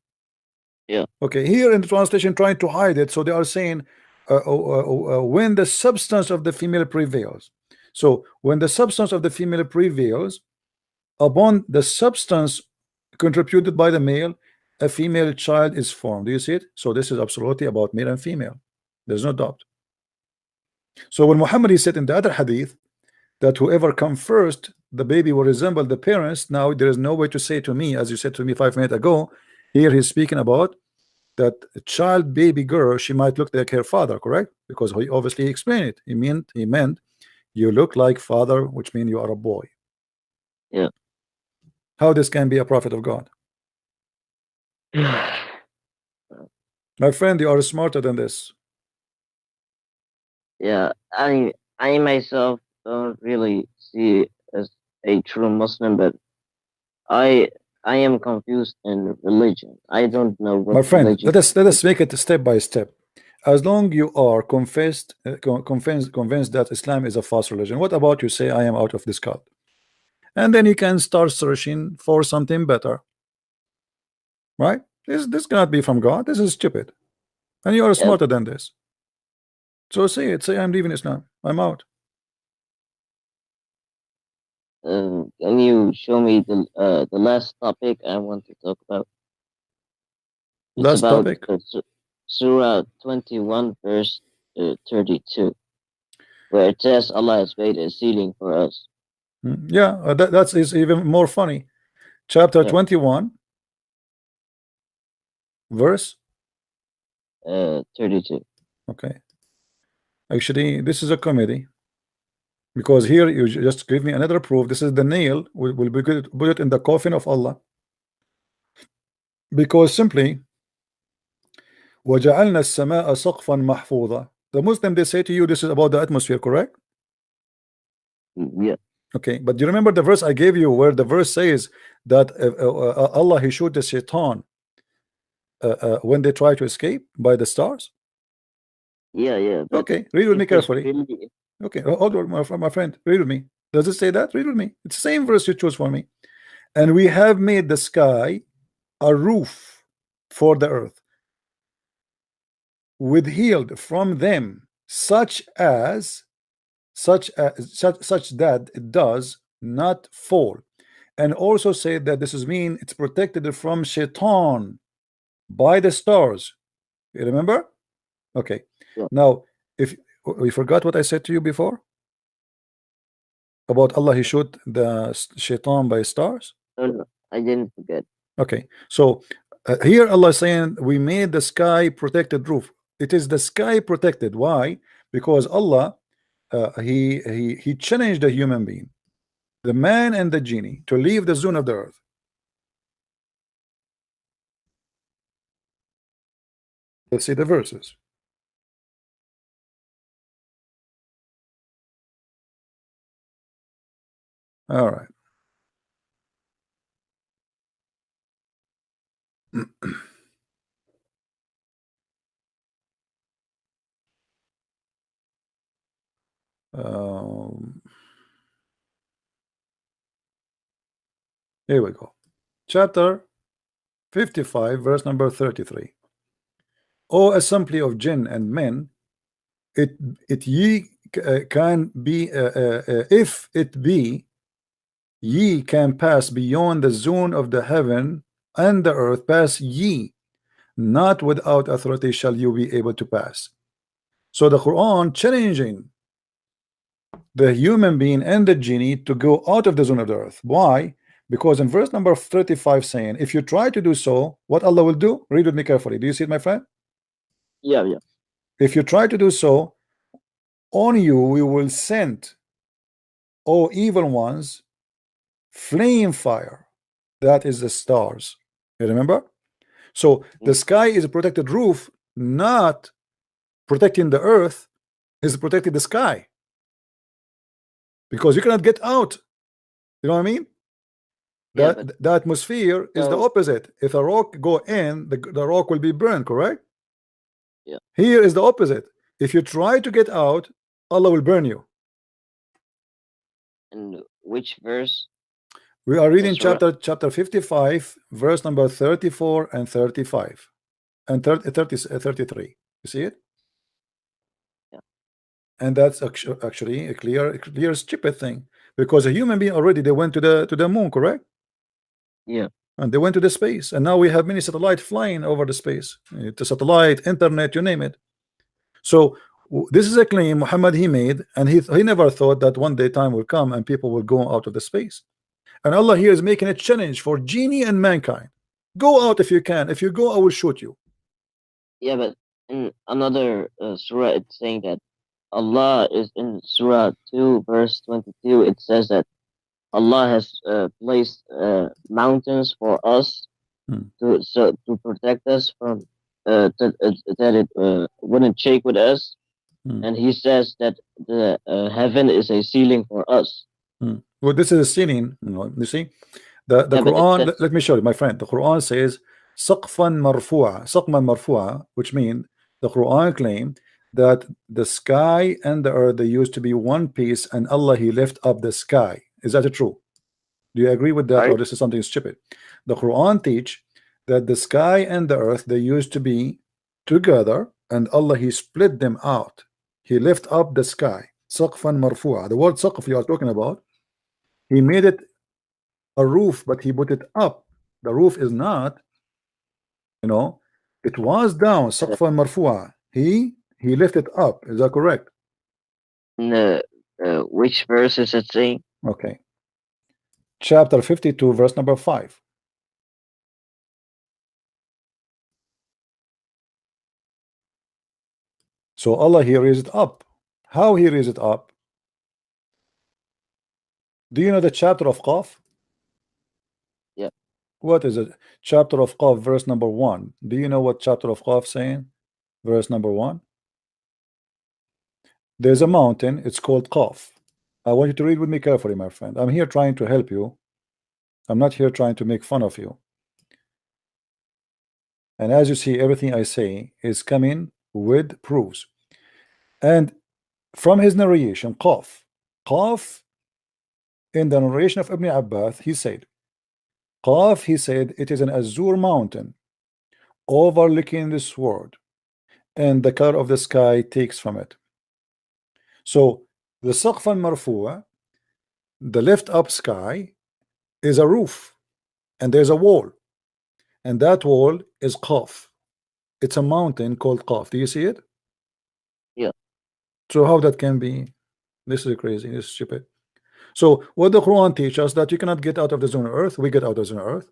Yeah.
Okay, here in the translation trying to hide it, so they are saying when the substance of the female prevails. So when the substance of the female prevails upon the substance contributed by the male, a female child is formed. Do you see it? So this is absolutely about male and female. There's no doubt. So when Muhammad, he said in the other hadith that whoever come first, the baby will resemble the parents. Now there is no way to say to me, as you said to me 5 minutes ago, here he's speaking about that a child baby girl, she might look like her father, correct? Because he obviously explained it. He meant you look like father, which means you are a boy.
Yeah.
How this can be a prophet of God? My friend, you are smarter than this.
Yeah, I myself don't really see as a true Muslim, but I am confused in religion. I don't know what
my friend,
religion.
let us make it step by step. As long you are convinced that Islam is a false religion, what about you say I am out of this cult? And then you can start searching for something better, right? This cannot be from God. This is stupid, and you are smarter than this. So say it. Say I'm leaving Islam. I'm out.
Can you show me the last topic I want to talk about? It's
last
about
topic.
Surah 21 verse 32, where it says Allah has made a ceiling for us.
Yeah, that is even more funny. Chapter 21 verse
32.
Okay, actually this is a comedy, because here you just give me another proof. This is the nail. Will be good, put it in the coffin of Allah, because simply وَجَعَلْنَا السَّمَاءَ سَقْفًا مَحْفُوظًا. The Muslim, they say to you this is about the atmosphere, correct?
Yeah.
Okay, but do you remember the verse I gave you, where the verse says that Allah, he showed the shaitan when they try to escape by the stars?
Yeah.
Okay, read with me carefully. Okay, hold on, my friend, read with me. Does it say that? Read with me. It's the same verse you chose for me. And we have made the sky a roof for the earth, withheld from them such that it does not fall. And also say that this is mean it's protected from shaitan by the stars. You remember? Okay.
Yeah.
Now, if we forgot what I said to you before about Allah, he shot the shaitan by stars.
No, I didn't forget.
Okay, so here Allah is saying we made the sky protected roof. It is the sky protected. Why? Because Allah, he challenged the human being, the man and the genie, to leave the zone of the earth. Let's see the verses. All right. Um, here we go. Chapter 55, verse number 33. O assembly of jinn and men, it ye can be if it be ye can pass beyond the zone of the heaven and the earth, pass ye, not without authority shall you be able to pass. So the Quran challenging the human being and the genie to go out of the zone of the earth. Why? Because in verse number 35 saying, if you try to do so, what Allah will do? Read with me carefully. Do you see it, my friend?
Yeah, yeah.
If you try to do so, on you we will send, O evil ones, flame fire. That is the stars. You remember? So the sky is a protected roof, not protecting the earth, is protecting the sky. Because you cannot get out. You know what I mean?
Yeah,
The atmosphere is the opposite. If a rock go in, the rock will be burned, correct?
Yeah.
Here is the opposite. If you try to get out, Allah will burn you.
And which verse?
We are reading
Surah?
chapter 55, verse number 34 and 35 and 33. You see it?
Yeah.
And that's actually a clear stupid thing, because a human being already, they went to the moon, correct?
Yeah.
And they went to the space, and now we have many satellites flying over the space, the satellite, internet, you name it. So this is a claim Muhammad he made, and he never thought that one day time will come and people will go out of the space. And Allah here is making a challenge for genie and mankind. Go out if you can. If you go, I will shoot you.
Yeah, but in another surah, it's saying that Allah is in Surah 2, verse 22. It says that Allah has placed mountains for us to protect us from that it wouldn't shake with us. And He says that the heaven is a ceiling for us.
Well, this is a ceiling. You see, the Quran. Let me show you, my friend. The Quran says "saqfan marfu'a," saqman marfu'a, which means the Quran claim that the sky and the earth, they used to be one piece, and Allah he left up the sky. Is that true? Do you agree with that,
Right.
or this is something stupid? The Quran teach that the sky and the earth, they used to be together, and Allah he split them out. He lift up the sky. Saqfan marfu'a. The word saqf you are talking about, he made it a roof, but he put it up. The roof is not, it was down. Saqfan marfu'a. He lifted up. Is that correct?
Which verse is it saying?
Okay. Chapter 52, verse number 5. So Allah he raised it up. How he raised it up? Do you know the chapter of Qaf?
Yeah.
What is it? Chapter of Qaf, verse number 1. Do you know what chapter of Qaf saying? Verse number 1. There's a mountain, it's called Qaf. I want you to read with me carefully, my friend. I'm here trying to help you. I'm not here trying to make fun of you. And as you see, everything I say is coming with proofs. And from his narration, Qaf, in the narration of Ibn Abbas, he said, Qaf, he said, it is an azure mountain overlooking this world, and the color of the sky takes from it. So the Saqf al-Marfu'a, the lift up sky, is a roof, and there's a wall, and that wall is Qaf. It's a mountain called Qaf. Do you see it?
Yeah.
So how that can be? This is crazy. This is stupid. So what the Quran teaches us, that you cannot get out of the zone of earth. We get out of the zone of earth.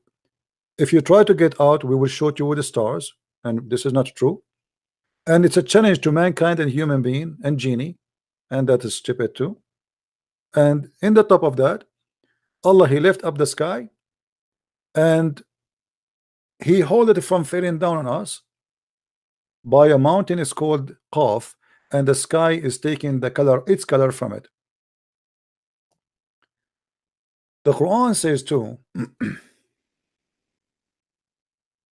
If you try to get out, we will shoot you with the stars, and this is not true. And it's a challenge to mankind and human being and genie, and that is stupid too. And in the top of that, Allah, he lift up the sky and he hold it from falling down on us by a mountain is called Qaf, and the sky is taking the color, its color from it. The Quran says too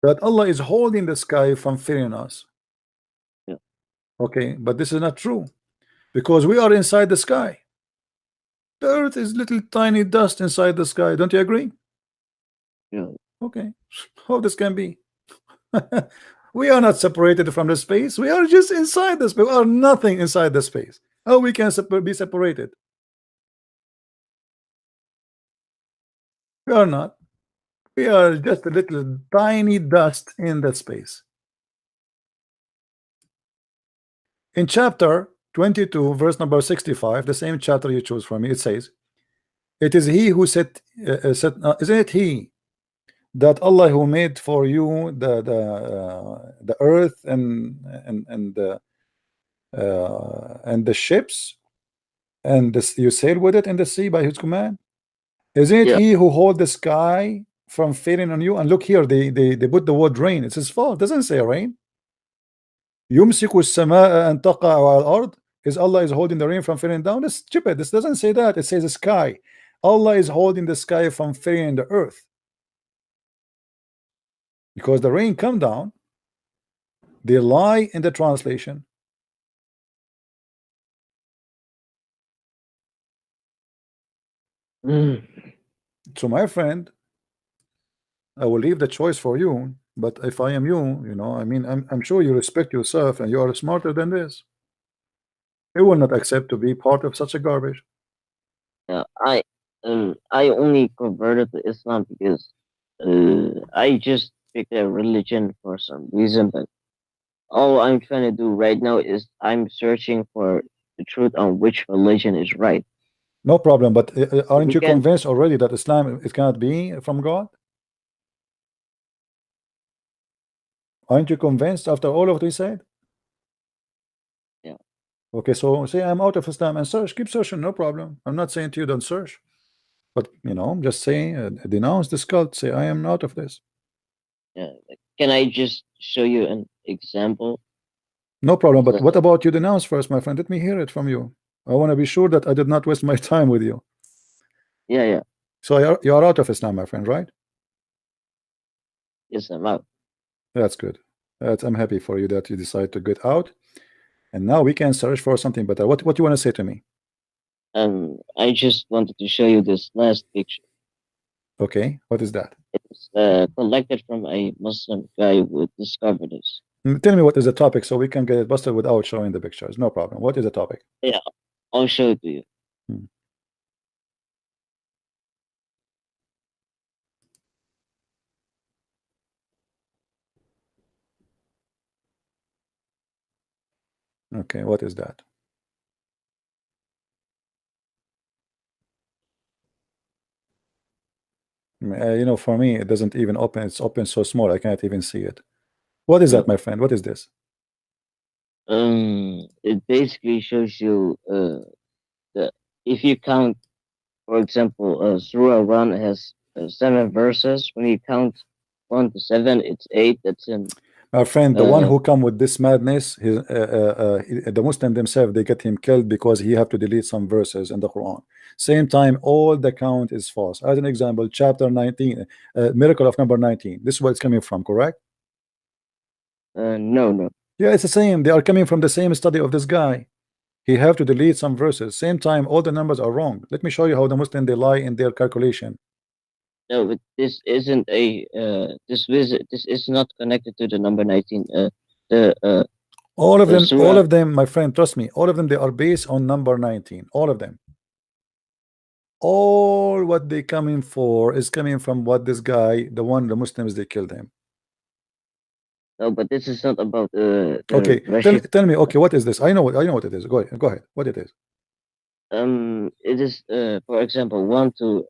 that Allah is holding the sky from falling us.
Yeah.
Okay, but this is not true because we are inside the sky. The earth is little tiny dust inside the sky. Don't you agree?
Yeah.
Okay, how this can be? We are not separated from the space. We are just inside the space. We are nothing inside the space. How we can be separated? We are not. We are just a little tiny dust in that space. In chapter 22, verse number 65, the same chapter you choose from me, it says, "It is He who isn't it He that Allah who made for you the earth and the ships and this, you sail with it in the sea by His command? Isn't it
Yeah.
He who hold the sky from falling on you?" And look here, they put the word rain. It's His fault. It doesn't say rain. يمسك السماء أن تقع على الأرض. Is Allah is holding the rain from falling down? That's stupid. This doesn't say that. It says the sky. Allah is holding the sky from falling in the earth. Because the rain come down, they lie in the translation. So my friend, I will leave the choice for you. But if I am you, you know, I mean, I'm sure you respect yourself and you are smarter than this. You will not accept to be part of such a garbage.
Yeah, I only converted to Islam because I just picked a religion for some reason, but all I'm trying to do right now is I'm searching for the truth on which religion is right.
No problem. But aren't
We
you
can,
convinced already that Islam it cannot be from God? Aren't you convinced after all of what we said?
yeah,
Okay, so say I'm out of Islam and search, keep searching, no problem. I'm not saying to you don't search, but you know, I'm just saying denounce this cult. Say I am out of this.
yeah. Can I just show you an example?
No problem. But what
The,
about you denounce first, my friend? Let me hear it from you. I want to be sure that I did not waste my time with you.
yeah, yeah.
So you're out of Islam, my friend, right?
Yes, I'm out.
That's good. I'm happy for you that you decide to get out. And now we can search for something better. What you want to say to me?
I just wanted to show you this last picture.
Okay, what is that?
It's collected from a Muslim guy who discovered this.
Tell me what is the topic so we can get it busted without showing the pictures. No problem. What is the topic?
Yeah, I'll show it to you.
Hmm. Okay, what is that? You know, for me, it doesn't even open. It's open so small, I can't even see it. What is that, my friend? What is this?
It basically shows you the if you count, for example, Surah 1 has 7 verses. When you count 1 to 7, it's 8. That's in.
My friend, the one who come with this madness, the Muslim themselves, they get him killed because he have to delete some verses in the Quran. Same time, all the count is false. As an example, chapter 19, miracle of number 19. This is where it's coming from, correct?
No, no.
Yeah, it's the same. They are coming from the same study of this guy. He have to delete some verses. Same time, all the numbers are wrong. Let me show you how the Muslim they lie in their calculation.
No, but this isn't a this visit. This is not connected to the number 19. The
All of them,
Surah.
my friend, trust me, all of them, they are based on number 19. All of them. All what they coming for is coming from what this guy, the Muslims, they killed him.
No, but this is not about
Okay,
Rashid.
tell me. Okay, what is this? I know what it is. Go ahead. What it is?
It is for example 1 to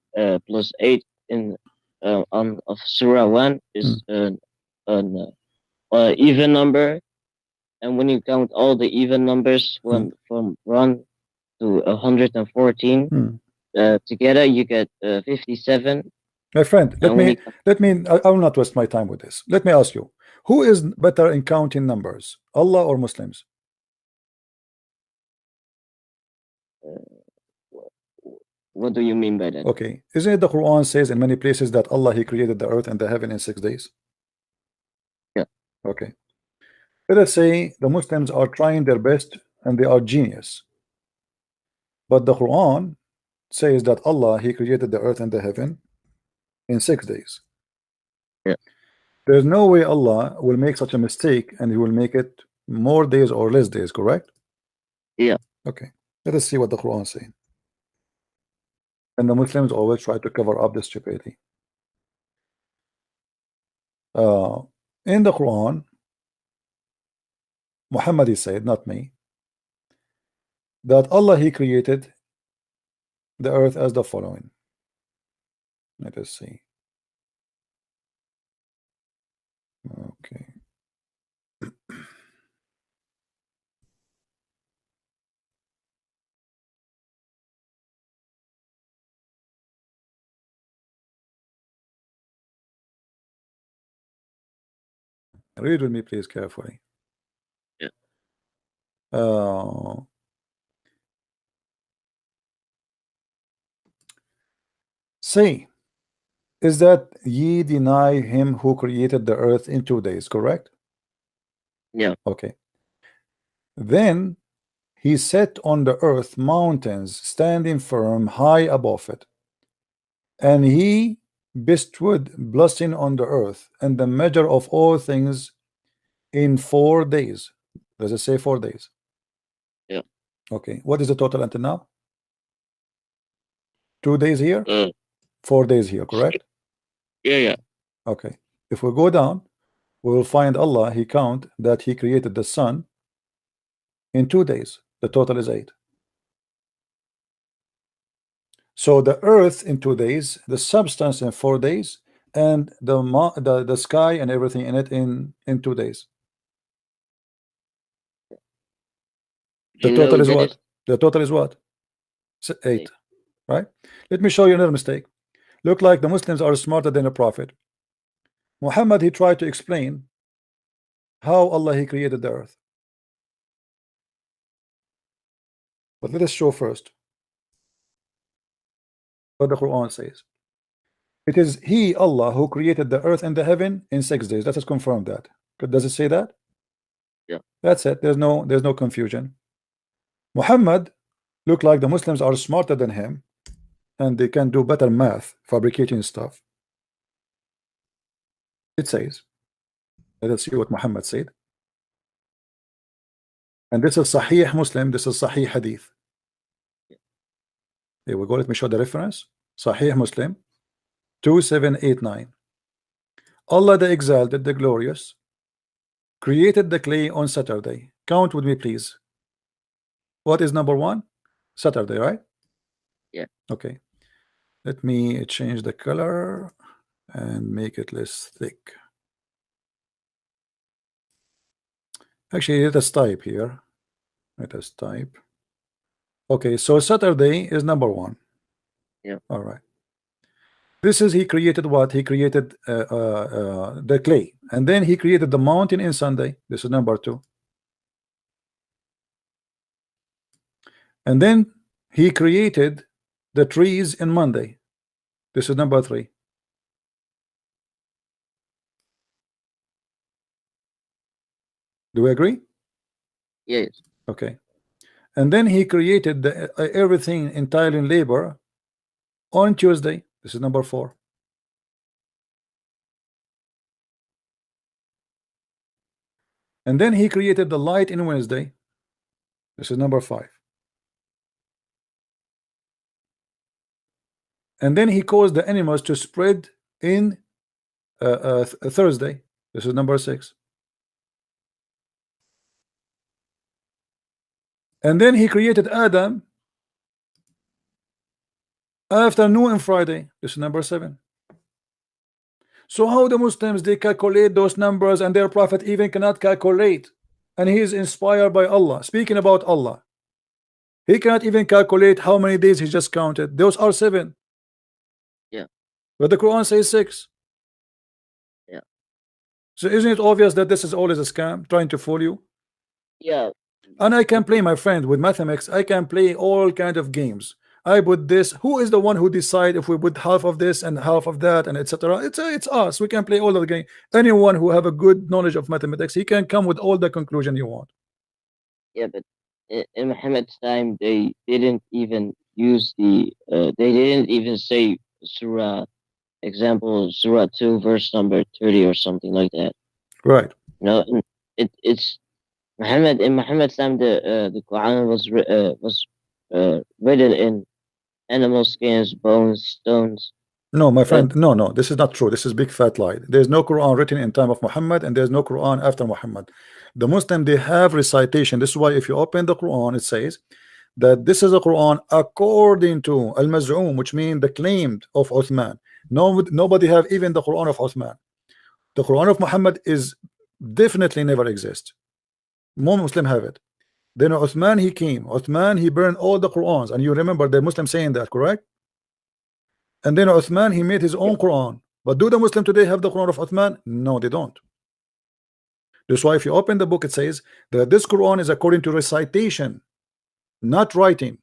plus 8 in on of Surah 1 is an even number, and when you count all the even numbers from 1 to 114 together, you get 57.
My friend,
And when you
I will not waste my time with this. Let me ask you, who is better in counting numbers, Allah or Muslims?
what do you mean by that?
Okay, isn't it the Quran says in many places that Allah he created the earth and the heaven in 6 days?
Yeah.
Okay, let us say the Muslims are trying their best and they are genius, but the Quran says that Allah he created the earth and the heaven in 6 days.
Yeah.
There's no way Allah will make such a mistake and he will make it more days or less days, correct?
Yeah.
Okay, let us see what the Quran is saying. And the Muslims always try to cover up the stupidity. In the Quran, Muhammad is said, not me, that Allah he created the earth as the following. Let us see. Okay. Read with me, please, carefully.
Yeah.
Say, is that ye deny him who created the earth in 2 days, correct?
Yeah.
Okay. Then he set on the earth mountains standing firm high above it, and he bestowed blessing on the earth and the measure of all things in 4 days. Does it say 4 days?
Yeah.
Okay, what is the total until now? 2 days here, 4 days here, correct?
Yeah.
Okay, if we go down, we will find Allah he count that he created the sun in 2 days. The total is 8. So the earth in 2 days, the substance in 4 days, and the sky and everything in it in 2 days. The total is what? The total is what? 8, right? Let me show you another mistake. Look like the Muslims are smarter than the Prophet. Muhammad he tried to explain how Allah he created the earth. But let us show first what the Quran says. It is He, Allah, who created the earth and the heaven in 6 days. Let us confirm that. Does it say that?
Yeah.
That's it. There's no confusion. Muhammad look like the Muslims are smarter than him and they can do better math, fabricating stuff. It says, let us see what Muhammad said. And this is Sahih Muslim, this is Sahih Hadith. Here we go. Let me show the reference. Sahih Muslim 2789. Allah the Exalted, the Glorious, created the clay on Saturday. Count with me, please. What is number 1? Saturday, right?
Yeah.
Okay. Let me change the color and make it less thick. Actually, let us type here. Let us type. Okay, so Saturday is number 1.
Yeah.
All right. This is he created what? He created the clay, and then he created the mountain in Sunday. This is number 2. And then he created the trees in Monday. This is number 3. Do we agree?
Yes.
Okay. And then he created the everything entirely in labor on Tuesday. This is number 4. And then he created the light in Wednesday. This is number 5. And then he caused the animals to spread in Thursday. This is number 6. And then he created Adam afternoon and Friday. This is number 7. So how the Muslims they calculate those numbers and their prophet even cannot calculate? and he is inspired by Allah, speaking about Allah. He cannot even calculate how many days he just counted. Those are 7,
Yeah.
but the Quran says 6.
Yeah.
So isn't it obvious that this is always a scam trying to fool you?
Yeah.
And I can play, my friend, with mathematics. I can play all kind of games. I put this. Who is the one who decide if we put half of this and half of that and etc.? It's us. We can play all of the game. Anyone who have a good knowledge of mathematics, he can come with all the conclusion you want.
Yeah, but in Muhammad's time, they didn't even use the. They didn't even say Surah. Example, Surah 2, verse number 30, or something like that.
Right.
No, it's Muhammad. In Muhammad's time, the Quran was written in animal skins, bones, stones.
No, my
But
friend, no, this is not true. This is big fat lie. There's no Quran written in time of Muhammad, and there's no Quran after Muhammad. The Muslim, they have recitation. This is why if you open the Quran, it says that this is a Quran according to al-Maz'um, which means the claimed of Uthman. No, nobody have even the Quran of Uthman. The Quran of Muhammad is definitely never exist. No Muslim have it. Then Uthman, he came. Uthman, he burned all the Qurans, and you remember the Muslim saying that, correct? And then Uthman, he made his own Quran. But do the Muslim today have the Quran of Uthman? No, they don't. That's why if you open the book, it says that this Quran is according to recitation, not writing.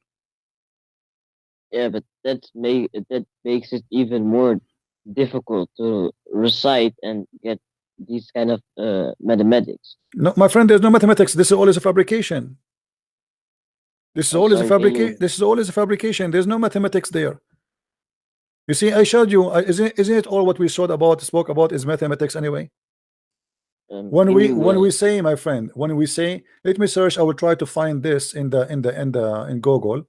yeah, but that makes it even more difficult to recite and get these kind of mathematics.
No, my friend, there's no mathematics. This is always a fabrication. This is
I'm
always a
sorry, can
fabrication.
you?
This is always a fabrication. There's no mathematics there. You see, I showed you. Isn't it all what we spoke about is mathematics anyway?
Can you?
When we say, my friend, when we say, let me search. I will try to find this in Google.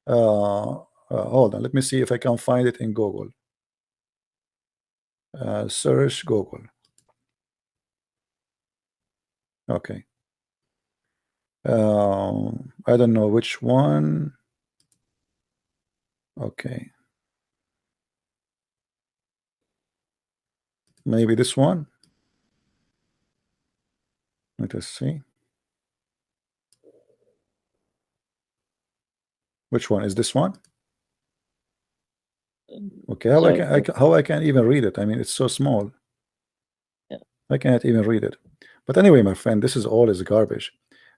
Hold on. Let me see if I can find it in Google. Search Google. Okay. I don't know which one. Okay. Maybe this one. Let us see. Which one is this one? Okay,
Sorry.
how I can even read it? I mean, it's so small.
Yeah.
I can't even read it. But anyway, my friend, this is all is garbage.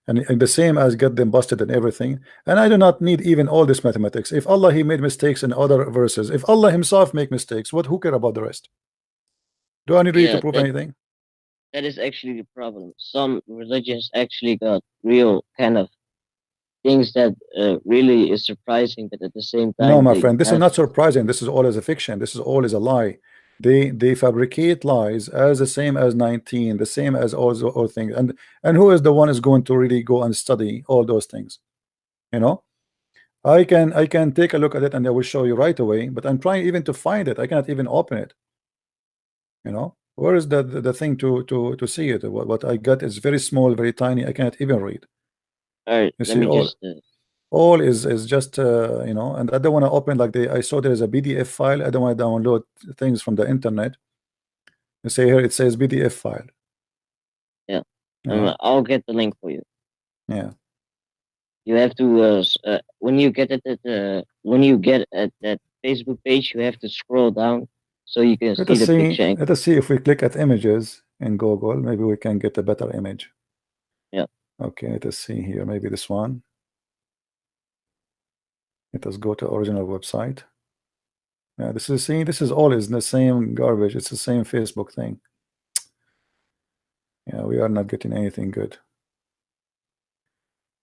And the same as get them busted and everything. And I do not need even all this mathematics. If Allah, he made mistakes in other verses, if Allah himself make mistakes, who care about the rest? Do I need really to
Yeah,
prove anything?
that is actually the problem. Some religions actually got real kind of things that really is surprising, but at the same
No,
time
my
they
friend, this is
have.
not surprising. This is all as a fiction. This is all as a lie. They fabricate lies as the same as 19, the same as all things. And who is the one is going to really go and study all those things? You know, I can take a look at it and I will show you right away. But I'm trying even to find it. I cannot even open it. You know, where is the thing to see it? What I got is very small, very tiny. I cannot even read.
All right,
You
let
see,
me just.
all is just you know, and I don't want to open like I saw there is a PDF file. I don't want to download things from the internet. You see here it says PDF file.
Yeah,
You know?
I'll get the link for you.
Yeah.
You have to when you get at that Facebook page, you have to scroll down so you can
Let
see
us
the
see.
picture.
Let us see if we click at images in Google, maybe we can get a better image.
Yeah.
Okay. Let us see here. Maybe this one. Let us go to original website. Yeah. This is all is the same garbage. It's the same Facebook thing. Yeah. We are not getting anything good.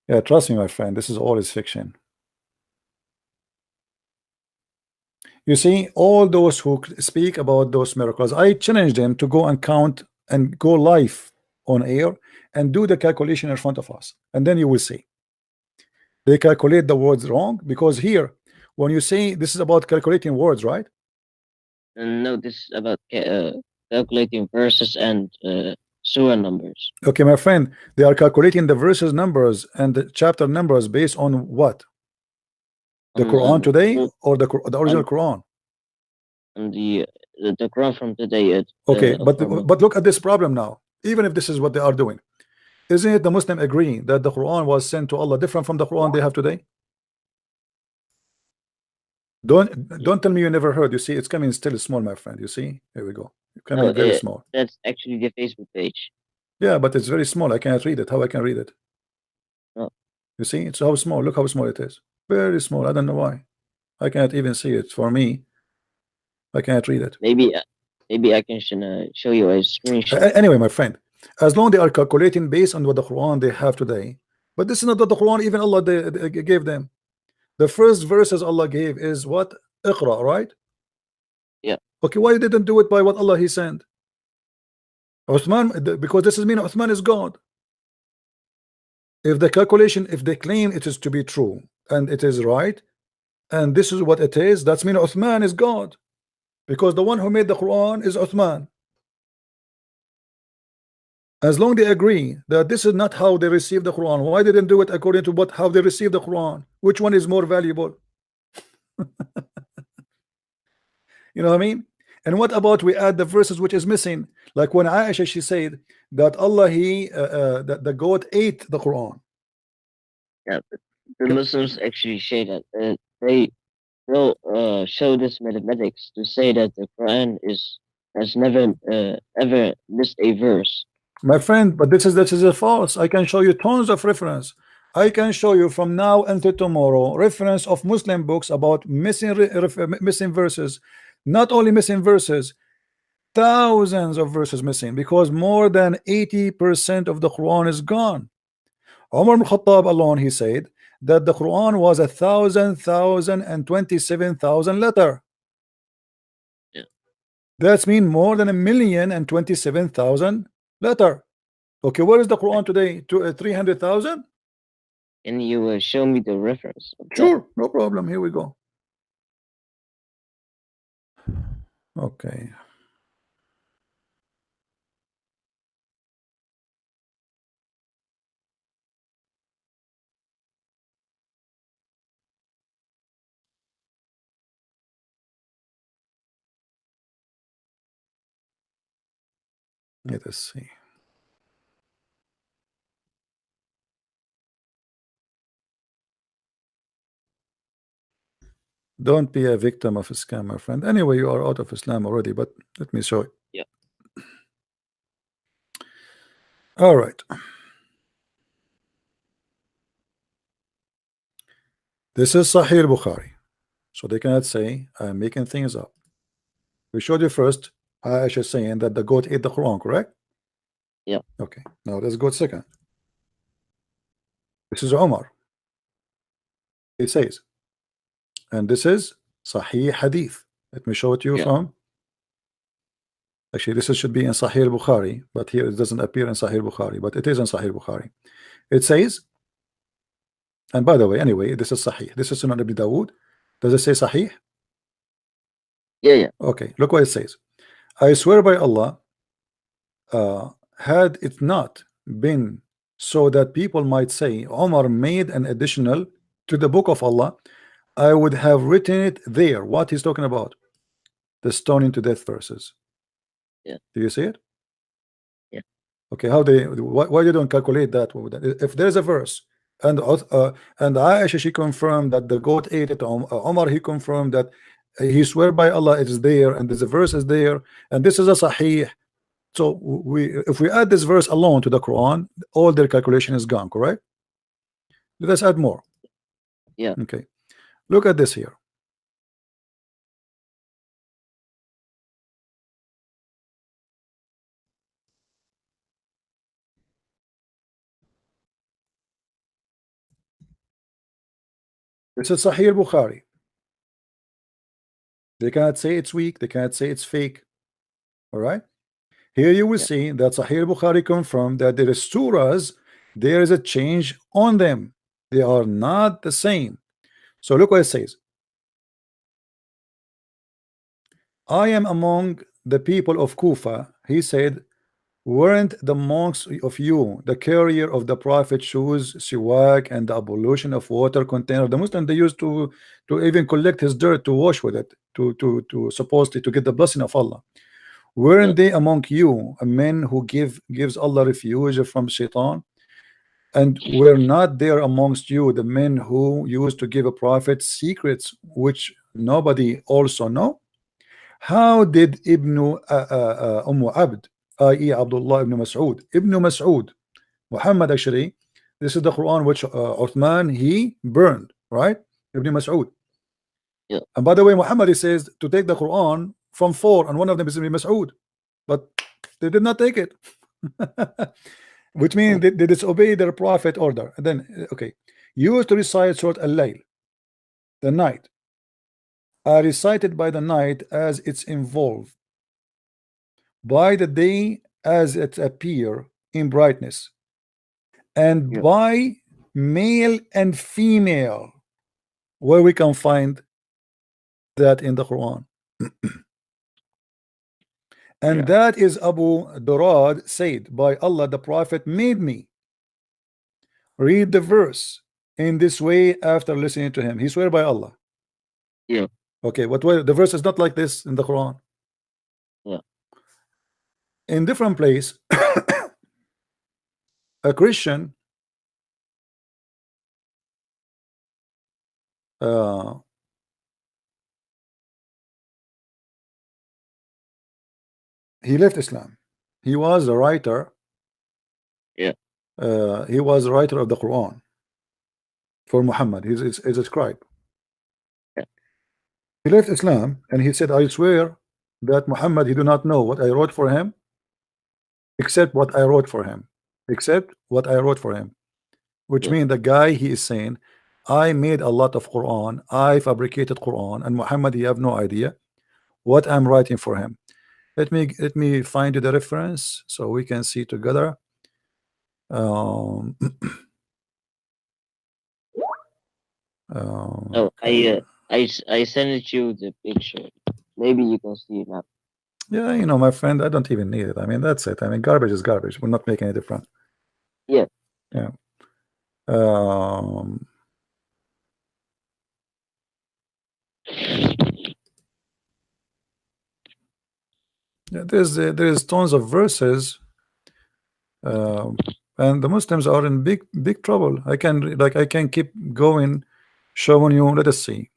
Yeah. Trust me, my friend. This is all is fiction. You see, all those who speak about those miracles, I challenge them to go and count and go live on air and do the calculation in front of us, and then you will see they calculate the words wrong. Because here, when you say this is about calculating words, right?
And no, this is about calculating verses and surah numbers.
Okay, my friend, they are calculating the verses numbers and the chapter numbers based on what? The Quran today or the original Quran?
And the Quran from today.
Okay, but look at this problem now. Even if this is what they are doing, Isn't it the Muslim agreeing that the Quran was sent to Allah different from the Quran they have today? Don't tell me you never heard. You see, it's coming still small, my friend. You see, here we go. It's coming
No,
very small.
that's actually the Facebook page.
Yeah, but it's very small. I can't read it. How I can read it?
Oh.
You see, it's how small. Look how small it is. Very small. I don't know why. I can't even see it. For me, I can't read it.
Maybe I can show you a screenshot.
Anyway, my friend, as long they are calculating based on what the Quran they have today, but this is not what the Quran even Allah they gave them. The first verses Allah gave is what? Iqra, right?
Yeah.
Okay, why you didn't do it by what Allah He sent? Uthman, because this is mean Uthman is God. If the calculation, if they claim it is to be true and it is right, and this is what it is, that's mean Uthman is God, because the one who made the Quran is Uthman. As long they agree that this is not how they received the Quran, why didn't do it according to what how they received the Quran? Which one is more valuable? You know what I mean? And what about we add the verses which is missing? Like when Aisha, she said that Allah that the goat ate the Quran.
Yeah, but the Muslims actually say that they will show this mathematics to say that the Quran has never ever missed a verse.
My friend, but this is a false. I can show you tons of reference. I can show you from now until tomorrow reference of Muslim books about missing verses. Not only missing verses, thousands of verses missing, because more than 80% of the Quran is gone. Umar ibn Khattab alone, he said that the Quran was 1,027,000 letter.
Yeah.
That's mean more than 1,027,000 letter. Okay, where is the Quran today? To 300,000?
Can you show me the reference?
Sure, no problem. Here we go. Okay. Let us see. Don't be a victim of a scam, my friend. Anyway, you are out of Islam already, but let me show it.
Yeah.
All right. This is Sahih Bukhari. So they cannot say I'm making things up. We showed you first Aisha saying that the goat ate the Quran, correct?
Yeah.
Okay. Now let's go second. This is Omar. He says, and this is Sahih Hadith. Let me show it to you from. Actually, this should be in Sahih Bukhari, but here it doesn't appear in Sahih Bukhari, but it is in Sahih Bukhari. It says, and by the way, anyway, this is Sahih. This is Sunan Ibn Dawood. Does it say Sahih?
Yeah.
Okay, look what it says. I swear by Allah, had it not been so that people might say Omar made an additional to the book of Allah, I would have written it there. What he's talking about? The stoning to death verses.
Yeah.
Do you see it?
Yeah.
Okay, how they why you don't calculate that? If there's a verse and Aisha, she confirmed that the goat ate it. Omar, he confirmed that he swear by Allah it is there, and there's a verse is there, and this is a Sahih. So if we add this verse alone to the Quran, all their calculation is gone, correct? Let us add more.
Yeah.
Okay. Look at this here. This is Sahih Bukhari. They cannot say it's weak. They cannot say it's fake. All right. Here you will see that Sahih Bukhari confirmed that there is surahs, there is a change on them. They are not the same. So look what it says. I am among the people of Kufa. He said, weren't the monks of you the carrier of the prophet shoes, siwak, and the ablution of water container? The Muslim, they used to even collect his dirt to wash with it, to supposedly to get the blessing of Allah. Weren't they among you a men who gives Allah refuge from Shaitan? And were not there amongst you the men who used to give a prophet secrets which nobody also know? How did Abd, i.e. Abdullah ibn Mas'ud, Muhammad actually, this is the Quran which Uthman he burned, right? Ibn Mas'ud.
Yeah.
And by the way, Muhammad he says to take the Quran from four, and one of them is Ibn Mas'ud, but they did not take it. Which means they disobey their prophet order. And then okay, used to recite Surah Al-Layl, the night, are recited by the night as it's involved, by the day as it appear in brightness, and
Yeah.
by male and female, where we can find that in the Quran. And
Yeah.
that is Abu Durad said, by Allah the Prophet made me read the verse in this way after listening to him. He swear by Allah.
Yeah.
Okay, what way the verse is not like this in the Quran.
Yeah.
In different place, a Christian he left Islam. He was a writer.
Yeah.
He was a writer of the Quran for Muhammad. He's a scribe.
Yeah.
He left Islam and he said, I swear that Muhammad he do not know what I wrote for him except what I wrote for him. Except what I wrote for him. Which
Yeah.
means the guy he is saying, I made a lot of Quran, I fabricated Quran, and Muhammad he have no idea what I'm writing for him. Let me find you the reference so we can see together.
Oh,
Okay.
I sent you the picture. Maybe you can see it now.
Yeah, you know, my friend, I don't even need it. I mean, that's it. I mean, garbage is garbage. Will not make any difference.
Yeah.
Yeah. Yeah, there's tons of verses, and the Muslims are in big trouble. I can keep going, showing you. Let us see.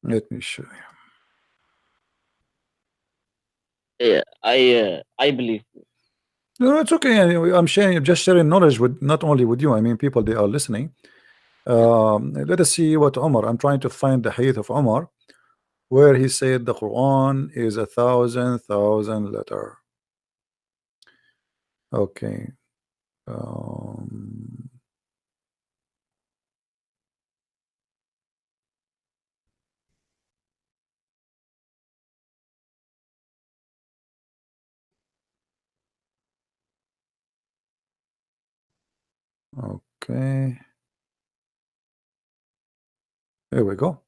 Let me show you.
Yeah. I believe you.
No, it's okay. I'm sharing, just sharing knowledge with not only with you. I mean, people they are listening. Let us see what Umar. I'm trying to find the hadith of Umar, where he said the Quran is 1,000 letter. Okay. Okay. Here we go.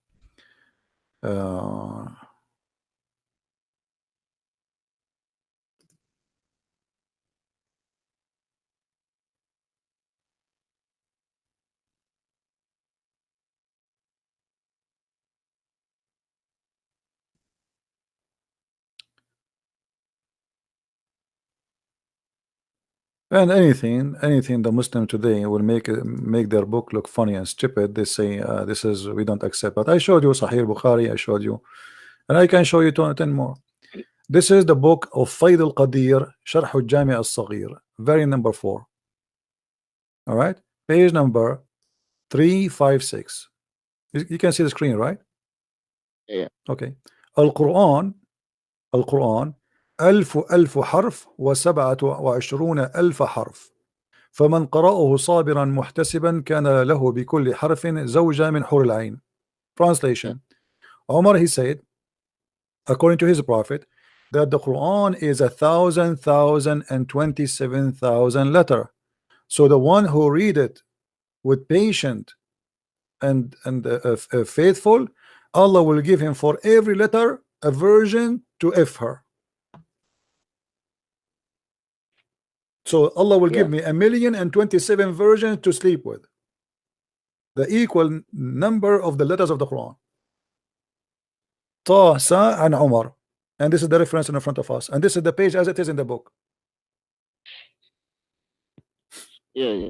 And anything the Muslim today will make their book look funny and stupid. They say this is we don't accept. But I showed you Sahih Bukhari. I showed you, and I can show you 10 more. This is the book of Fayd al-Qadir, Sharh al-Jami' al-Saghir, very number 4. All right, page number 356. You can see the screen, right?
Yeah.
Okay. القرآن 1000 حرف و27 ألف حرف، فمن قرأه صابرا محتسبا كان له بكل حرف زوجة من حور العين. Translation. Omar he said, according to his prophet, that the Quran is 1,027,000 letter. So the one who read it with patient and faithful, Allah will give him for every letter a version to F her. So Allah will give
Yeah.
me 1,027 versions to sleep with, the equal number of the letters of the Quran. Ta, Sa, and Umar. And this is the reference in front of us. And this is the page as it is in the book.
Yeah, yeah.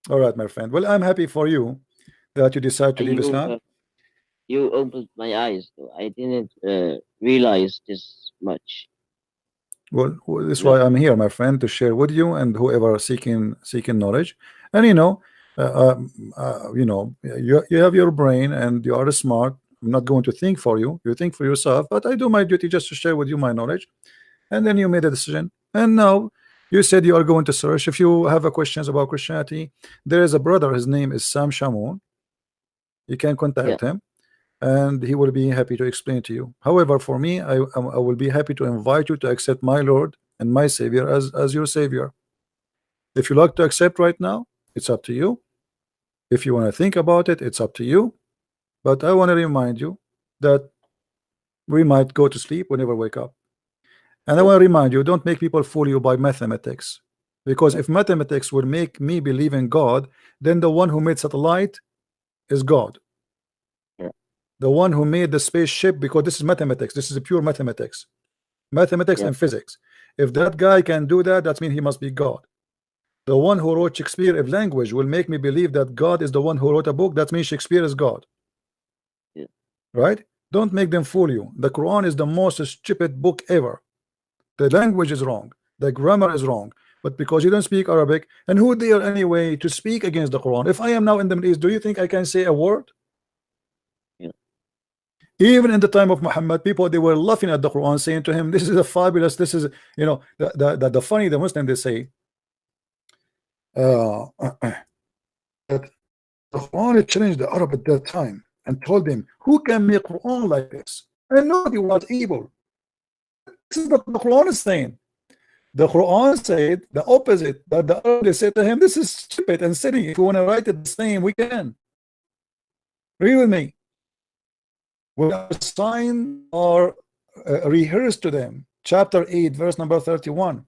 All right, my friend. Well, I'm happy for you that you decide to
And
leave Islam.
you opened my eyes, though. I didn't realize this much.
Well, this is
No.
why I'm here, my friend, to share with you and whoever seeking knowledge. And you have your brain and you are smart. I'm not going to think for you. You think for yourself, but I do my duty just to share with you my knowledge. And then you made a decision. And now you said you are going to search. If you have a questions about Christianity, there is a brother. His name is Sam Shamoun. You can
Yeah.
contact him, and he will be happy to explain to you. However, for me, I will be happy to invite you to accept my Lord and my Savior as your Savior. If you like to accept right now, it's up to you. If you want to think about it, it's up to you. But I want to remind you that we might go to sleep whenever we wake up. And I
Yeah.
want to remind you, don't make people fool you by mathematics. Because if mathematics would make me believe in God, then the one who made satellite is God.
Yeah.
The one who made the spaceship, because this is mathematics, this is a pure mathematics
Yeah.
and physics. If that guy can do that, that means he must be God. The one who wrote Shakespeare of language will make me believe that God is the one who wrote a book. That means Shakespeare is God.
Yeah.
Right? Don't make them fool you. The Quran is the most stupid book ever. The language is wrong, the grammar is wrong, but because you don't speak Arabic, and who dare anyway to speak against the Quran? If I am now in the Middle East, do you think I can say a word?
Yeah.
Even in the time of Muhammad, people, they were laughing at the Quran, saying to him, this is a fabulous, this is, the funny, the Muslim, they say, that the Quran challenged the Arab at that time and told them, who can make Quran like this? And nobody was able. This is what the Quran is saying. The Quran said the opposite, that the Arab, they said to him, this is stupid and silly. If you want to write it the same, we can. Read with me. When our signs are rehearsed to them, chapter 8, verse number 31,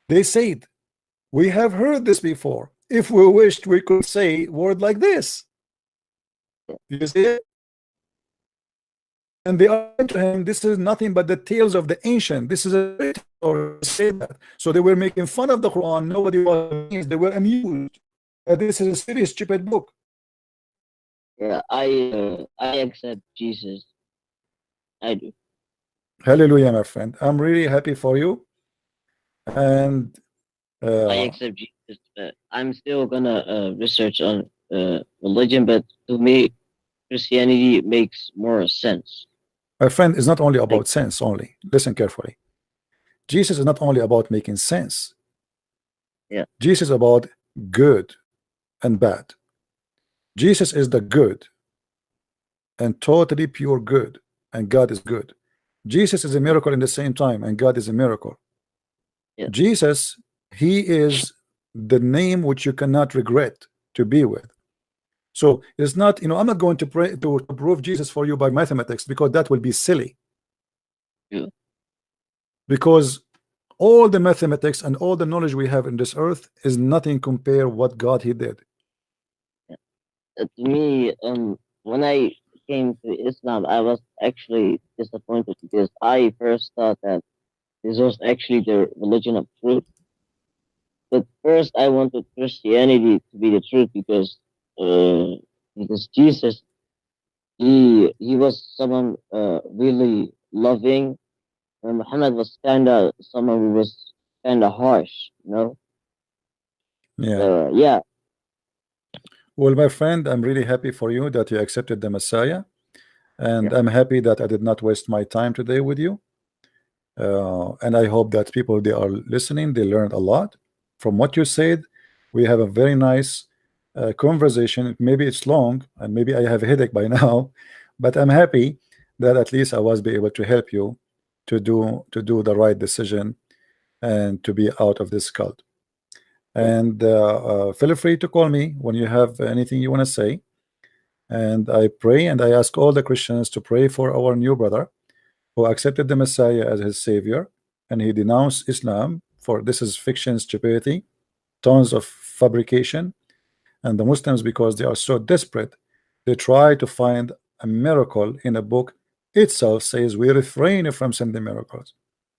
they said, we have heard this before. If we wished, we could say word like this. You see it? And they are saying to him, this is nothing but the tales of the ancient. This is a or say that. So they were making fun of the Quran. Nobody was amused. They were amused. This is a serious, stupid book.
Yeah. I accept Jesus. I do.
Hallelujah, my friend. I'm really happy for you. And
I accept Jesus, but I'm still gonna research on religion. But to me, Christianity makes more sense.
my friend, is not only
Like,
about sense only. Listen carefully. Jesus is not only about making sense.
yeah.
Jesus is about good and bad. Jesus is the good and totally pure good, and God is good. Jesus is a miracle in the same time, and God is a miracle.
Yeah.
Jesus, he is the name which you cannot regret to be with. So it's not, I'm not going to pray to prove Jesus for you by mathematics, because that will be silly.
Yeah.
Because all the mathematics and all the knowledge we have in this earth is nothing compare what God he did.
To me, when I came to Islam, I was actually disappointed because I first thought that this was actually the religion of truth. But first, I wanted Christianity to be the truth because Jesus, he was someone really loving, and Muhammad was kind of someone who was kind of harsh.
Yeah.
Yeah.
Well, my friend, I'm really happy for you that you accepted the Messiah, and
Yeah.
I'm happy that I did not waste my time today with you. And I hope that people, they are listening, they learned a lot from what you said. We have a very nice conversation. Maybe it's long, and maybe I have a headache by now, but I'm happy that at least I was be able to help you to do the right decision and to be out of this cult. And feel free to call me when you have anything you want to say. And I pray and I ask all the Christians to pray for our new brother who accepted the Messiah as his savior, and he denounced Islam for this is fiction, stupidity, tons of fabrication. And the Muslims, because they are so desperate, they try to find a miracle in a book itself says we refrain from sending miracles.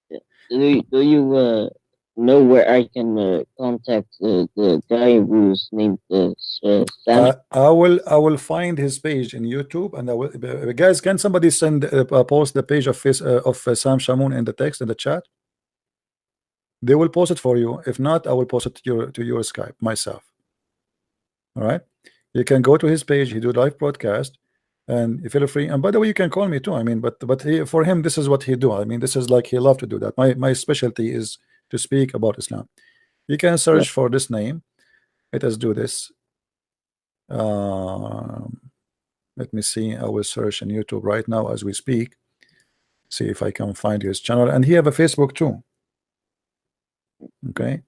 Yeah. Do you know where I can contact the guy who's named Sam?
I will find his page in YouTube, and I will guys, can somebody send post the page of Sam Shamoun in the text in the chat? They will post it for you. If not, I will post it to your Skype myself. All right, you can go to his page. He do live broadcast, and you feel free. And by the way, you can call me too. I mean, but for him, this is what he do. I mean, this is like he love to do that. My specialty is to speak about Islam. You can
Yeah.
search for this name. Let us do this. Um, let me see. I will search on YouTube right now as we speak. See if I can find his channel. And he have a Facebook too. Okay.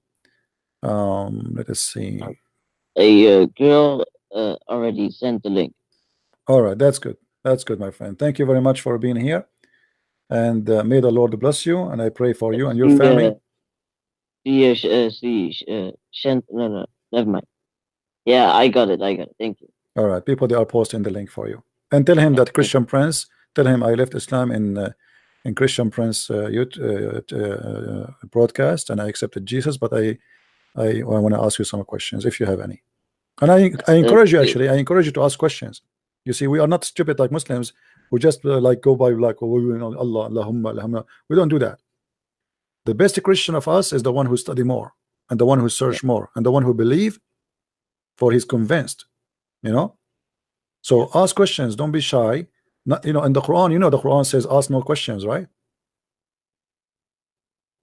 Let us see.
A girl already sent the link.
All right, that's good. That's good, my friend. Thank you very much for being here. And may the Lord bless you. And I pray for you and your family.
No, no, never mind. Yeah, I got it. Thank you.
All right, people, they are posting the link for you. And tell him that Christian Prince, tell him I left Islam in Christian Prince broadcast, and I accepted Jesus, but I want to ask you some questions if you have any. And I encourage you, actually, I encourage you to ask questions. You see, we are not stupid like Muslims who just like go by like, oh, you know, Allah, Allahumma, Allahumma. We don't do that. The best Christian of us is the one who study more, and the one who search more, and the one who believe for he's convinced, you know. So ask questions, don't be shy. Not, you know, in the Quran, you know, the Quran says ask no questions, right?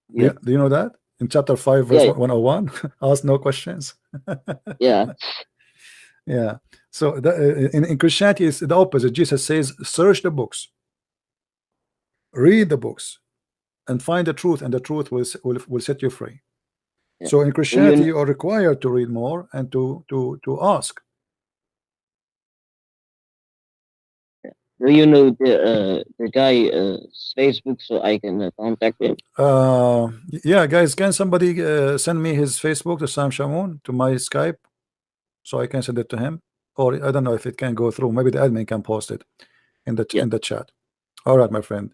Yeah.
Do you know that? In chapter 5 verse 101, ask no questions.
Yeah.
Yeah. So in Christianity, it's the opposite. Jesus says, search the books, read the books, and find the truth, and the truth will set you free.
Yeah.
So in Christianity, you are required to read more and to ask.
Do you know the guy's Facebook so I can contact him?
Yeah, guys, can somebody send me his Facebook to Sam Shamoun to my Skype so I can send it to him? Or I don't know if it can go through. Maybe the admin can post it in the chat. All right, my friend.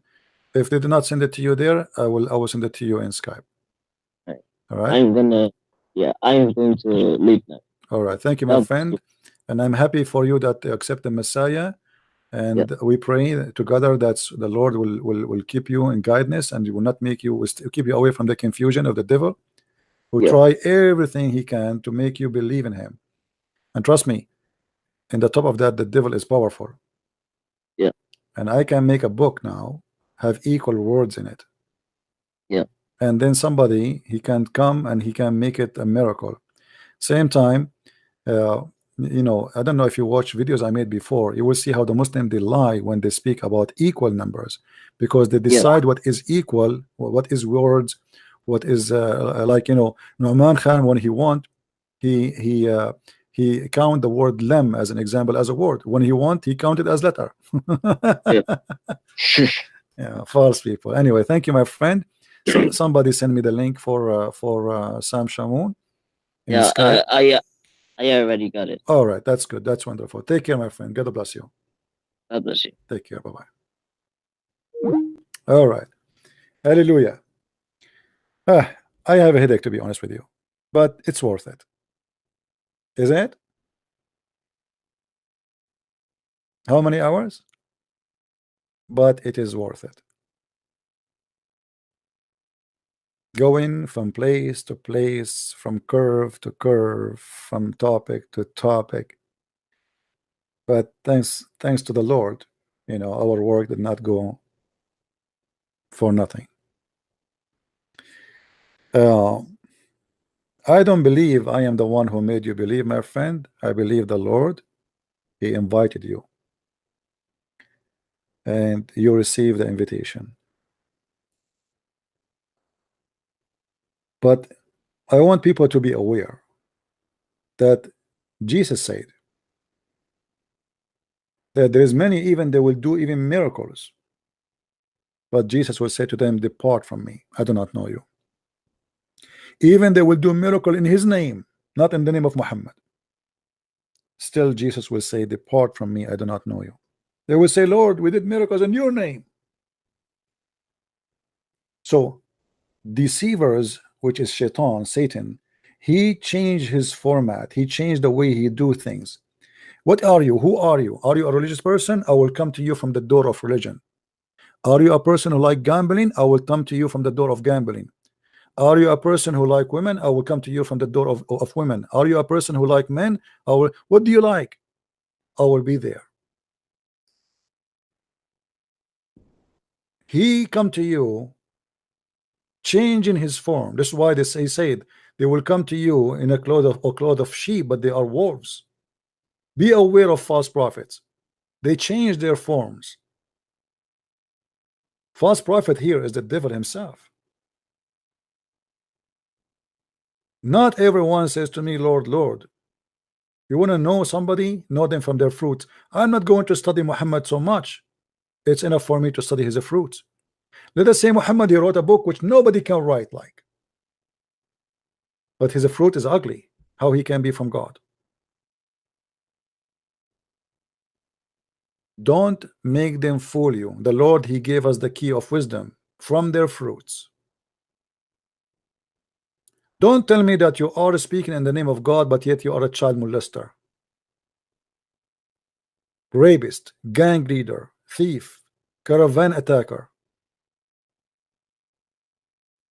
If they do not send it to you there, I will send it to you in Skype.
Right.
All right.
I'm going to leave now.
All right. Thank you, my friend. And I'm happy for you that you accept the Messiah. And we pray together that the Lord will keep you in guidance, and will not make you, will keep you away from the confusion of the devil, who try everything he can to make you believe in him. And trust me, in the top of that, the devil is powerful.
Yeah.
And I can make a book now, have equal words in it.
Yeah.
And then somebody, he can come and he can make it a miracle. Same time, you know, I don't know if you watch videos I made before, you will see how the Muslim, they lie when they speak about equal numbers, because they decide what is equal, what is words, what is like, you know, Nu'man Khan, when he want, he count the word lem as an example as a word. When he want, he counted as letter. Yeah, false people. Anyway, thank you, my friend. So somebody send me the link for Sam Shamoun in Skype.
I already got it.
All right, that's good. That's wonderful. Take care, my friend. God bless you.
God bless you.
Take care. Bye bye. All right. Hallelujah. I have a headache, to be honest with you, but it's worth it. Isn't it? How many hours? But it is worth it. Going from place to place, from curve to curve, from topic to topic. But thanks to the Lord, you know, our work did not go for nothing. I don't believe I am the one who made you believe, my friend. I believe the Lord, he invited you, and you received the invitation. But I want people to be aware that Jesus said that there is many, even they will do even miracles, but Jesus will say to them, depart from me, I do not know you. Even they will do miracle in his name, not in the name of Muhammad, still Jesus will say, depart from me, I do not know you. They will say, Lord, we did miracles in your name. So deceivers, which is Shaitan, Satan, he changed his format, he changed the way he do things. What are you? Who are you? Are you a religious person? I will come to you from the door of religion. Are you a person who like gambling? I will come to you from the door of gambling. Are you a person who like women? I will come to you from the door of women. Are you a person who like men? I will. What do you like? I will be there. He come to you changing his form. That's why they said they will come to you in a cloth of sheep, but they are wolves. Be aware of false prophets. They change their forms. False prophet here is the devil himself. Not everyone says to me, Lord, Lord. You want to know somebody? Know them from their fruits. I'm not going to study Muhammad so much. It's enough for me to study his fruits. Let us say Muhammad, he wrote a book which nobody can write like. But his fruit is ugly. How he can be from God? Don't make them fool you. The Lord, he gave us the key of wisdom from their fruits. Don't tell me that you are speaking in the name of God, but yet you are a child molester, rapist, gang leader, thief, caravan attacker.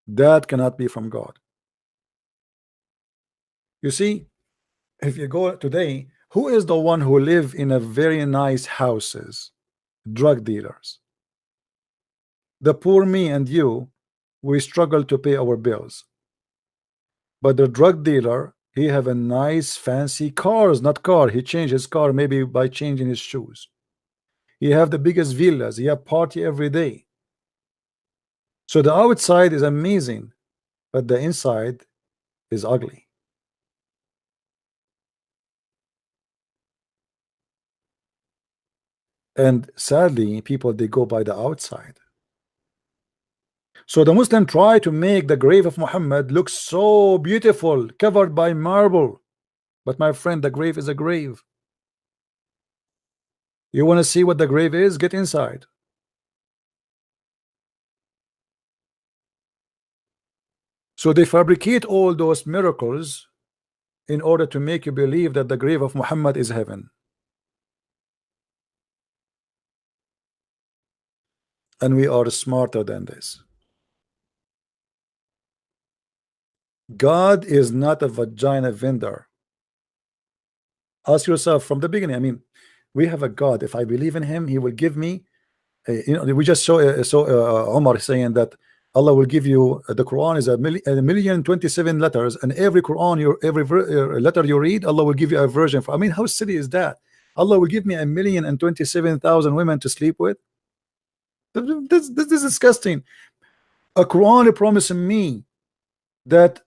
That cannot be from God. You see, if you go today, who is the one who live in a very nice houses? Drug dealers. The poor, me and you, we struggle to pay our bills. But the drug dealer, he have a nice fancy cars, not car. He changed his car maybe by changing his shoes. He have the biggest villas. He have party every day. So the outside is amazing, but the inside is ugly. And sadly, people, they go by the outside. So the Muslim try to make the grave of Muhammad look so beautiful, covered by marble. But my friend, the grave is a grave. You want to see what the grave is? Get inside. So they fabricate all those miracles in order to make you believe that the grave of Muhammad is heaven. And we are smarter than this. God is not a vagina vendor. Ask yourself from the beginning. I mean, we have a God. If I believe in him, he will give me we just saw Omar saying that Allah will give you the Quran is a million 27 letters, and every Quran, every letter you read, Allah will give you a version for. I mean, how silly is that? Allah will give me 1,027,000 women to sleep with. This is disgusting. A Quran promising me that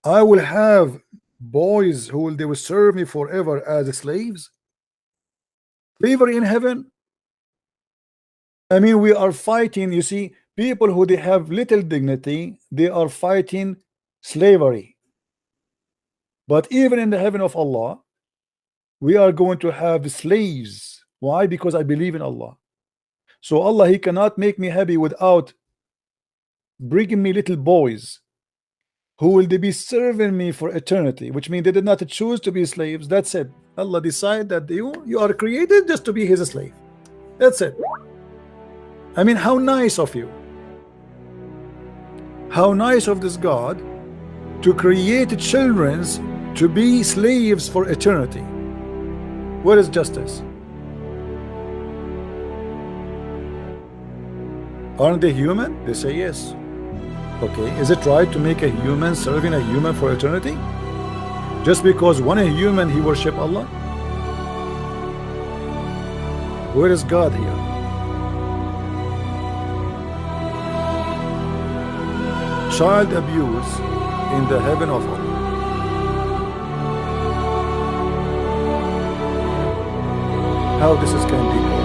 I will have boys who they will serve me forever as slaves. Slavery in heaven. I mean, we are fighting. You see, people who they have little dignity, they are fighting slavery. But even in the heaven of Allah, we are going to have slaves. Why? Because I believe in Allah. So Allah, he cannot make me happy without bringing me little boys who will they be serving me for eternity, which means they did not choose to be slaves. That's it. Allah decide that you are created just to be his slave. That's it. I mean, how nice of you. How nice of this God to create children to be slaves for eternity. Where is justice? Aren't they human? They say yes. Okay, is it right to make a human serving a human for eternity? Just because one a human he worship Allah? Where is God here? Child abuse in the heaven of Allah. How this is can be